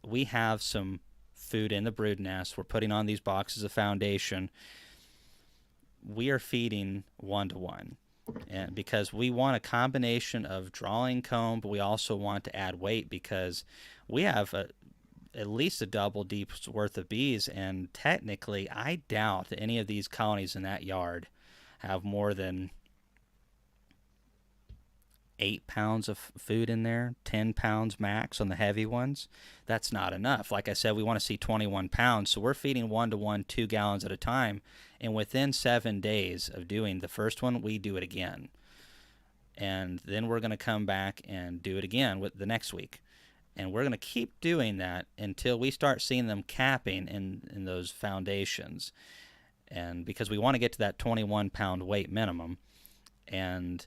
we have some food in the brood nest. We're putting on these boxes of foundation. We are feeding 1-to-1. And because we want a combination of drawing comb, but we also want to add weight because we have at least a double deep's worth of bees, and technically I doubt that any of these colonies in that yard have more than 8 pounds of food in there, 10 pounds max on the heavy ones. That's not enough. Like I said, we want to see 21 pounds, so we're feeding 1-to-1, 2 gallons at a time. And within 7 days of doing the first one, we do it again. And then we're going to come back and do it again with the next week. And we're going to keep doing that until we start seeing them capping in those foundations. And because we want to get to that 21-pound weight minimum. And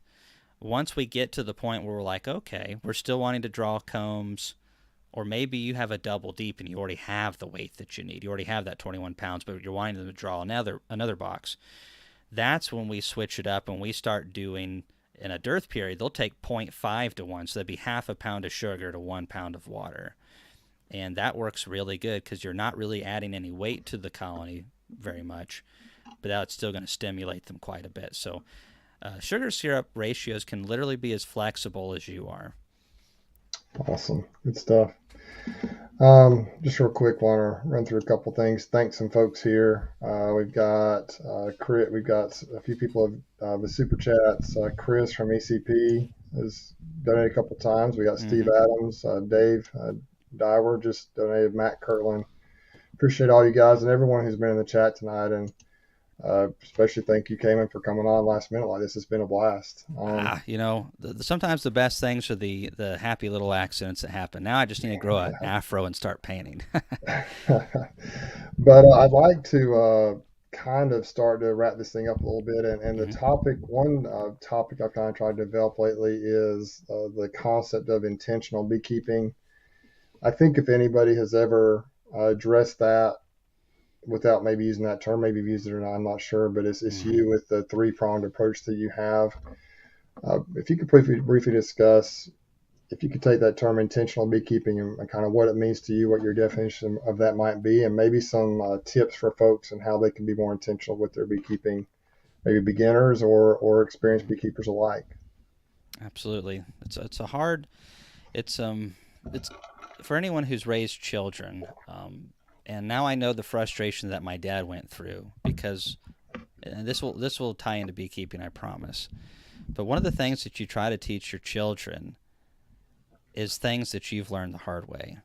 once we get to the point where we're like, okay, we're still wanting to draw combs, or maybe you have a double deep and you already have the weight that you need. You already have that 21 pounds, but you're wanting them to draw another box. That's when we switch it up and we start doing, in a dearth period, they'll take 0.5-to-1, so that'd be half a pound of sugar to 1 pound of water. And that works really good because you're not really adding any weight to the colony very much, but that's still going to stimulate them quite a bit. So sugar syrup ratios can literally be as flexible as you are.
Awesome. Good stuff. Just real quick, want to run through a couple things. Thanks some folks here. We've got we've got a few people with super chats. Chris from ECP has donated a couple times. We got Steve Adams, Dave Dyer just donated, Matt Kirtland. Appreciate all you guys and everyone who's been in the chat tonight, and especially thank you, Kamon, for coming on last minute like this. It's been a blast.
Sometimes the best things are the happy little accidents that happen. Now I just need to grow an afro and start painting.
But I'd like to kind of start to wrap this thing up a little bit. And the one topic I've kind of tried to develop lately is the concept of intentional beekeeping. I think if anybody has ever addressed that without maybe using that term, maybe you've used it or not, I'm not sure, but it's you with the three-pronged approach that you have. If you could briefly discuss, if you could take that term intentional beekeeping and kind of what it means to you, what your definition of that might be, and maybe some tips for folks and how they can be more intentional with their beekeeping, maybe beginners or experienced beekeepers alike.
Absolutely. It's for anyone who's raised children. And now I know the frustration that my dad went through, because this will tie into beekeeping, I promise. But one of the things that you try to teach your children is things that you've learned the hard way.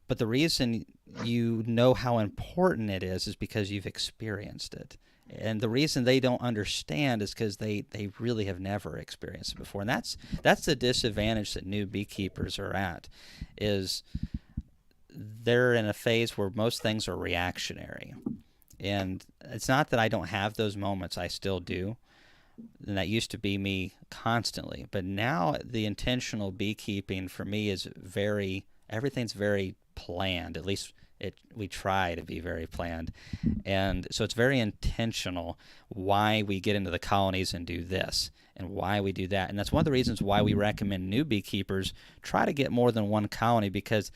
But the reason you know how important it is because you've experienced it. And the reason they don't understand is because they really have never experienced it before. And that's the disadvantage that new beekeepers are at, is they're in a phase where most things are reactionary. And it's not that I don't have those moments, I still do. And that used to be me constantly. But now the intentional beekeeping for me is everything's very planned. At least we try to be very planned. And so it's very intentional why we get into the colonies and do this and why we do that. And that's one of the reasons why we recommend new beekeepers try to get more than one colony, because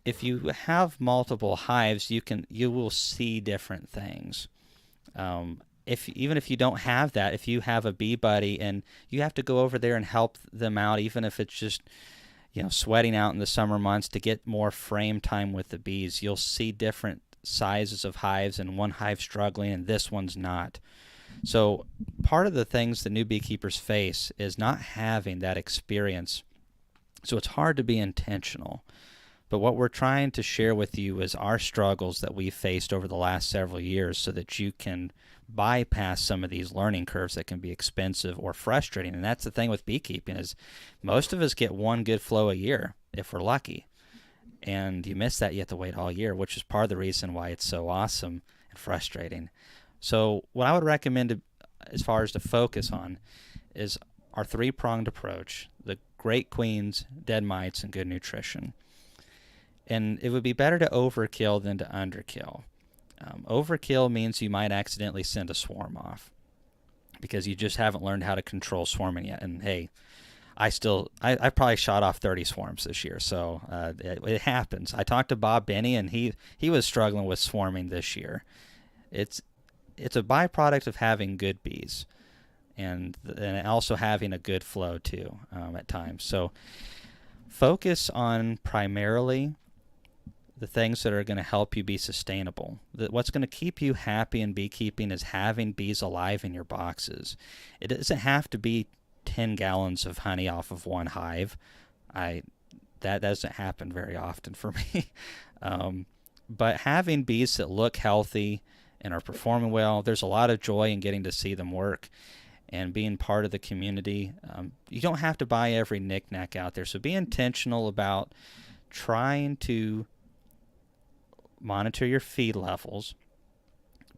if you have multiple hives, you will see different things. If even if you don't have that, if you have a bee buddy and you have to go over there and help them out, even if it's just sweating out in the summer months to get more frame time with the bees, you'll see different sizes of hives and one hive struggling and this one's not. So part of the things the new beekeepers face is not having that experience. So it's hard to be intentional. But what we're trying to share with you is our struggles that we've faced over the last several years so that you can bypass some of these learning curves that can be expensive or frustrating. And that's the thing with beekeeping is most of us get one good flow a year if we're lucky. And you miss that, you have to wait all year, which is part of the reason why it's so awesome and frustrating. So what I would recommend as far as to focus on is our three-pronged approach, the great queens, dead mites, and good nutrition. And it would be better to overkill than to underkill. Overkill means you might accidentally send a swarm off because you just haven't learned how to control swarming yet. And hey, I probably shot off 30 swarms this year, so it happens. I talked to Bob Benny, and he was struggling with swarming this year. It's a byproduct of having good bees, and also having a good flow too at times. So focus on primarily the things that are going to help you be sustainable. What's going to keep you happy in beekeeping is having bees alive in your boxes. It doesn't have to be 10 gallons of honey off of one hive. That doesn't happen very often for me. But having bees that look healthy and are performing well, there's a lot of joy in getting to see them work and being part of the community. You don't have to buy every knick-knack out there. So be intentional about trying to monitor your feed levels.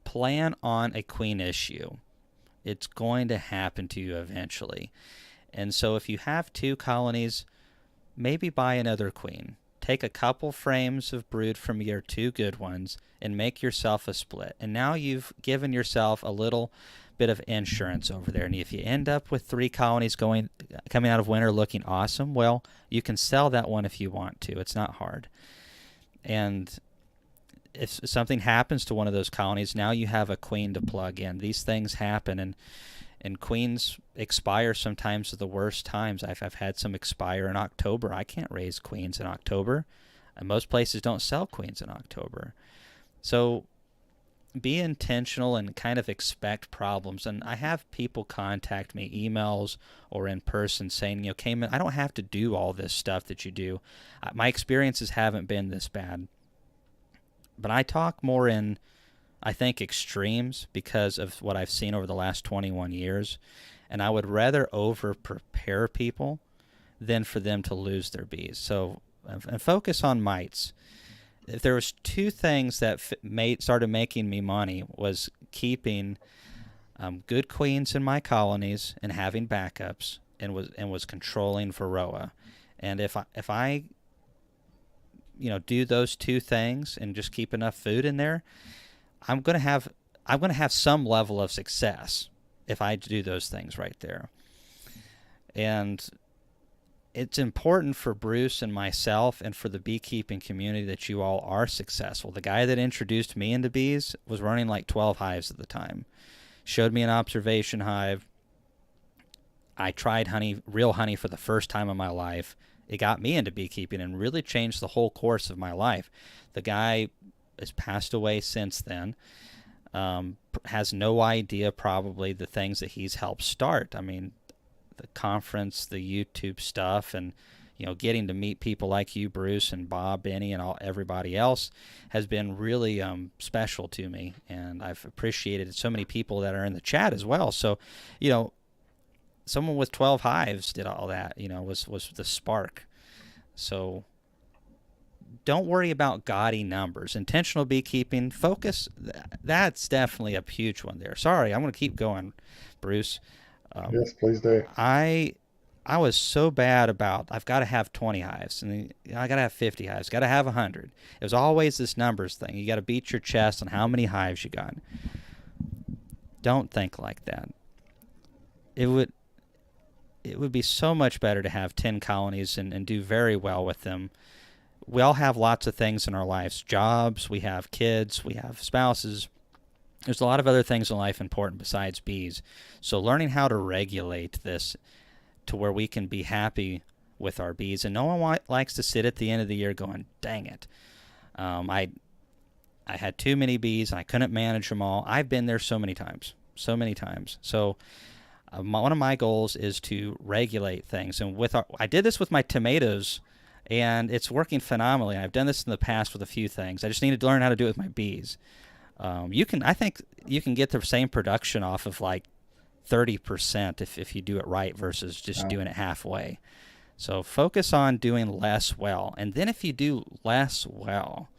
Plan on a queen issue. It's going to happen to you eventually. And so if you have 2 colonies, maybe buy another queen. Take a couple frames of brood from your 2 good ones and make yourself a split. And now you've given yourself a little bit of insurance over there. And if you end up with 3 colonies coming out of winter looking awesome, well, you can sell that one if you want to. It's not hard. And if something happens to one of those colonies, now you have a queen to plug in. These things happen, and queens expire sometimes at the worst times. I've had some expire in October. I can't raise queens in October, and most places don't sell queens in October. So be intentional and kind of expect problems. And I have people contact me, emails or in person, saying, Kamon, I don't have to do all this stuff that you do. My experiences haven't been this bad. But I talk more in, I think, extremes because of what I've seen over the last 21 years. And I would rather over-prepare people than for them to lose their bees. So and focus on mites. If there was 2 things that started making me money was keeping good queens in my colonies and having backups, and was controlling Varroa. And if I do those 2 things and just keep enough food in there, I'm going to have some level of success if I do those things right there. And it's important for Bruce and myself and for the beekeeping community that you all are successful. The guy that introduced me into bees was running like 12 hives at the time. Showed me an observation hive. I tried real honey for the first time in my life. It got me into beekeeping and really changed the whole course of my life. The guy has passed away since then. Has no idea probably the things that he's helped start. I mean, the conference, the YouTube stuff, and getting to meet people like you, Bruce, and Bob, Benny, and everybody else has been really special to me, and I've appreciated so many people that are in the chat as well. So, someone with 12 hives did all that, was the spark. So don't worry about gaudy numbers. Intentional beekeeping, focus. That's definitely a huge one there. Sorry, I'm going to keep going, Bruce. Um,
Yes, please do.
I I was so bad about I've got to have 20 hives and I got to have 50 hives, got to have 100. It was always this numbers thing. You got to beat your chest on how many hives you got. Don't think like that. It would it would be so much better to have 10 colonies and do very well with them. We all have lots of things in our lives, jobs, we have kids, we have spouses. There's a lot of other things in life important besides bees. So learning how to regulate this to where we can be happy with our bees. And no one likes to sit at the end of the year going, dang it. I had too many bees and I couldn't manage them all. I've been there so many times, so many times. So one of my goals is to regulate things. And I did this with my tomatoes, and it's working phenomenally. I've done this in the past with a few things. I just need to learn how to do it with my bees. I think you can get the same production off of like 30% if you do it right versus just doing it halfway. So focus on doing less well. And then if you do less well,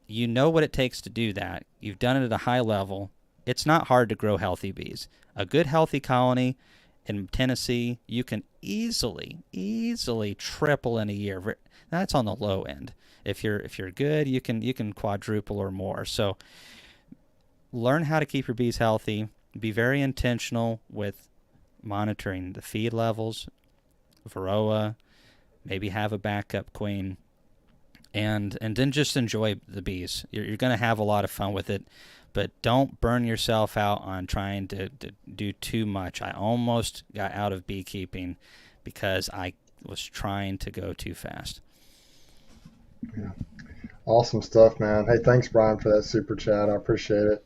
you know what it takes to do that. You've done it at a high level. It's not hard to grow healthy bees. A good healthy colony in Tennessee, you can easily triple in a year. That's on the low end. If you're good, you can quadruple or more. So learn how to keep your bees healthy. Be very intentional with monitoring the feed levels, Varroa, maybe have a backup queen, and then just enjoy the bees. You're going to have a lot of fun with it, but don't burn yourself out on trying to do too much. I almost got out of beekeeping because I was trying to go too fast.
Yeah. Awesome stuff, man. Hey, thanks, Brian, for that super chat. I appreciate it.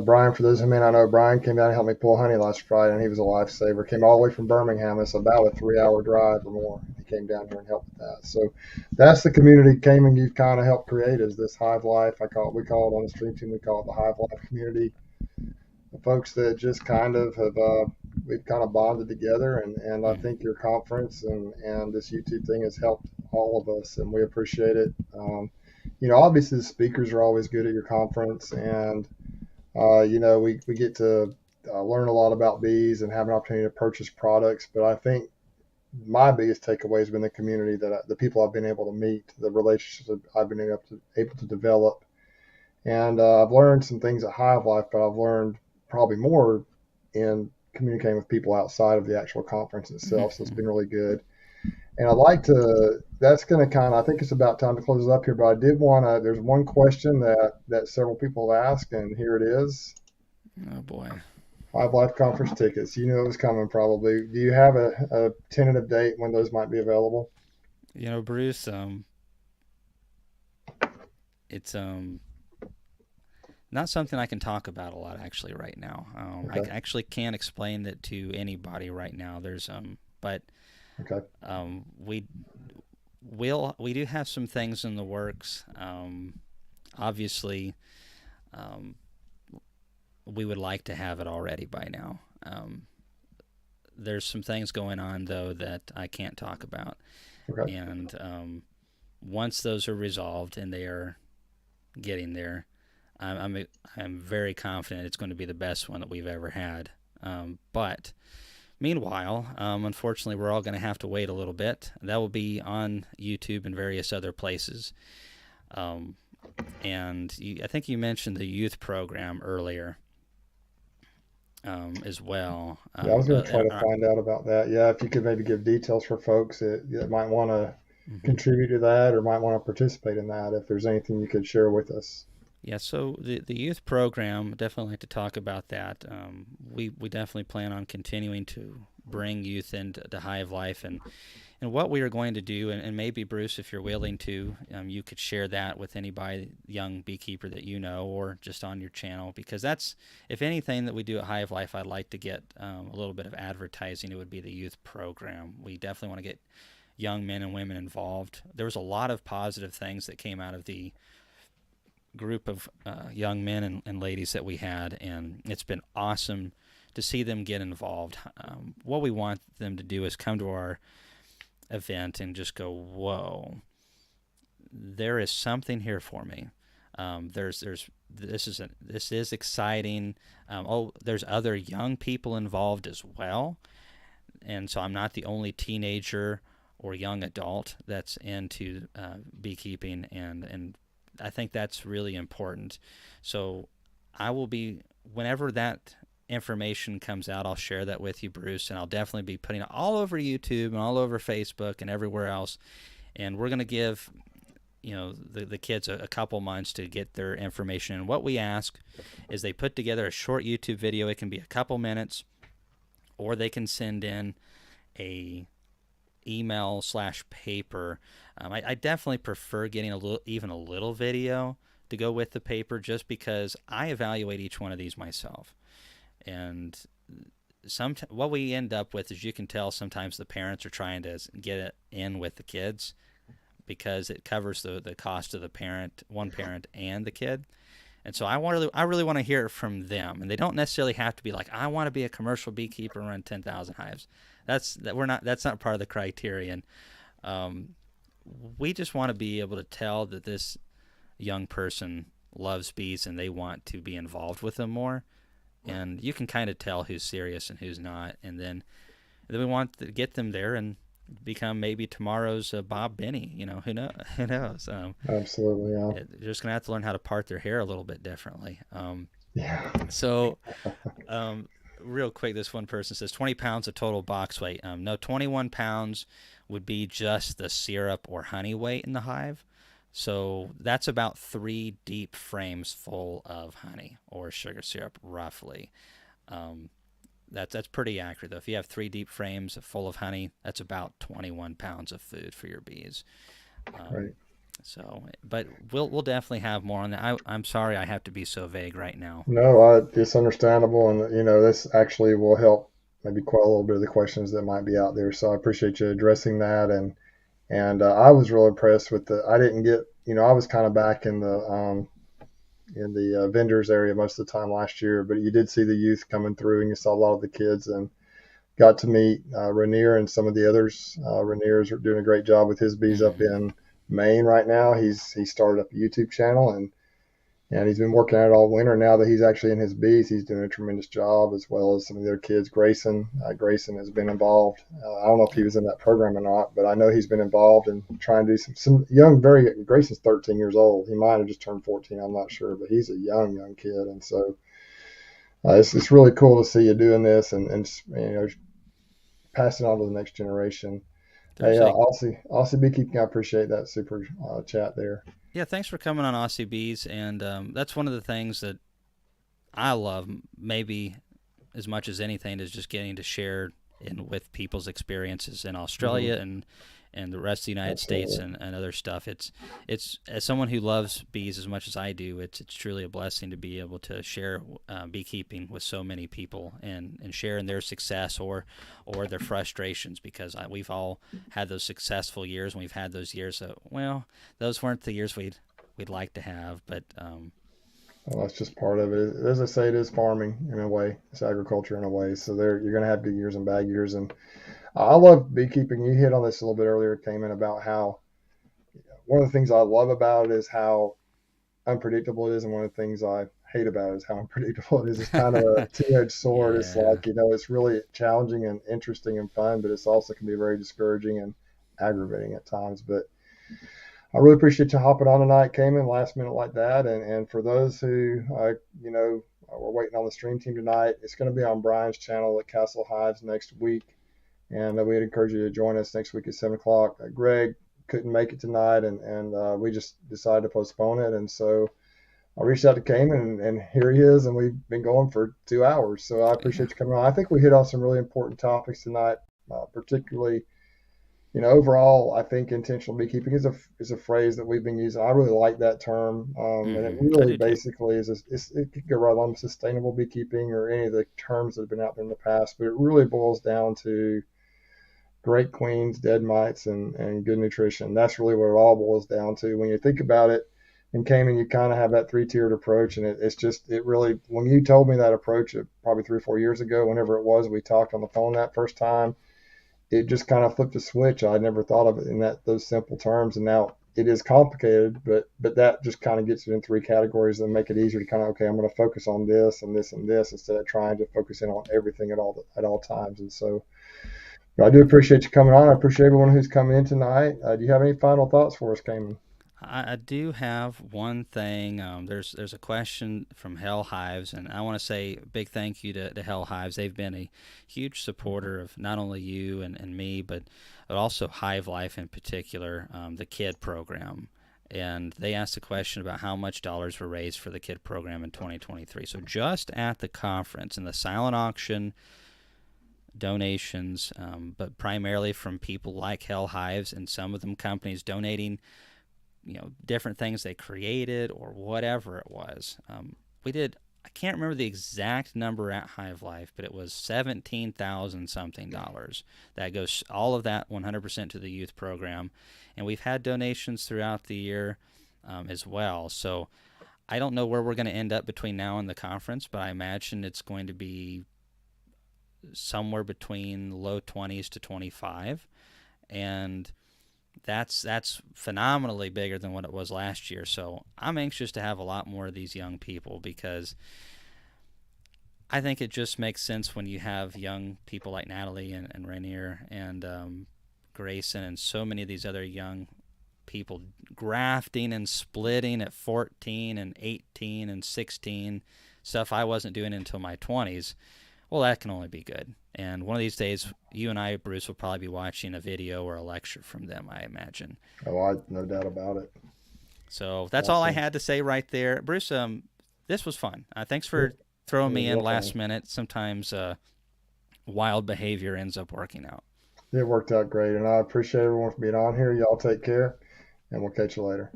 Brian, for those who may not know, Brian came down and helped me pull honey last Friday, and he was a lifesaver. Came all the way from Birmingham. It's about a 3-hour drive or more. He came down here and helped with that. So that's the community Kamon you've kind of helped create is this hive life. We call it on the stream team, we call it the hive life community. The folks that just kind of have, we've kind of bonded together, and I think your conference and this YouTube thing has helped all of us, and we appreciate it. Obviously the speakers are always good at your conference, and we get to learn a lot about bees and have an opportunity to purchase products. But I think my biggest takeaway has been the community the people I've been able to meet, the relationships that I've been able to develop. And I've learned some things at Hive Life, but I've learned probably more in communicating with people outside of the actual conference itself. So it's been really good. And that's going to I think it's about time to close it up here, but I did there's one question that several people have asked, and here it is.
Oh, boy.
Hive Life conference tickets. You knew it was coming probably. Do you have a tentative date when those might be available?
Bruce, it's not something I can talk about a lot actually right now.
Okay.
I actually can't explain it to anybody right now. But
okay.
We do have some things in the works. Obviously, we would like to have it already by now. There's some things going on though that I can't talk about.
Okay.
And once those are resolved and they are getting there, I'm very confident it's going to be the best one that we've ever had. But meanwhile, unfortunately, we're all going to have to wait a little bit. That will be on YouTube and various other places. I think you mentioned the youth program earlier as well.
Yeah, I was going to try to find out about that. Yeah, if you could maybe give details for folks that might want to contribute to that or might want to participate in that, if there's anything you could share with us.
Yeah, so the youth program, definitely like to talk about that. We definitely plan on continuing to bring youth into the Hive Life and what we are going to do, and maybe, Bruce, if you're willing to, you could share that with anybody, young beekeeper that you know, or just on your channel, because that's, if anything that we do at Hive Life, I'd like to get a little bit of advertising. It would be the youth program. We definitely want to get young men and women involved. There was a lot of positive things that came out of the group of young men and ladies that we had, and it's been awesome to see them get involved. What we want them to do is come to our event and just go, whoa, there is something here for me. There's this is exciting. There's other young people involved as well, and so I'm not the only teenager or young adult that's into beekeeping, and I think that's really important. So I will be, whenever that information comes out, I'll share that with you, Bruce, and I'll definitely be putting it all over YouTube and all over Facebook and everywhere else. And we're going to give the kids a couple months to get their information. And what we ask is they put together a short YouTube video. It can be a couple minutes, or they can send in a email/paper. I definitely prefer getting even a little video to go with the paper, just because I evaluate each one of these myself. And what we end up with is, you can tell sometimes the parents are trying to get it in with the kids, because it covers the cost of one parent and the kid. And so I really want to hear it from them. And they don't necessarily have to be like, I want to be a commercial beekeeper and run 10,000 hives. That's not part of the criterion. We just want to be able to tell that this young person loves bees and they want to be involved with them more. And you can kind of tell who's serious and who's not. And then we want to get them there and become maybe tomorrow's Bob Benny. Who knows? Who knows?
Absolutely, yeah.
They're just gonna have to learn how to part their hair a little bit differently.
Yeah.
So, real quick, this one person says 20 pounds of total box weight. No, 21 pounds would be just the syrup or honey weight in the hive. So that's about 3 deep frames full of honey or sugar syrup, roughly. That's pretty accurate, though. If you have 3 deep frames full of honey, that's about 21 pounds of food for your bees.
Right.
So, but we'll definitely have more on that. I'm sorry I have to be so vague right now.
No, it's understandable, and this actually will help maybe quell a little bit of the questions that might be out there. So I appreciate you addressing that, and I was real impressed with I didn't get, I was kind of back in the vendors area most of the time last year, but you did see the youth coming through, and you saw a lot of the kids, and got to meet Rainier and some of the others. Rainier's doing a great job with his bees up in Maine right now. He started up a YouTube channel, and he's been working at it all winter. Now that he's actually in his bees, he's doing a tremendous job, as well as some of the other kids. Grayson has been involved. I don't know if he was in that program or not, but I know he's been involved in trying to do some young, Grayson's 13 years old. He might have just turned 14. I'm not sure, but he's a young kid. And so it's really cool to see you doing this and passing on to the next generation. Hey, Aussie Beekeeping, I appreciate that super chat there.
Yeah, thanks for coming on Aussie Bees, and that's one of the things that I love, maybe as much as anything, is just getting to share with people's experiences in Australia and the rest of the United States and other stuff. It's as someone who loves bees as much as I do, it's truly a blessing to be able to share beekeeping with so many people and share in their success or their frustrations, because we've all had those successful years, and we've had those years that, well, those weren't the years we'd like to have, but
well, that's just part of it. As I say, it is farming in a way. It's agriculture in a way. So you're going to have good years and bad years. And I love beekeeping. You hit on this a little bit earlier, Kamon, about how one of the things I love about it is how unpredictable it is, and one of the things I hate about it is how unpredictable it is. It's kind of a two-edged sword. Yeah. It's like, it's really challenging and interesting and fun, but it's also can be very discouraging and aggravating at times. But I really appreciate you hopping on tonight, Kamon, last minute like that. And for those who, we're waiting on the stream team tonight, it's going to be on Brian's channel at Castle Hives next week. And we'd encourage you to join us next week at 7 o'clock. Greg couldn't make it tonight, and we just decided to postpone it. And so I reached out to Kamon, and here he is, and we've been going for 2 hours. So I appreciate you coming on. I think we hit on some really important topics tonight, particularly, overall, I think intentional beekeeping is a phrase that we've been using. I really like that term, and it really basically is it could go right along with sustainable beekeeping or any of the terms that have been out there in the past, but it really boils down to great queens, dead mites, and good nutrition. That's really what it all boils down to when you think about it. And Kamon, you kind of have that 3-tiered approach, and it really, when you told me that approach probably 3 or 4 years ago, whenever it was, we talked on the phone that first time, it just kind of flipped a switch. I never thought of it in those simple terms, and now it is complicated, but that just kind of gets it in three categories and make it easier to kind of, okay, I'm going to focus on this and this and this instead of trying to focus in on everything at all times. And so I do appreciate you coming on. I appreciate everyone who's coming in tonight. Do you have any final thoughts for us, Kamon?
I do have one thing. There's a question from Hell Hives, and I want to say a big thank you to Hell Hives. They've been a huge supporter of not only you and me, but also Hive Life in particular, the KID program. And they asked a question about how much dollars were raised for the KID program in 2023. So just at the conference, in the silent auction, donations, but primarily from people like Hell Hives and some of them companies donating different things they created or whatever it was. We did, I can't remember the exact number at Hive Life, but it was 17,000 something dollars. That goes, all of that 100% to the youth program. And we've had donations throughout the year as well. So I don't know where we're going to end up between now and the conference, but I imagine it's going to be somewhere between low 20s to 25. And that's phenomenally bigger than what it was last year. So I'm anxious to have a lot more of these young people, because I think it just makes sense when you have young people like Natalie and Rainier and Grayson and so many of these other young people grafting and splitting at 14 and 18 and 16, stuff I wasn't doing until my 20s. Well, that can only be good. And one of these days, you and I, Bruce, will probably be watching a video or a lecture from them, I imagine.
Oh, I no doubt about it.
So that's all I
Awesome.
had to say right there. Bruce, this was fun. Thanks for throwing
It was
me in
real
last
fun.
minute. Sometimes wild behavior ends up working out.
It worked out great, and I appreciate everyone for being on here. Y'all take care, and we'll catch you later.